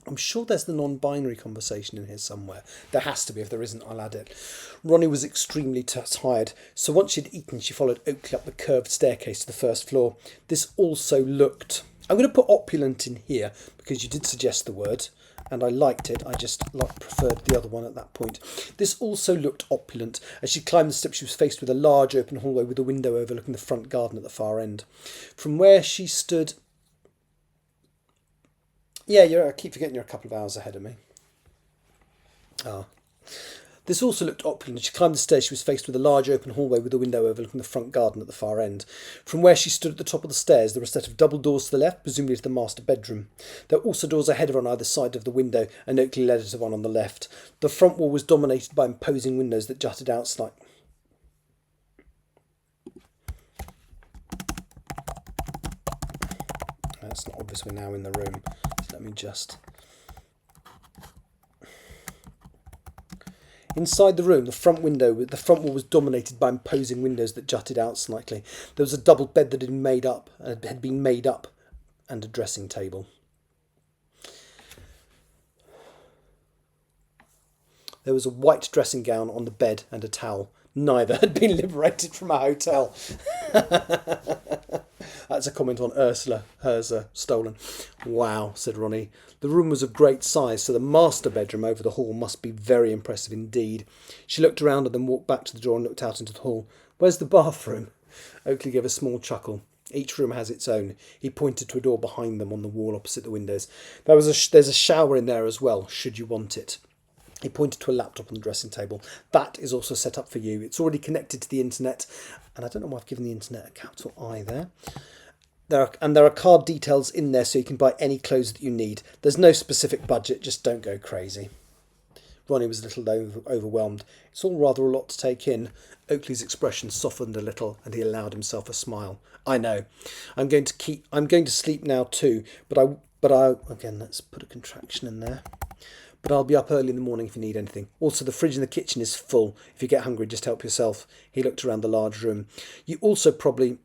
I'm sure there's the non-binary conversation in here somewhere. There has to be. If there isn't, I'll add it. Ronnie was extremely tired, so once she'd eaten, she followed Oakley up the curved staircase to the first floor. This also looked... I'm going to put opulent in here, because you did suggest the word, and I liked it. I just preferred the other one at that point. This also looked opulent. As she climbed the steps, she was faced with a large open hallway with a window overlooking the front garden at the far end. From where she stood... Yeah, I keep forgetting you're a couple of hours ahead of me. This also looked opulent. As she climbed the stairs, she was faced with a large open hallway with a window overlooking the front garden at the far end. From where she stood at the top of the stairs, there were a set of double doors to the left, presumably to the master bedroom. There were also doors ahead of her on either side of the window, and Oakley led her to one on the left. The front wall was dominated by imposing windows that jutted out slightly. That's not obvious, we're now in the room. So let me just... Inside the room, the front wall was dominated by imposing windows that jutted out slightly. There was a double bed that had been made up, and a dressing table. There was a white dressing gown on the bed and a towel. Neither had been liberated from a hotel. That's a comment on Ursula. Hers stolen. Wow, said Ronnie. The room was of great size, so the master bedroom over the hall must be very impressive indeed. She looked around and then walked back to the door and looked out into the hall. Where's the bathroom? Oakley gave a small chuckle. Each room has its own. He pointed to a door behind them on the wall opposite the windows. There's a shower in there as well, should you want it. He pointed to a laptop on the dressing table. That is also set up for you. It's already connected to the internet. And I don't know why I've given the internet a capital I there. There are card details in there so you can buy any clothes that you need. There's no specific budget, just don't go crazy. Ronnie was a little overwhelmed. It's all rather a lot to take in. Oakley's expression softened a little and he allowed himself a smile. I know. I'm going to sleep now too, but I again, let's put a contraction in there. But I'll be up early in the morning if you need anything. Also, the fridge in the kitchen is full. If you get hungry, just help yourself. He looked around the large room. You also probably...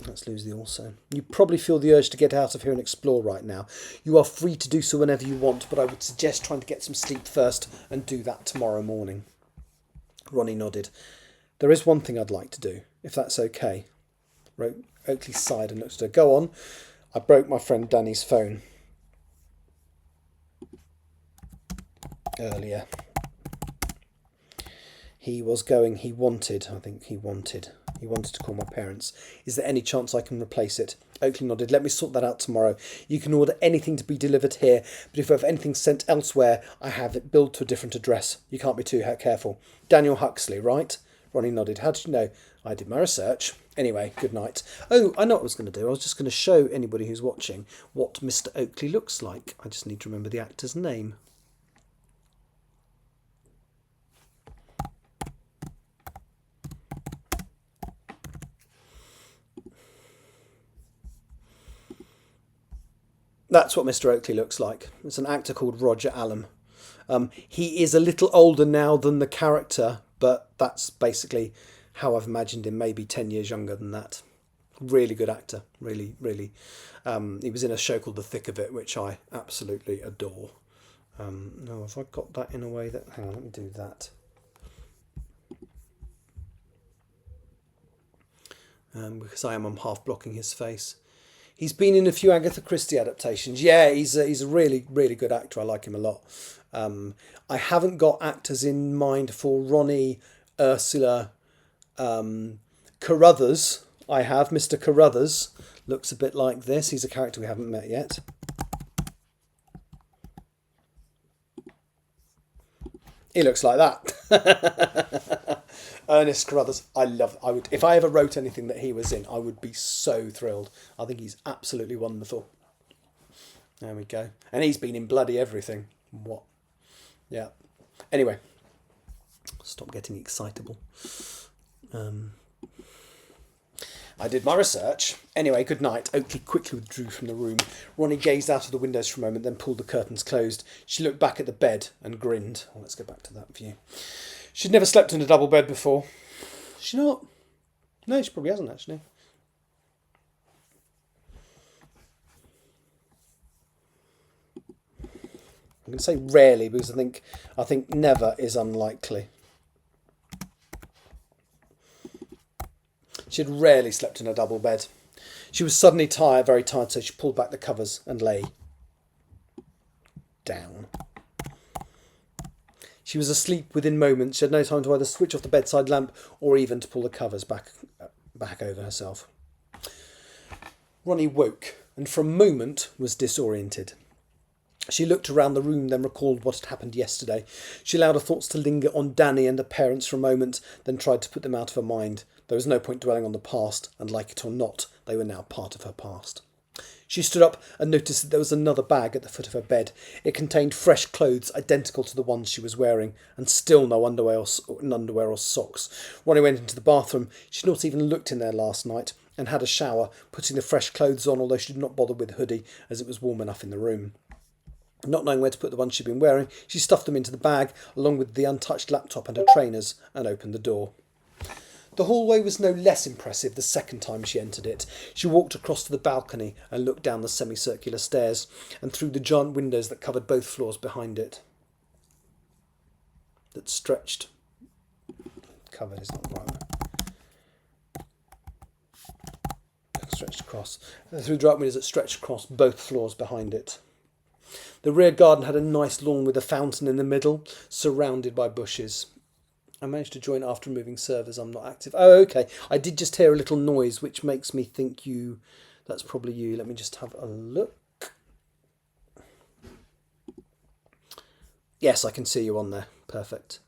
Let's lose the also. You probably feel the urge to get out of here and explore right now. You are free to do so whenever you want, but I would suggest trying to get some sleep first and do that tomorrow morning. Ronnie nodded. There is one thing I'd like to do, if that's okay. Oakley sighed and looked at her. Go on. I broke my friend Danny's phone earlier. He wanted to call my parents. Is there any chance I can replace it? Oakley nodded. Let me sort that out tomorrow. You can order anything to be delivered here, but if you have anything sent elsewhere, I have it billed to a different address. You can't be too careful. Daniel Huxley, right? Ronnie nodded. How did you know? I did my research. Anyway, good night. Oh, I know what I was going to do. I was just going to show anybody who's watching what Mr. Oakley looks like. I just need to remember the actor's name. That's what Mr. Oakley looks like. It's an actor called Roger Allam. He is a little older now than the character, but that's basically how I've imagined him, maybe 10 years younger than that. Really good actor, really, really. He was in a show called The Thick of It, which I absolutely adore. Now, have I got that in a way that... Hang on, let me do that. Because I'm half blocking his face. He's been in a few Agatha Christie adaptations. Yeah, he's a really, really good actor. I like him a lot. I haven't got actors in mind for Ronnie, Ursula, Carruthers. I have Mr. Carruthers. Looks a bit like this. He's a character we haven't met yet. He looks like that. Ernest Carruthers, I would, if I ever wrote anything that he was in, I would be so thrilled. I think he's absolutely wonderful. There we go. And he's been in bloody everything. What? Yeah. Anyway, stop getting excitable. I did my research. Anyway, good night. Oakley quickly withdrew from the room. Ronnie gazed out of the windows for a moment, then pulled the curtains closed. She looked back at the bed and grinned. Oh, let's go back to that view. She'd never slept in a double bed before. She not? No, she probably hasn't actually. I'm going to say rarely because I think never is unlikely. She had rarely slept in a double bed. She was suddenly tired, very tired, so she pulled back the covers and lay down. She was asleep within moments. She had no time to either switch off the bedside lamp or even to pull the covers back over herself. Ronnie woke and for a moment was disoriented. She looked around the room, then recalled what had happened yesterday. She allowed her thoughts to linger on Danny and her parents for a moment, then tried to put them out of her mind. There was no point dwelling on the past, and like it or not, they were now part of her past. She stood up and noticed that there was another bag at the foot of her bed. It contained fresh clothes identical to the ones she was wearing, and still no underwear or socks. Ronnie went into the bathroom. She'd not even looked in there last night, and had a shower, putting the fresh clothes on, although she did not bother with a hoodie, as it was warm enough in the room. Not knowing where to put the ones she'd been wearing, she stuffed them into the bag, along with the untouched laptop and her trainers, and opened the door. The hallway was no less impressive the second time she entered it. She walked across to the balcony and looked down the semicircular stairs and through the giant windows that covered both floors behind it. That stretched... Covered is not right. Stretched across. Through the giant windows that stretched across both floors behind it. The rear garden had a nice lawn with a fountain in the middle, surrounded by bushes. I managed to join after removing servers. I'm not active. Oh, okay. I did just hear a little noise, which makes me think you... That's probably you. Let me just have a look. Yes, I can see you on there. Perfect.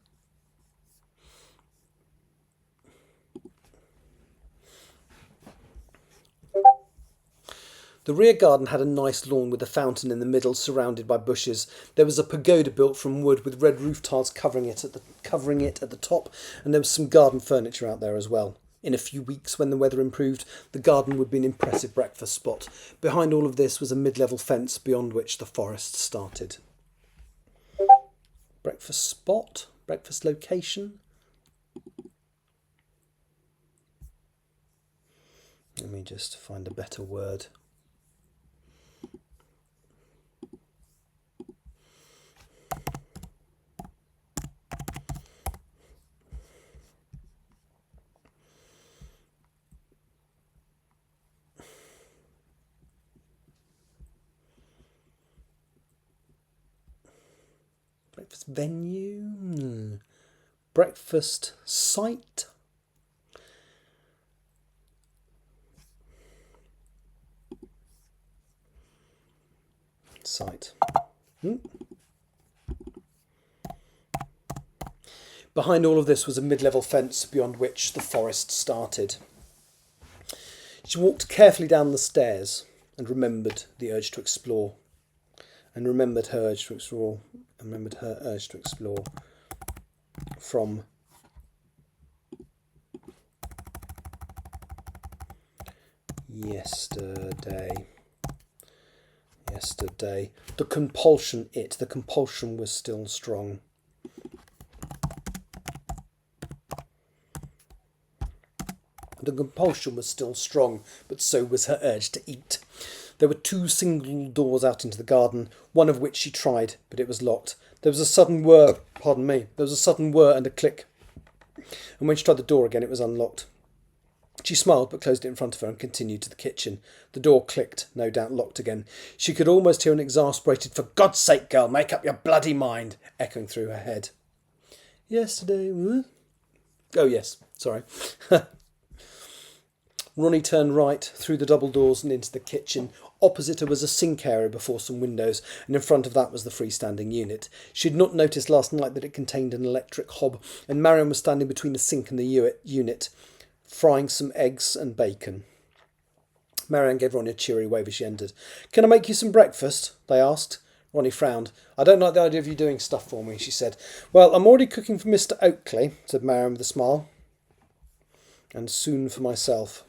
The rear garden had a nice lawn with a fountain in the middle, surrounded by bushes. There was a pagoda built from wood with red roof tiles covering it at the top, and there was some garden furniture out there as well. In a few weeks, when the weather improved, the garden would be an impressive breakfast spot. Behind all of this was a mid-level fence beyond which the forest started. Breakfast spot? Breakfast location? Let me just find a better word. Breakfast venue? Breakfast site? Site. Behind all of this was a mid-level fence beyond which the forest started. She walked carefully down the stairs and remembered the urge to explore. And remembered her urge to explore. From yesterday. The compulsion was still strong. The compulsion was still strong, but so was her urge to eat. There were 2 single doors out into the garden, one of which she tried, but it was locked. There was a sudden whir and a click, and when she tried the door again, it was unlocked. She smiled, but closed it in front of her and continued to the kitchen. The door clicked, no doubt locked again. She could almost hear an exasperated, "For God's sake, girl, make up your bloody mind," echoing through her head. Yesterday... Oh, yes, sorry. Ronnie turned right through the double doors and into the kitchen. Opposite her was a sink area before some windows, and in front of that was the freestanding unit. She had not noticed last night that it contained an electric hob, and Marion was standing between the sink and the unit, frying some eggs and bacon. Marianne gave Ronnie a cheery wave as she entered. "Can I make you some breakfast?" they asked. Ronnie frowned. "I don't like the idea of you doing stuff for me," she said. "Well, I'm already cooking for Mr. Oakley," said Marianne with a smile. "And soon for myself."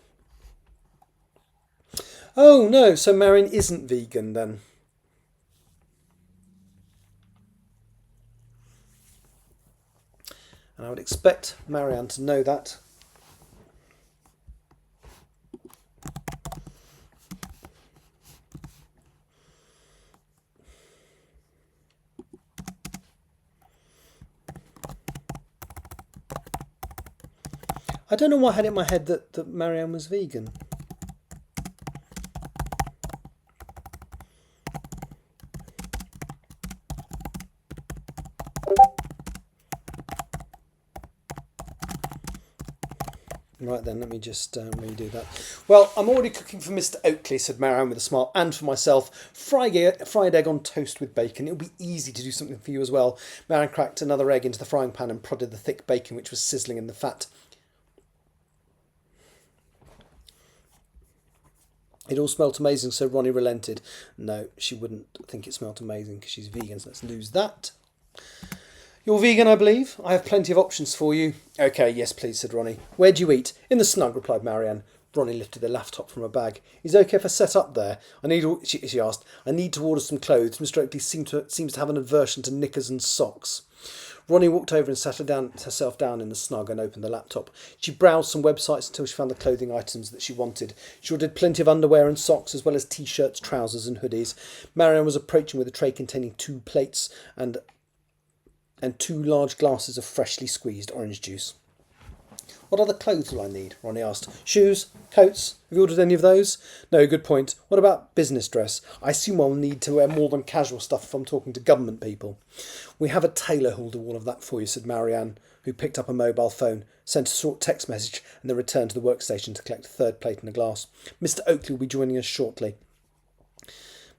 Oh, no, so Marion isn't vegan then. And I would expect Marianne to know that. I don't know why I had it in my head that Marianne was vegan. Right then, let me just redo that. "Well, I'm already cooking for Mr. Oakley," said Marianne with a smile, "and for myself. Fried egg on toast with bacon. It'll be easy to do something for you as well." Marianne cracked another egg into the frying pan and prodded the thick bacon which was sizzling in the fat. It all smelt amazing, so Ronnie relented. No, she wouldn't think it smelt amazing because she's vegan, so let's lose that. "You're vegan, I believe? I have plenty of options for you." "OK, yes, please," said Ronnie. "Where do you eat?" "In the snug," replied Marianne. Ronnie lifted the laptop from her bag. "Is it OK if I set up there? She asked. "I need to order some clothes. Mr. Oakley seems to have an aversion to knickers and socks." Ronnie walked over and sat herself down in the snug and opened the laptop. She browsed some websites until she found the clothing items that she wanted. She ordered plenty of underwear and socks, as well as t-shirts, trousers and hoodies. Marianne was approaching with a tray containing 2 plates and 2 large glasses of freshly squeezed orange juice. "What other clothes will I need?" Ronnie asked. "Shoes? Coats? Have you ordered any of those?" "No, good point. What about business dress? I assume I'll need to wear more than casual stuff if I'm talking to government people." "We have a tailor who'll do all of that for you," said Marianne, who picked up a mobile phone, sent a short text message, and then returned to the workstation to collect a third plate and a glass. Mr. Oakley will be joining us shortly.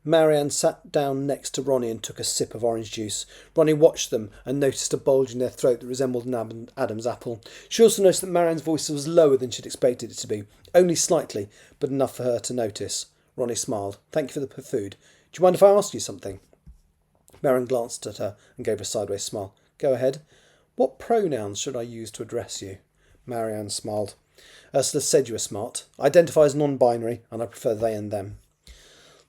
Marianne sat down next to Ronnie and took a sip of orange juice. Ronnie watched them and noticed a bulge in their throat that resembled an Adam's apple. She also noticed that Marianne's voice was lower than she'd expected it to be, only slightly, but enough for her to notice. Ronnie smiled. "Thank you for the food. Do you mind if I ask you something?" Marianne glanced at her and gave a sideways smile. "Go ahead. What pronouns should I use to address you?" Marianne smiled. "Ursula said you were smart. I identify as non-binary, and I prefer they and them."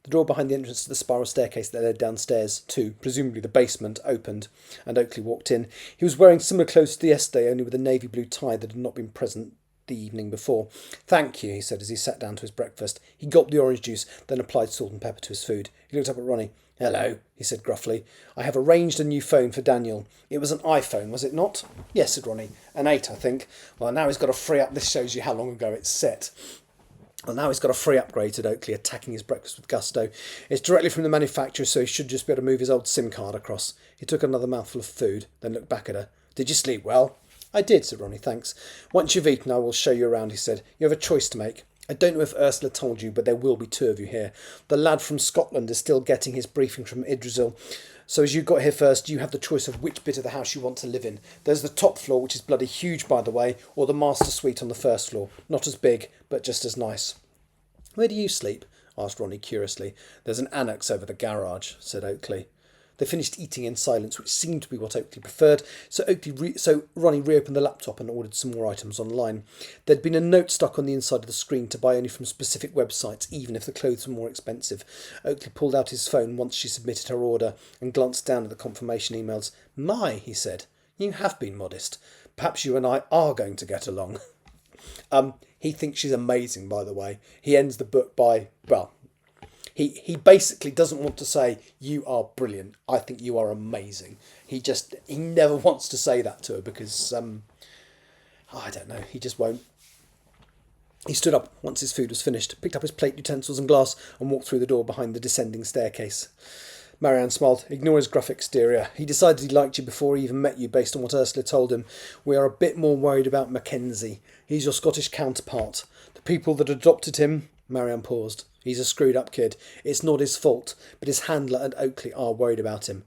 The door behind the entrance to the spiral staircase that led downstairs to, presumably, the basement opened, and Oakley walked in. He was wearing similar clothes to yesterday, only with a navy blue tie that had not been present the evening before. "Thank you," he said as he sat down to his breakfast. He gulped the orange juice, then applied salt and pepper to his food. He looked up at Ronnie. "Hello," he said gruffly. "I have arranged a new phone for Daniel. It was an iPhone, was it not?" "Yes," said Ronnie. "An 8, I think. Well, now he's got a free up. This shows you how long ago it's set." "Well, now he's got a free upgrade," said Oakley, attacking his breakfast with gusto. "It's directly from the manufacturer, so he should just be able to move his old SIM card across." He took another mouthful of food, then looked back at her. "Did you sleep well?" "I did," said Ronnie, "thanks. Once you've eaten, I will show you around," he said. "You have a choice to make. I don't know if Ursula told you, but there will be 2 of you here. The lad from Scotland is still getting his briefing from Idrisil, so as you got here first, you have the choice of which bit of the house you want to live in. There's the top floor, which is bloody huge, by the way, or the master suite on the first floor. Not as big, but just as nice." "Where do you sleep?" asked Ronnie curiously. "There's an annex over the garage," said Oakley. They finished eating in silence, which seemed to be what Oakley preferred, so Ronnie reopened the laptop and ordered some more items online. There'd been a note stuck on the inside of the screen to buy only from specific websites, even if the clothes were more expensive. Oakley pulled out his phone once she submitted her order and glanced down at the confirmation emails. "My," he said, "you have been modest. Perhaps you and I are going to get along." He thinks she's amazing, by the way. He ends the book by, well, he basically doesn't want to say, "You are brilliant. I think you are amazing." He never wants to say that to her because, I don't know, he just won't. He stood up once his food was finished, picked up his plate, utensils and glass, and walked through the door behind the descending staircase. Marianne smiled. "Ignore his gruff exterior. He decided he liked you before he even met you based on what Ursula told him. We are a bit more worried about Mackenzie. He's your Scottish counterpart. The people that adopted him..." Marianne paused. "He's a screwed up kid. It's not his fault, but his handler and Oakley are worried about him."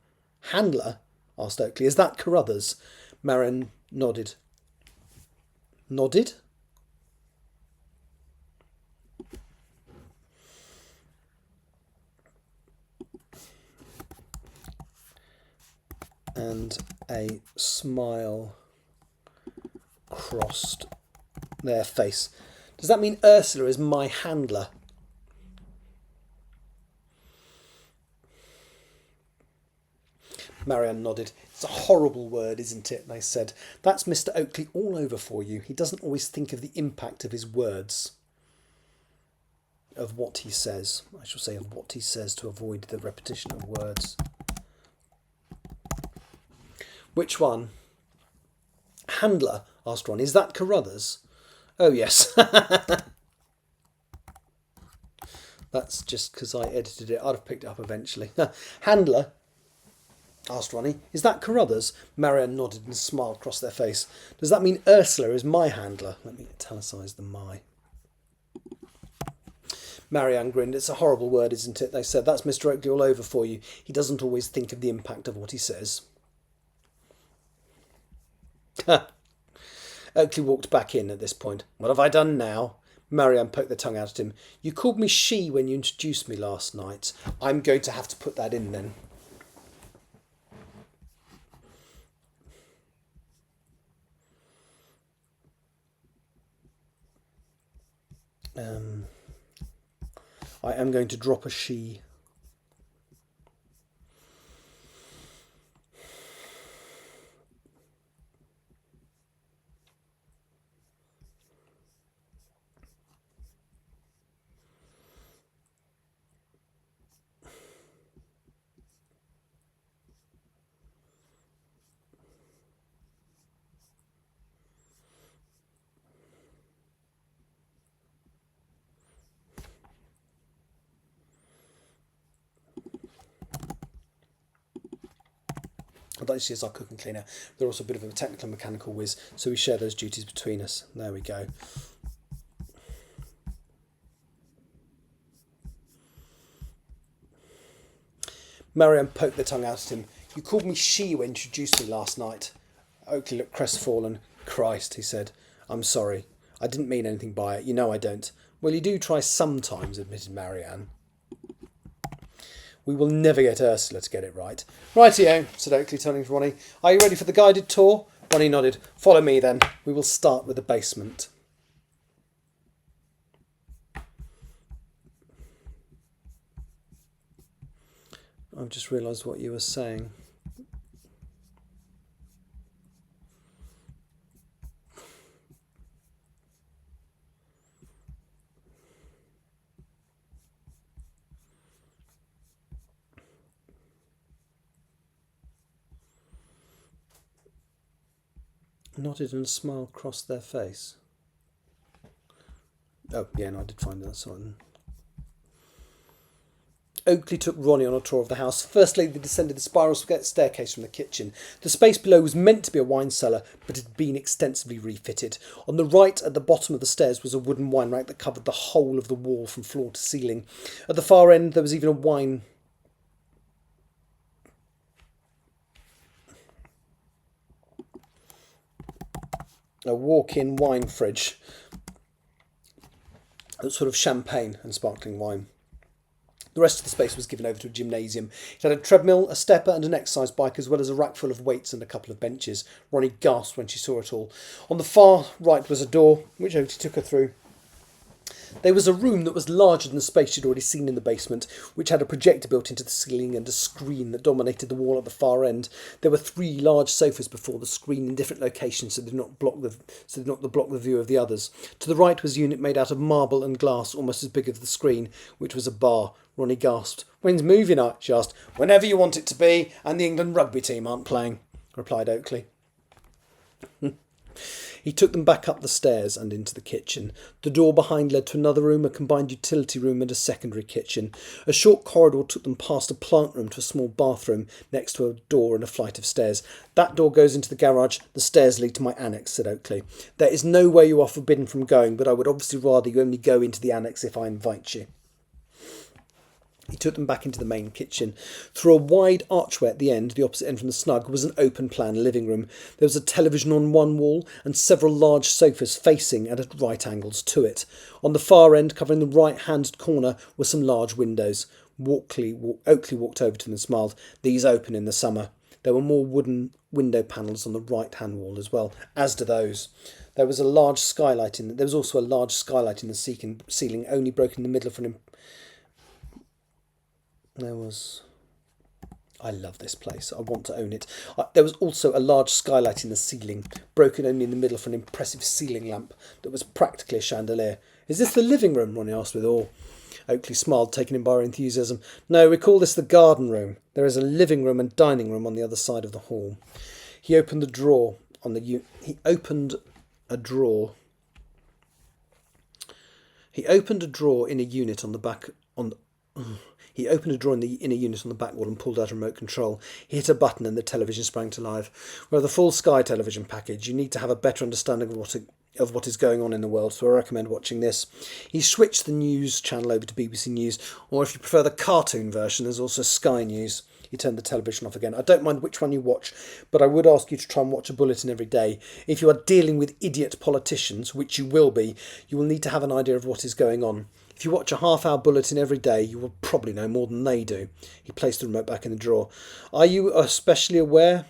"Handler?" asked Oakley. "Is that Carruthers?" Marianne nodded. "Nodded?" And a smile crossed their face. "Does that mean Ursula is my handler?" Marianne nodded. "It's a horrible word, isn't it?" they said. "That's Mr. Oakley all over for you. He doesn't always think of the impact of his words. Of what he says. I shall say of what he says to avoid the repetition of words." "Which one?" "Handler?" asked Ron. "Is that Carruthers?" "Oh, yes." That's just because I edited it. I'd have picked it up eventually. "Handler?" asked Ronnie. "Is that Carruthers?" Marianne nodded and smiled across their face. "Does that mean Ursula is my handler?" Let me italicise the "my." Marianne grinned. "It's a horrible word, isn't it?" they said. "That's Mr. Oakley all over for you. He doesn't always think of the impact of what he says." Oakley walked back in at this point. "What have I done now?" Marianne poked the tongue out at him. "You called me she when you introduced me last night. I'm going to have to put that in then." I am going to drop a she. I'd like to see as our cook and cleaner. They're also a bit of a technical and mechanical whiz, so we share those duties between us. There we go. Marianne poked their tongue out at him. You called me she when you introduced me last night. Oakley looked crestfallen. Christ, he said. I'm sorry. I didn't mean anything by it. You know I don't. Well, you do try sometimes, admitted Marianne. We will never get Ursula to get it right. Rightio, said Oakley, turning to Ronnie. Are you ready for the guided tour? Ronnie nodded. Follow me then. We will start with the basement. I've just realised what you were saying. Nodded and a smile crossed their face. Oh, yeah, no, I did find that sign. Oakley took Ronnie on a tour of the house. Firstly, they descended the spiral staircase from the kitchen. The space below was meant to be a wine cellar, but had been extensively refitted. On the right, at the bottom of the stairs, was a wooden wine rack that covered the whole of the wall from floor to ceiling. At the far end, there was even a walk-in wine fridge. A sort of champagne and sparkling wine. The rest of the space was given over to a gymnasium. It had a treadmill, a stepper and an exercise bike, as well as a rack full of weights and a couple of benches. Ronnie gasped when she saw it all. On the far right was a door, which Oakley took her through. There was a room that was larger than the space she'd already seen in the basement, which had a projector built into the ceiling and a screen that dominated the wall at the far end. There were 3 large sofas before the screen in different locations, so they did not block the view of the others. To the right was a unit made out of marble and glass, almost as big as the screen, which was a bar. Ronnie gasped. When's movie night? She asked. Whenever you want it to be, and the England rugby team aren't playing, replied Oakley. He took them back up the stairs and into the kitchen. The door behind led to another room, a combined utility room and a secondary kitchen. A short corridor took them past a plant room to a small bathroom next to a door and a flight of stairs. That door goes into the garage. The stairs lead to my annex, said Oakley. There is no way you are forbidden from going, but I would obviously rather you only go into the annex if I invite you. He took them back into the main kitchen. Through a wide archway at the end, the opposite end from the snug, was an open-plan living room. There was a television on one wall and several large sofas facing and at right angles to it. On the far end, covering the right-hand corner, were some large windows. Oakley walked over to them and smiled. These open in the summer. There were more wooden window panels on the right-hand wall as well, as do those. There was also a large skylight in the ceiling, only broken in the middle for an I love this place. I want to own it. There was also a large skylight in the ceiling, broken only in the middle for an impressive ceiling lamp that was practically a chandelier. Is this the living room? Ronnie asked with awe. Oakley smiled, taken in by her enthusiasm. No, we call this the garden room. There is a living room and dining room on the other side of the hall. He opened a drawer in a unit on the back He opened a drawer in the inner unit on the back wall and pulled out a remote control. He hit a button and the television sprang to life. We have the full Sky television package. You need to have a better understanding of what is going on in the world, so I recommend watching this. He switched the news channel over to BBC News, or if you prefer the cartoon version, there's also Sky News. He turned the television off again. I don't mind which one you watch, but I would ask you to try and watch a bulletin every day. If you are dealing with idiot politicians, which you will be, you will need to have an idea of what is going on. If you watch a half-hour bulletin every day, you will probably know more than they do. He placed the remote back in the drawer. Are you especially aware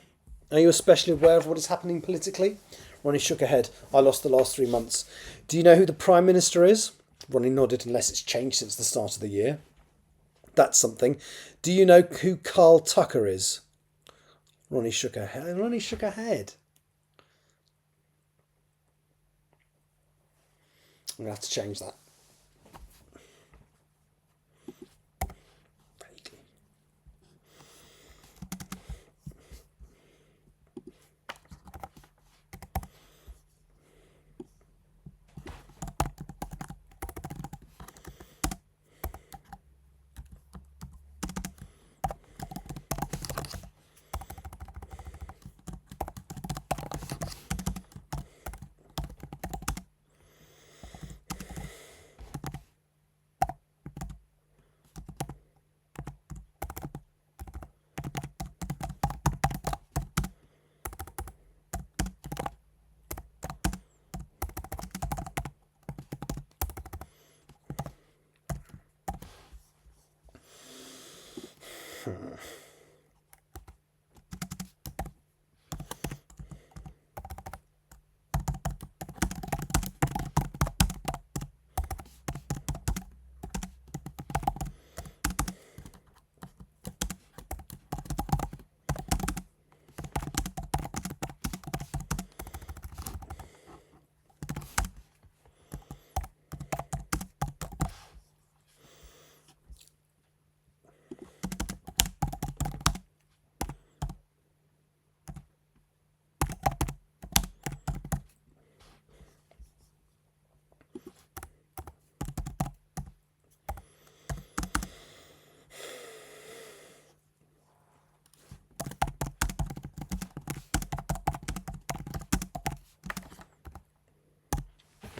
of what is happening politically? Ronnie shook her head. I lost the last 3 months. Do you know who the Prime Minister is? Ronnie nodded, unless it's changed since the start of the year. That's something. Do you know who Carl Tucker is? Ronnie shook her head. I'm going to have to change that.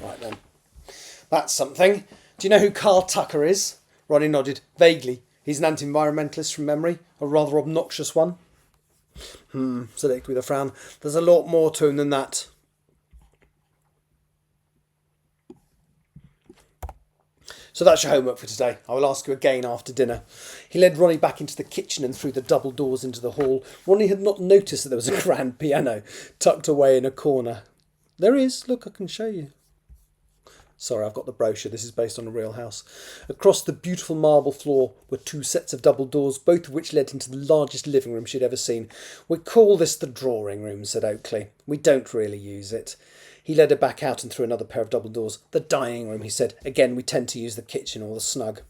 Right then. That's something. Do you know who Carl Tucker is? Ronnie nodded. Vaguely. He's an anti-environmentalist from memory. A rather obnoxious one. Said Icke with a frown. There's a lot more to him than that. So that's your homework for today. I will ask you again after dinner. He led Ronnie back into the kitchen and through the double doors into the hall. Ronnie had not noticed that there was a grand piano tucked away in a corner. There is. Look, I can show you. Sorry, I've got the brochure. This is based on a real house. Across the beautiful marble floor were two sets of double doors, both of which led into the largest living room she'd ever seen. We call this the drawing room, said Oakley. We don't really use it. He led her back out and through another pair of double doors. The dining room, he said. Again, we tend to use the kitchen or the snug.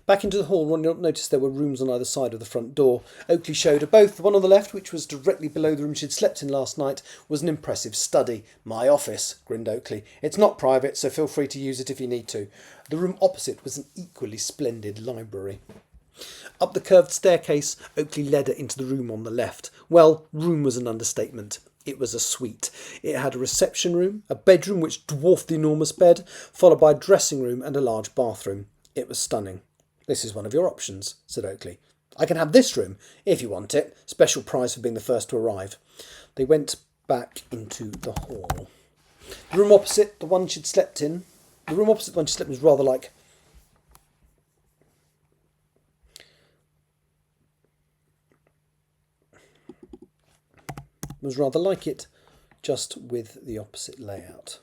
Back into the hall, Ronnie noticed there were rooms on either side of the front door. Oakley showed her both. The one on the left, which was directly below the room she'd slept in last night, was an impressive study. My office, grinned Oakley. It's not private, so feel free to use it if you need to. The room opposite was an equally splendid library. Up the curved staircase, Oakley led her into the room on the left. Well, room was an understatement. It was a suite. It had a reception room, a bedroom which dwarfed the enormous bed, followed by a dressing room and a large bathroom. It was stunning. This is one of your options, said Oakley. I can have this room, if you want it. Special prize for being the first to arrive. They went back into the hall. The room opposite the one she'd slept in, was rather like... it, just with the opposite layout.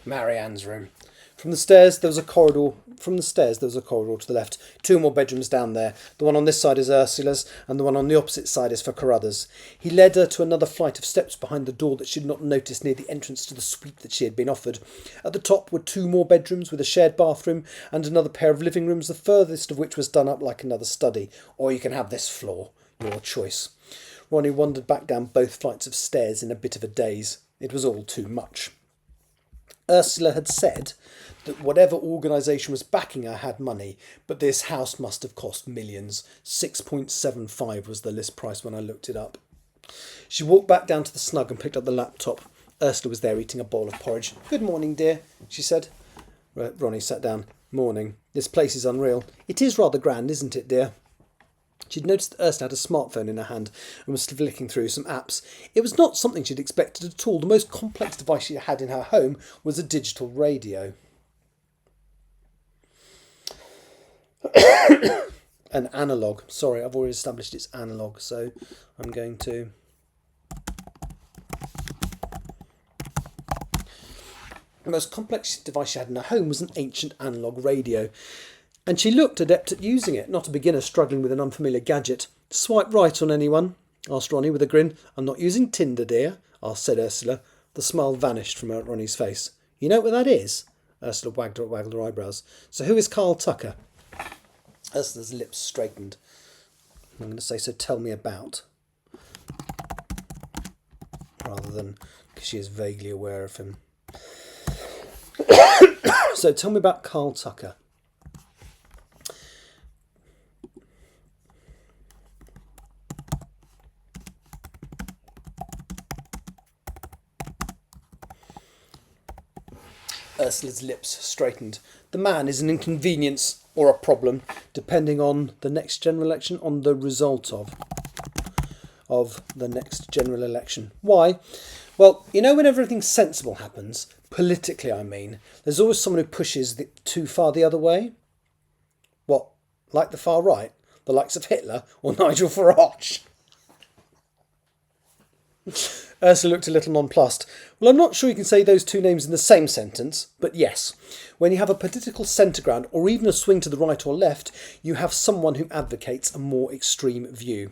Marianne's room. From the stairs there was a corridor to the left. Two more bedrooms down there. The one on this side is Ursula's, and the one on the opposite side is for Carruthers. He led her to another flight of steps behind the door that she had not noticed near the entrance to the suite that she had been offered. At the top were two more bedrooms with a shared bathroom and another pair of living rooms, the furthest of which was done up like another study. Or you can have this floor. Your choice. Ronnie wandered back down both flights of stairs in a bit of a daze. It was all too much. Ursula had said that whatever organisation was backing her had money, but this house must have cost millions. 6.75 was the list price when I looked it up. She walked back down to the snug and picked up the laptop. Ursula was there eating a bowl of porridge. Good morning, dear, she said. Ronnie sat down. Morning. This place is unreal. It is rather grand, isn't it, dear? She'd noticed that Ursula had a smartphone in her hand and was flicking through some apps. It was not something she'd expected at all. The most complex device she had in her home was a digital radio. An analogue. Sorry, I've already established it's analogue, so I'm going to... The most complex device she had in her home was an ancient analogue radio. And she looked adept at using it, not a beginner struggling with an unfamiliar gadget. Swipe right on anyone? Asked Ronnie with a grin. I'm not using Tinder, dear, said Ursula. The smile vanished from Ronnie's face. You know what that is? Ursula waggled her eyebrows. So who is Carl Tucker? Ursula's lips straightened. I'm going to say, so tell me about. Rather than, because she is vaguely aware of him. So tell me about Carl Tucker. Ursula's lips straightened. The man is an inconvenience or a problem, depending on the next general election, on the result of the next general election. Why? Well, you know when everything sensible happens, politically I mean, there's always someone who pushes too far the other way. What, Like the far right? The likes of Hitler or Nigel Farage? Ursula looked a little nonplussed. Well, I'm not sure you can say those two names in the same sentence, but yes. When you have a political centre ground or even a swing to the right or left, you have someone who advocates a more extreme view.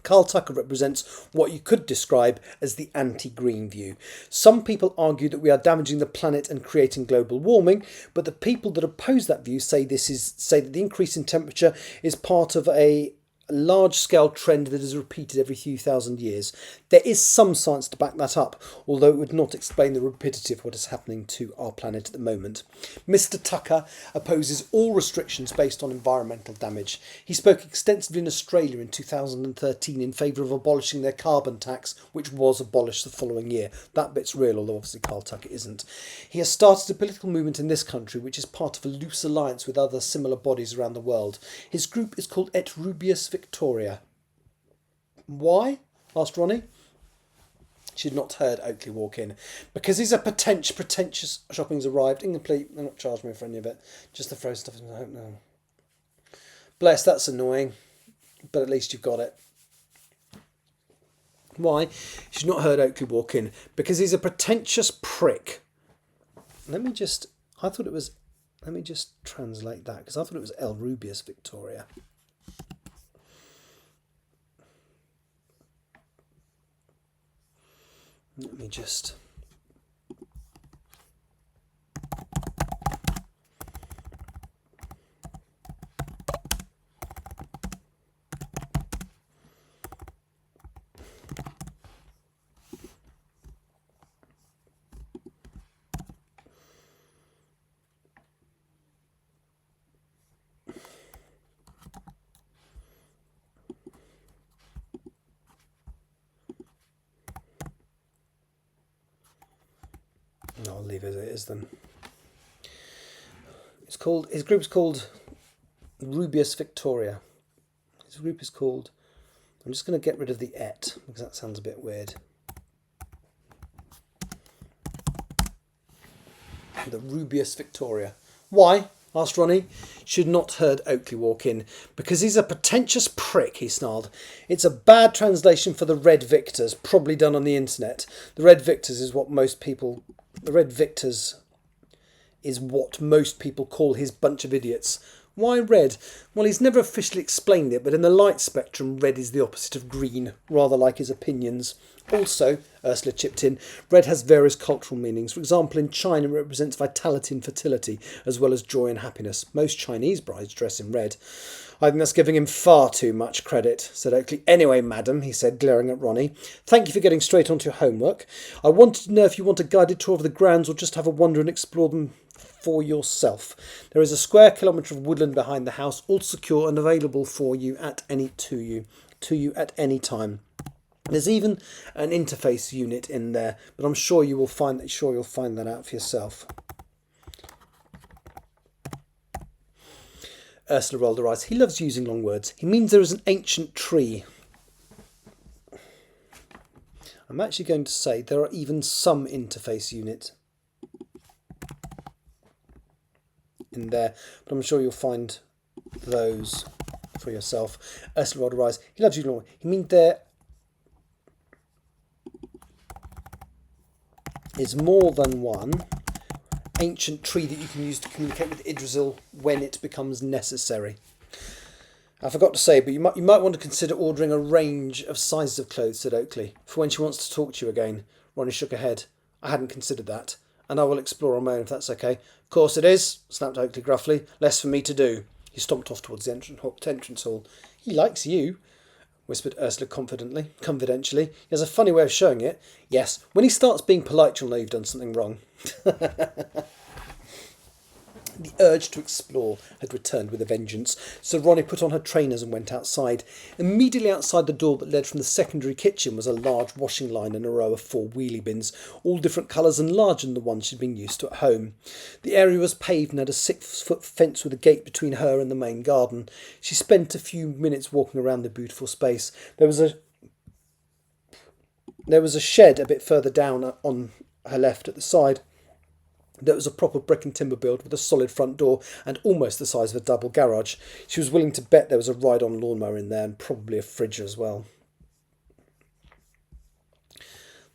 Carl Tucker represents what you could describe as the anti-green view. Some people argue that we are damaging the planet and creating global warming, but the people that oppose that view say that the increase in temperature is part of a large-scale trend that is repeated every few thousand years. There is some science to back that up, although it would not explain the rapidity of what is happening to our planet at the moment. Mr. Tucker opposes all restrictions based on environmental damage. He spoke extensively in Australia in 2013 in favour of abolishing their carbon tax, which was abolished the following year. That bit's real, although obviously Carl Tucker isn't. He has started a political movement in this country, which is part of a loose alliance with other similar bodies around the world. His group is called Et Rubius Victoria. Why? Asked Ronnie. She'd not heard Oakley walk in. Because he's a pretentious shopping's arrived. Incomplete. They're not charging me for any of it. Just the frozen stuff. I don't know. Bless, that's annoying. But at least you've got it. Why? She'd not heard Oakley walk in. Because he's a pretentious prick. Let me just translate that. Because I thought it was El Rubius Victoria. Let me just... I'll leave it as it is then. His group's called Rubius Victoria. His group is called... I'm just going to get rid of the et, because that sounds a bit weird. The Rubius Victoria. Why? Asked Ronnie. She'd not heard Oakley walk in. Because he's a pretentious prick, he snarled. It's a bad translation for the Red Victors, probably done on the internet. The Red Victors is what most people call his bunch of idiots. Why red? Well, he's never officially explained it, but in the light spectrum, red is the opposite of green, rather like his opinions. Also, Ursula chipped in, red has various cultural meanings. For example, in China, it represents vitality and fertility, as well as joy and happiness. Most Chinese brides dress in red. I think that's giving him far too much credit, said Oakley. Anyway, madam, he said, glaring at Ronnie, thank you for getting straight onto your homework. I wanted to know if you want a guided tour of the grounds or just have a wander and explore them for yourself. There is a square kilometre of woodland behind the house, all secure and available for you at any time. There's even an interface unit in there, but I'm sure you'll find that out for yourself. Ursula rolled her eyes. He loves using long words. He means there is an ancient tree. I'm actually going to say there are even some interface unit in there, but I'm sure you'll find those for yourself. Ursula rolled her eyes. He loves using long words. He means there is more than one ancient tree that you can use to communicate with Idrisil when it becomes necessary. I forgot to say, but you might want to consider ordering a range of sizes of clothes, said Oakley, for when she wants to talk to you again. Ronnie shook her head. I hadn't considered that, and I will explore on my own if that's okay. Of course it is, snapped Oakley gruffly. Less for me to do. He stomped off towards the entrance hall. He likes you, whispered Ursula confidentially. He has a funny way of showing it. Yes, when he starts being polite, you'll know you've done something wrong. The urge to explore had returned with a vengeance, so Ronnie put on her trainers and went outside. Immediately outside the door that led from the secondary kitchen was a large washing line and a row of 4 wheelie bins, all different colours and larger than the ones she'd been used to at home. The area was paved and had a 6-foot fence with a gate between her and the main garden. She spent a few minutes walking around the beautiful space. There was a shed a bit further down on her left at the side. That was a proper brick and timber build with a solid front door and almost the size of a double garage. She was willing to bet there was a ride-on lawnmower in there and probably a fridge as well.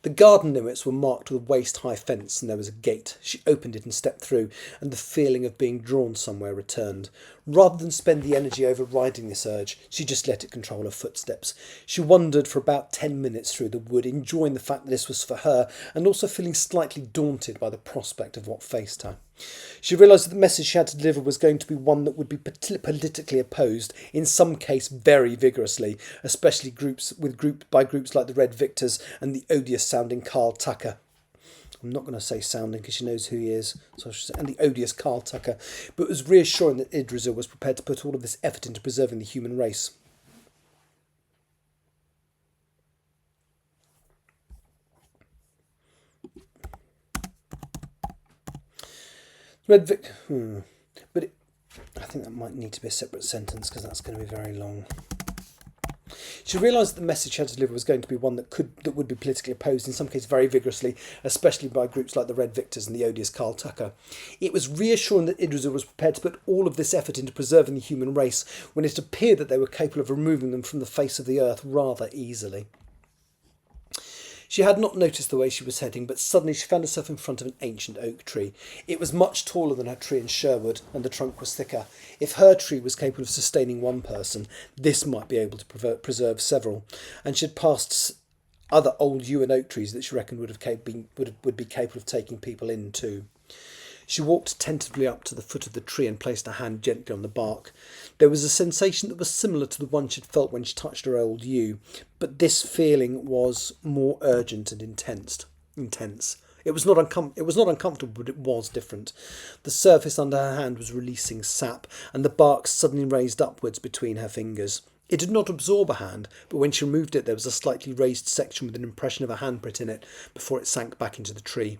The garden limits were marked with a waist-high fence and there was a gate. She opened it and stepped through, and the feeling of being drawn somewhere returned. Rather than spend the energy overriding this urge, she just let it control her footsteps. She wandered for about 10 minutes through the wood, enjoying the fact that this was for her, and also feeling slightly daunted by the prospect of what faced her. She realised that the message she had to deliver was going to be one that would be politically opposed, in some case very vigorously, especially by groups like the Red Victors and the odious-sounding Carl Tucker. I'm not going to say sounding because she knows who he is, so I should say, and the odious Carl Tucker, but it was reassuring that Idrisil was prepared to put all of this effort into preserving the human race. Red Vic... But I think that might need to be a separate sentence because that's going to be very long. She realised that the message she had to deliver was going to be one that would be politically opposed, in some cases very vigorously, especially by groups like the Red Victors and the odious Carl Tucker. It was reassuring that Idrisil was prepared to put all of this effort into preserving the human race when it appeared that they were capable of removing them from the face of the earth rather easily. She had not noticed the way she was heading, but suddenly she found herself in front of an ancient oak tree. It was much taller than her tree in Sherwood, and the trunk was thicker. If her tree was capable of sustaining one person, this might be able to preserve several. And she had passed other old yew and oak trees that she reckoned would be capable of taking people in too. She walked tentatively up to the foot of the tree and placed her hand gently on the bark. There was a sensation that was similar to the one she'd felt when she touched her old yew, but this feeling was more urgent and intense. It was not uncomfortable, but it was different. The surface under her hand was releasing sap, and the bark suddenly raised upwards between her fingers. It did not absorb a hand, but when she removed it, there was a slightly raised section with an impression of a handprint in it before it sank back into the tree.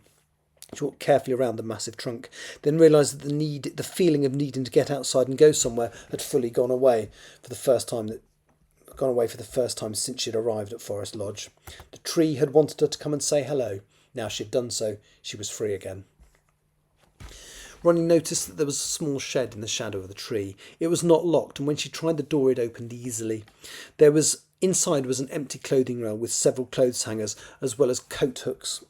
She walked carefully around the massive trunk, then realised that the feeling of needing to get outside and go somewhere had fully gone away for the first time since she'd arrived at Forest Lodge. The tree had wanted her to come and say hello. Now she had done so, she was free again. Ronnie noticed that there was a small shed in the shadow of the tree. It was not locked, and when she tried the door, it opened easily. Inside was an empty clothing rail with several clothes hangers, as well as coat hooks.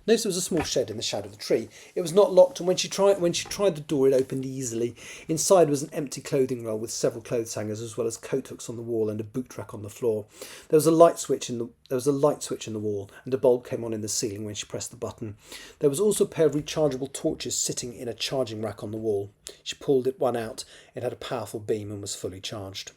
Notice there was a small shed in the shadow of the tree. It was not locked, and when she tried the door, it opened easily. Inside was an empty clothing rail with several clothes hangers, as well as coat hooks on the wall and a boot rack on the floor. There was a light switch in the wall, and a bulb came on in the ceiling when she pressed the button. There was also a pair of rechargeable torches sitting in a charging rack on the wall. She pulled one out. It had a powerful beam and was fully charged.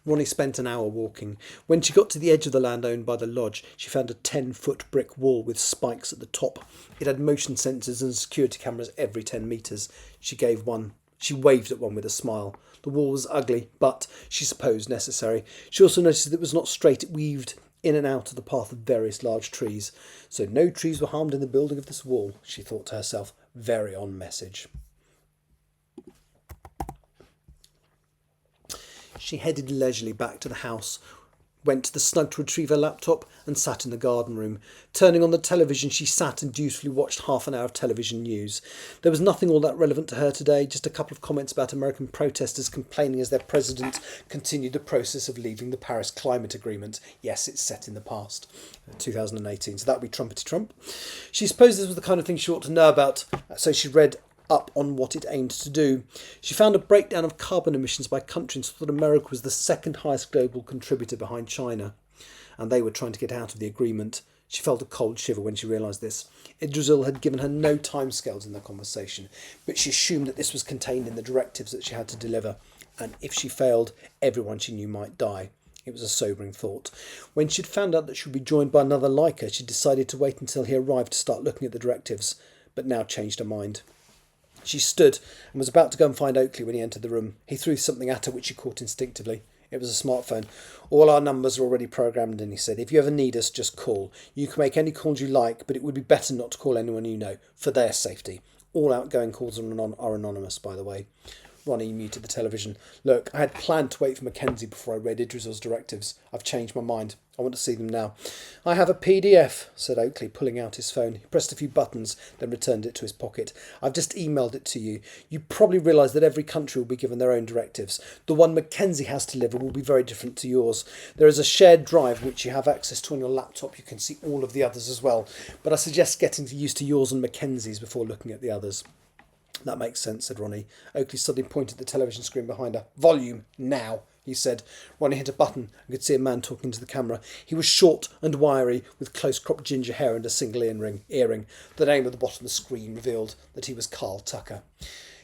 Ronnie spent an hour walking. When she got to the edge of the land owned by the lodge, she found a 10-foot brick wall with spikes at the top. It had motion sensors and security cameras every 10 metres. She waved at one with a smile. The wall was ugly, but, she supposed, necessary. She also noticed that it was not straight. It weaved in and out of the path of various large trees. So no trees were harmed in the building of this wall, she thought to herself. Very on message. She headed leisurely back to the house, went to the snug to retrieve her laptop and sat in the garden room. Turning on the television, she sat and dutifully watched half an hour of television news. There was nothing all that relevant to her today, just a couple of comments about American protesters complaining as their president continued the process of leaving the Paris Climate Agreement. Yes, it's set in the past, 2018, so that would be Trumpety Trump. She supposed this was the kind of thing she ought to know about, so she read up on what it aimed to do. She found a breakdown of carbon emissions by country and saw that America was the second highest global contributor behind China, and they were trying to get out of the agreement. She felt a cold shiver when she realised this. Idrisil had given her no timescales in their conversation, but she assumed that this was contained in the directives that she had to deliver, and if she failed, everyone she knew might die. It was a sobering thought. When she'd found out that she would be joined by another like her, she decided to wait until he arrived to start looking at the directives, but now changed her mind. She stood and was about to go and find Oakley when he entered the room. He threw something at her which she caught instinctively. It was a smartphone. All our numbers are already programmed in, he said. If you ever need us, just call. You can make any calls you like, but it would be better not to call anyone you know, for their safety. All outgoing calls are anonymous, by the way. Ronnie muted the television. Look, I had planned to wait for Mackenzie before I read Idrisil's directives. I've changed my mind. I want to see them now. I have a PDF, said Oakley, pulling out his phone. He pressed a few buttons, then returned it to his pocket. I've just emailed it to you. You probably realise that every country will be given their own directives. The one Mackenzie has to deliver will be very different to yours. There is a shared drive which you have access to on your laptop. You can see all of the others as well. But I suggest getting used to yours and Mackenzie's before looking at the others. That makes sense, said Ronnie. Oakley suddenly pointed at the television screen behind her. Volume, now, he said. Ronnie hit a button and could see a man talking to the camera. He was short and wiry, with close-cropped ginger hair and a single earring. The name at the bottom of the screen revealed that he was Carl Tucker.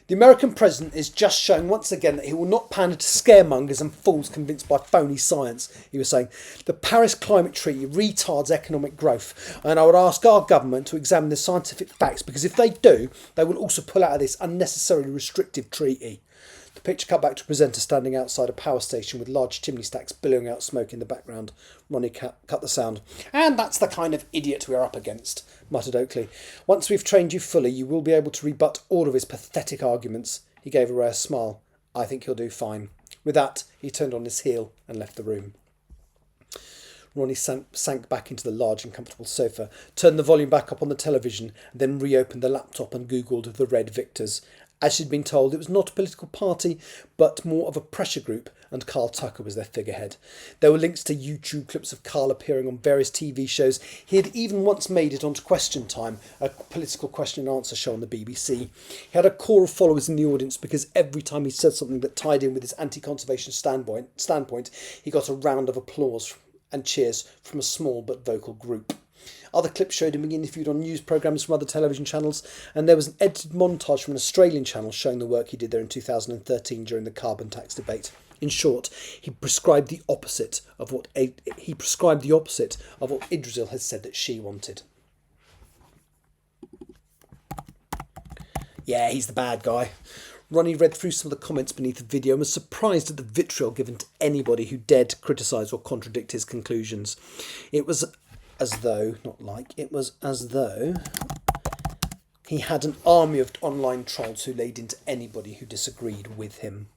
The American president is just showing once again that he will not pander to scaremongers and fools convinced by phony science, he was saying. The Paris Climate Treaty retards economic growth, and I would ask our government to examine the scientific facts, because if they do, they will also pull out of this unnecessarily restrictive treaty. The picture cut back to a presenter standing outside a power station with large chimney stacks billowing out smoke in the background. Ronnie cut the sound. And that's the kind of idiot we are up against, muttered Oakley. Once we've trained you fully, you will be able to rebut all of his pathetic arguments. He gave a rare smile. I think he'll do fine. With that, he turned on his heel and left the room. Ronnie sank back into the large and comfortable sofa, turned the volume back up on the television, then reopened the laptop and Googled the Red Victors. As she'd been told, it was not a political party, but more of a pressure group, and Carl Tucker was their figurehead. There were links to YouTube clips of Carl appearing on various TV shows. He had even once made it onto Question Time, a political question and answer show on the BBC. He had a core of followers in the audience because every time he said something that tied in with his anti-conservation standpoint, he got a round of applause and cheers from a small but vocal group. Other clips showed him being interviewed on news programmes from other television channels, and there was an edited montage from an Australian channel showing the work he did there in 2013 during the carbon tax debate. In short, he prescribed the opposite of what Idrisil had said that she wanted. Yeah, he's the bad guy. Ronnie read through some of the comments beneath the video and was surprised at the vitriol given to anybody who dared to criticise or contradict his conclusions. It was as though he had an army of online trolls who laid into anybody who disagreed with him.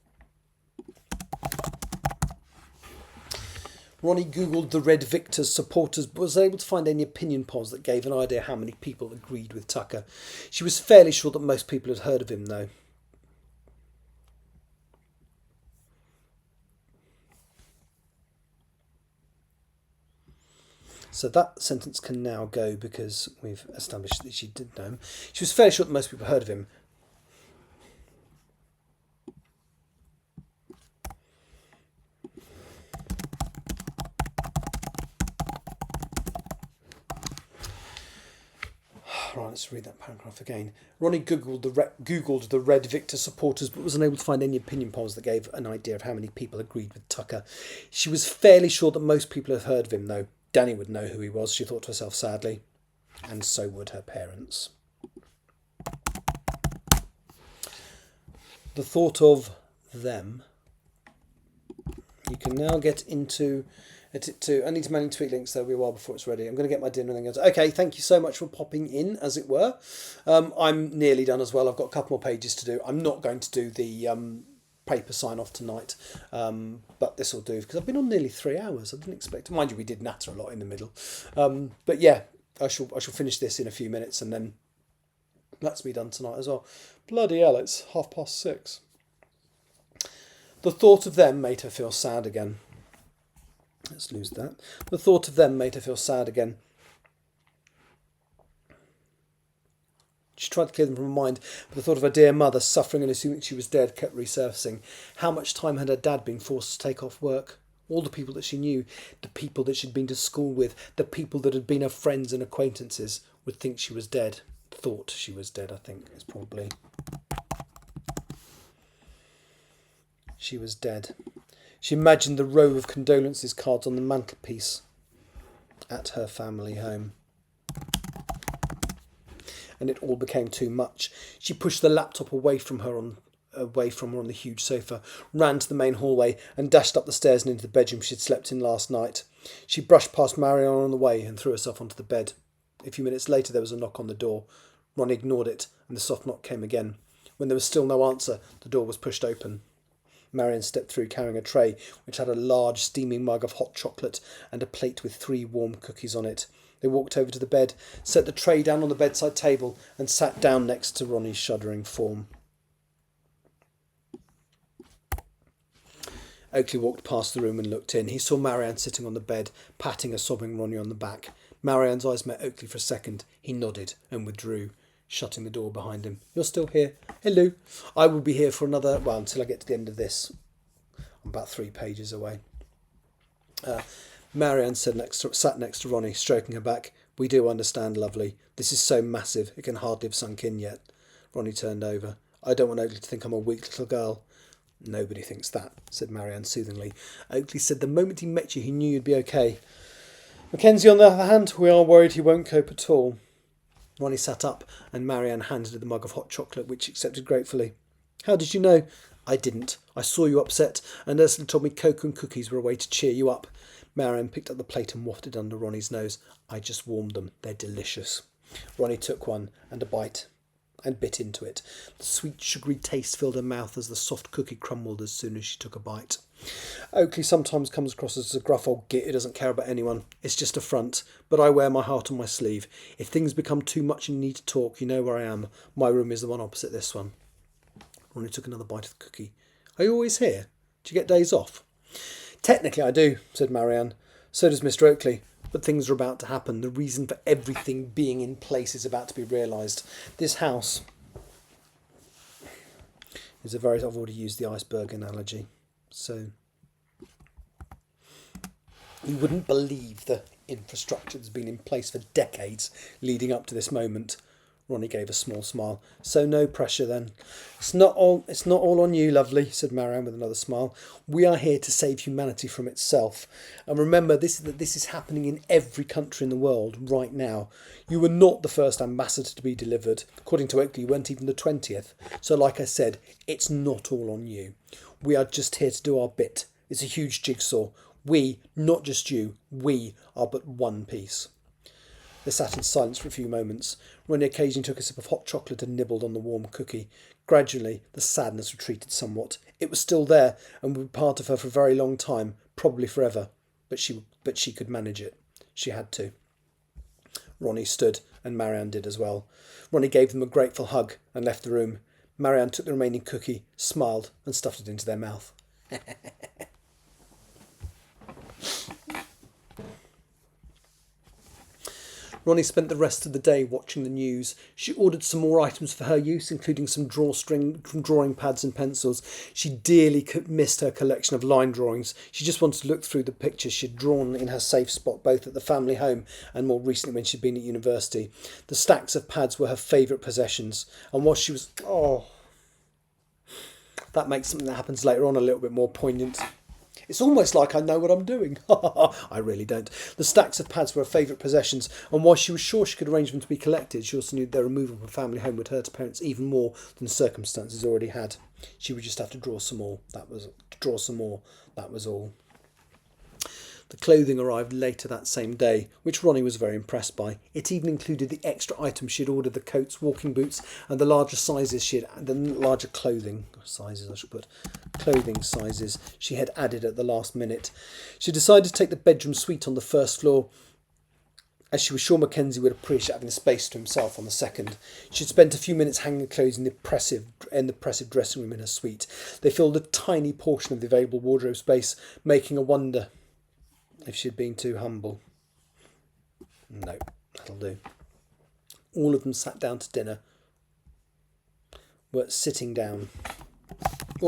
Ronnie Googled the Red Victors supporters but was able to find any opinion polls that gave an idea how many people agreed with Tucker. She was fairly sure that most people had heard of him, though. So that sentence can now go because we've established that she did know him. She was fairly sure that most people heard of him. Right, let's read that paragraph again. Ronnie Googled the Red Victor supporters but was unable to find any opinion polls that gave an idea of how many people agreed with Tucker. She was fairly sure that most people had heard of him, though. Danny would know who he was, she thought to herself sadly, and so would her parents. The thought of them. You can now get into it. I need to manually tweet links, so it'll be a while before it's ready. I'm going to get my dinner and then go. Okay, thank you so much for popping in, as it were. I'm nearly done as well. I've got a couple more pages to do. I'm not going to do the paper sign off tonight, but this will do because I've been on nearly 3 hours. I didn't expect to. Mind you, we did natter a lot in the middle, but yeah, I shall finish this in a few minutes and then that's me done tonight as well. Bloody hell, it's 6:30. The thought of them made her feel sad again. Let's lose that. The thought of them made her feel sad again. She tried to clear them from her mind, but the thought of her dear mother suffering and assuming she was dead kept resurfacing. How much time had her dad been forced to take off work? All the people that she knew, the people that she'd been to school with, the people that had been her friends and acquaintances would think she was dead. Thought she was dead, I think, is probably. She was dead. She imagined the row of condolences cards on the mantelpiece at her family home. And it all became too much. She pushed the laptop away from her on the huge sofa, ran to the main hallway and dashed up the stairs and into the bedroom she'd slept in last night. She brushed past Marion on the way and threw herself onto the bed. A few minutes later there was a knock on the door. Ron ignored it and the soft knock came again. When there was still no answer, the door was pushed open. Marian stepped through carrying a tray which had a large steaming mug of hot chocolate and a plate with 3 warm cookies on it. They walked over to the bed, set the tray down on the bedside table and sat down next to Ronnie's shuddering form. Oakley walked past the room and looked in. He saw Marianne sitting on the bed, patting a sobbing Ronnie on the back. Marianne's eyes met Oakley for a second. He nodded and withdrew, shutting the door behind him. You're still here? Hello. I will be here for until I get to the end of this. I'm about 3 pages away. Marianne sat next to Ronnie, stroking her back. We do understand, lovely. This is so massive, it can hardly have sunk in yet. Ronnie turned over. I don't want Oakley to think I'm a weak little girl. Nobody thinks that, said Marianne soothingly. Oakley said the moment he met you, he knew you'd be okay. Mackenzie, on the other hand, we are worried he won't cope at all. Ronnie sat up and Marianne handed him the mug of hot chocolate, which he accepted gratefully. How did you know? I didn't. I saw you upset, and Ursula told me cocoa and cookies were a way to cheer you up. Marianne picked up the plate and wafted under Ronnie's nose. I just warmed them. They're delicious. Ronnie took one and a bite and bit into it. The sweet, sugary taste filled her mouth as the soft cookie crumbled as soon as she took a bite. Oakley sometimes comes across as a gruff old git who doesn't care about anyone. It's just a front, but I wear my heart on my sleeve. If things become too much and you need to talk, you know where I am. My room is the one opposite this one. Ronnie took another bite of the cookie. Are you always here? Do you get days off? Technically I do, said Marianne. So does Mr. Oakley. But things are about to happen. The reason for everything being in place is about to be realised. This house is I've already used the iceberg analogy. So you wouldn't believe the infrastructure that's been in place for decades leading up to this moment. Ronnie gave a small smile. So no pressure then. It's not all on you, lovely, said Marianne with another smile. We are here to save humanity from itself. And remember, this is happening in every country in the world right now. You were not the first ambassador to be delivered. According to Oakley, you weren't even the 20th. So like I said, it's not all on you. We are just here to do our bit. It's a huge jigsaw. We, not just you, we are but one piece. They sat in silence for a few moments. Ronnie occasionally took a sip of hot chocolate and nibbled on the warm cookie. Gradually, the sadness retreated somewhat. It was still there and would be part of her for a very long time, probably forever. But she could manage it. She had to. Ronnie stood, and Marianne did as well. Ronnie gave them a grateful hug and left the room. Marianne took the remaining cookie, smiled, and stuffed it into their mouth. Ronnie spent the rest of the day watching the news. She ordered some more items for her use, including some drawing pads and pencils. She dearly missed her collection of line drawings. She just wanted to look through the pictures she'd drawn in her safe spot, both at the family home and more recently when she'd been at university. The stacks of pads were her favourite possessions, and while she was... that makes something that happens later on a little bit more poignant. It's almost like I know what I'm doing. I really don't. The stacks of pads were her favourite possessions, and while she was sure she could arrange them to be collected, she also knew their removal from a family home would hurt her parents even more than circumstances already had. She would just have to draw some more. That was all. The clothing arrived later that same day, which Ronnie was very impressed by. It even included the extra items she had ordered: the coats, walking boots, and the larger sizes clothing sizes she had added at the last minute. She decided to take the bedroom suite on the first floor, as she was sure Mackenzie would appreciate having space to himself on the second. She had spent a few minutes hanging the clothes in the impressive dressing room in her suite. They filled a tiny portion of the available wardrobe space, making her wonder if she had been too humble. No, that'll do. All of them sat down to dinner. All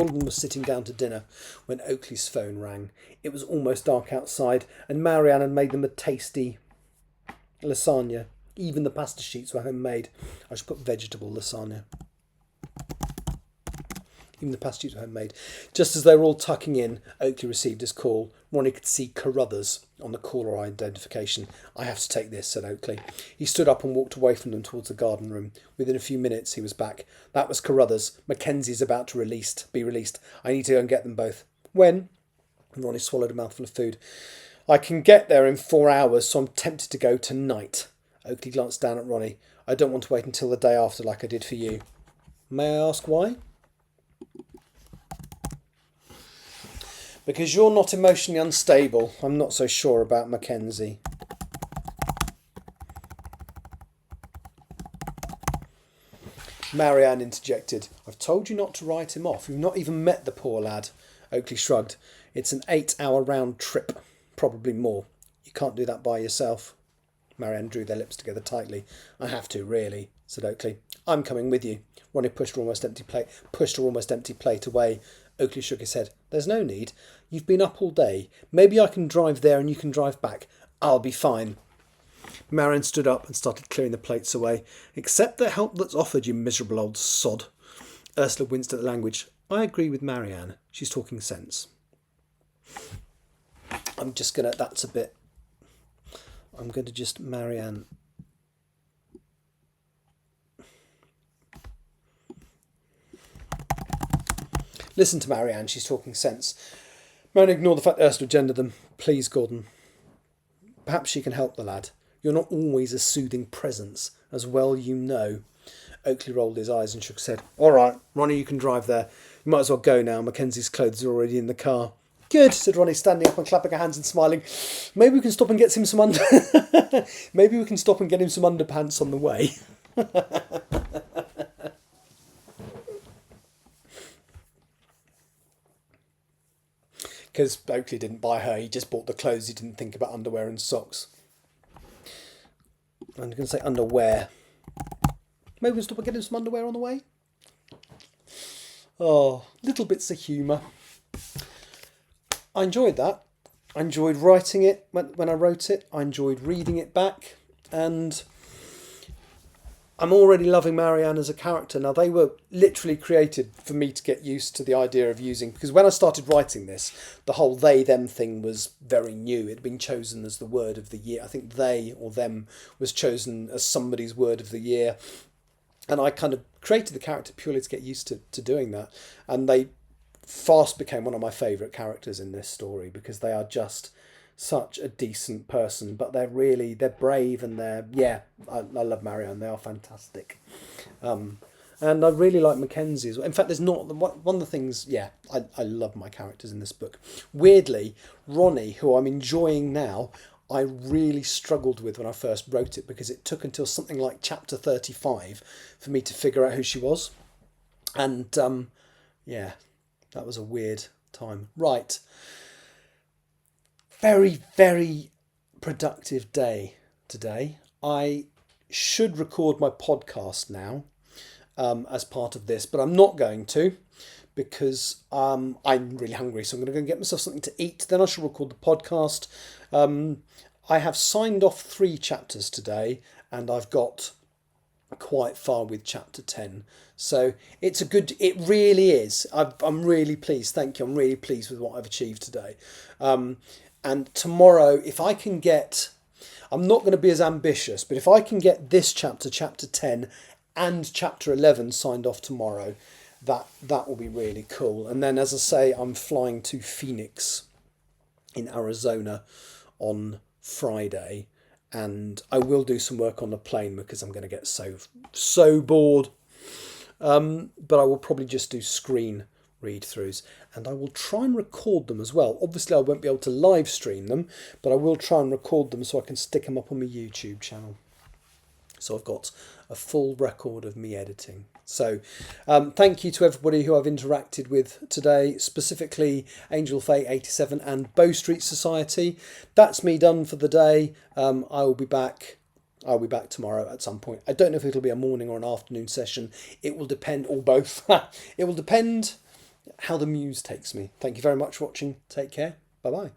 of them were sitting down to dinner when Oakley's phone rang. It was almost dark outside, and Marianne had made them a tasty lasagna. Even the pasta sheets were homemade. I should put vegetable lasagna. Even the pasta sheets were homemade. Just as they were all tucking in, Oakley received his call. Ronnie could see Carruthers on the caller identification. I have to take this, said Oakley. He stood up and walked away from them towards the garden room. Within a few minutes, he was back. That was Carruthers. Mackenzie's about to be released. I need to go and get them both. When? Ronnie swallowed a mouthful of food. I can get there in 4 hours, so I'm tempted to go tonight. Oakley glanced down at Ronnie. I don't want to wait until the day after like I did for you. May I ask why? Because you're not emotionally unstable. I'm not so sure about Mackenzie. Marianne interjected. I've told you not to write him off. You've not even met the poor lad. Oakley shrugged. It's an 8-hour round trip. Probably more. You can't do that by yourself. Marianne drew their lips together tightly. I have to, really, said Oakley. I'm coming with you. Ronnie pushed her almost empty plate away. Oakley shook his head. There's no need. You've been up all day. Maybe I can drive there and you can drive back. I'll be fine. Marianne stood up and started clearing the plates away. Accept the help that's offered, you miserable old sod. Ursula winced at the language. I agree with Marianne. She's talking sense. I'm going to just, Marianne. Listen to Marianne, she's talking sense. Marianne ignored the fact that Ursula gendered them. Please, Gordon. Perhaps she can help the lad. You're not always a soothing presence, as well you know. Oakley rolled his eyes and shook his head. All right, Ronnie, you can drive there. You might as well go now. Mackenzie's clothes are already in the car. Good, said Ronnie, standing up and clapping her hands and smiling. Maybe we can stop and get him some Maybe we can stop and get him some underpants on the way. Because Oakley didn't buy her, he just bought the clothes. He didn't think about underwear and socks. I'm going to say underwear. Maybe we'll stop and get him some underwear on the way. Oh, little bits of humour. I enjoyed that. I enjoyed writing it when I wrote it. I enjoyed reading it back. And I'm already loving Marianne as a character. Now, they were literally created for me to get used to the idea of using... Because when I started writing this, the whole they-them thing was very new. It had been chosen as the word of the year. I think they or them was chosen as somebody's word of the year. And I kind of created the character purely to get used to doing that. And they fast became one of my favourite characters in this story because they are just such a decent person, but they're brave and I love Marianne. They are fantastic. And I really like Mackenzie as well. In fact, there's not one of the things, I love my characters in this book. Weirdly, Ronnie, who I'm enjoying now, I really struggled with when I first wrote it because it took until something like chapter 35 for me to figure out who she was. And that was a weird time. Right. Very, very productive day today. I should record my podcast now as part of this, but I'm not going to because I'm really hungry. So I'm going to go get myself something to eat. Then I shall record the podcast. I have signed off 3 chapters today and I've got quite far with chapter 10. So it really is. I'm really pleased. Thank you. I'm really pleased with what I've achieved today. And tomorrow, if I can get, I'm not going to be as ambitious, but if I can get this chapter 10 and chapter 11 signed off tomorrow, that will be really cool. And then, as I say, I'm flying to Phoenix in Arizona on Friday, and I will do some work on the plane because I'm going to get so bored. But I will probably just do screen read-throughs, and I will try and record them as well. Obviously I won't be able to live stream them, but I will try and record them so I can stick them up on my YouTube channel. So I've got a full record of me editing. So thank you to everybody who I've interacted with today, specifically Angel Faye 87 and Bow Street Society. That's me done for the day. I'll be back tomorrow at some point. I don't know if it'll be a morning or an afternoon session. It will depend, or both. It will depend how the muse takes me. Thank you very much for watching. Take care. Bye-bye.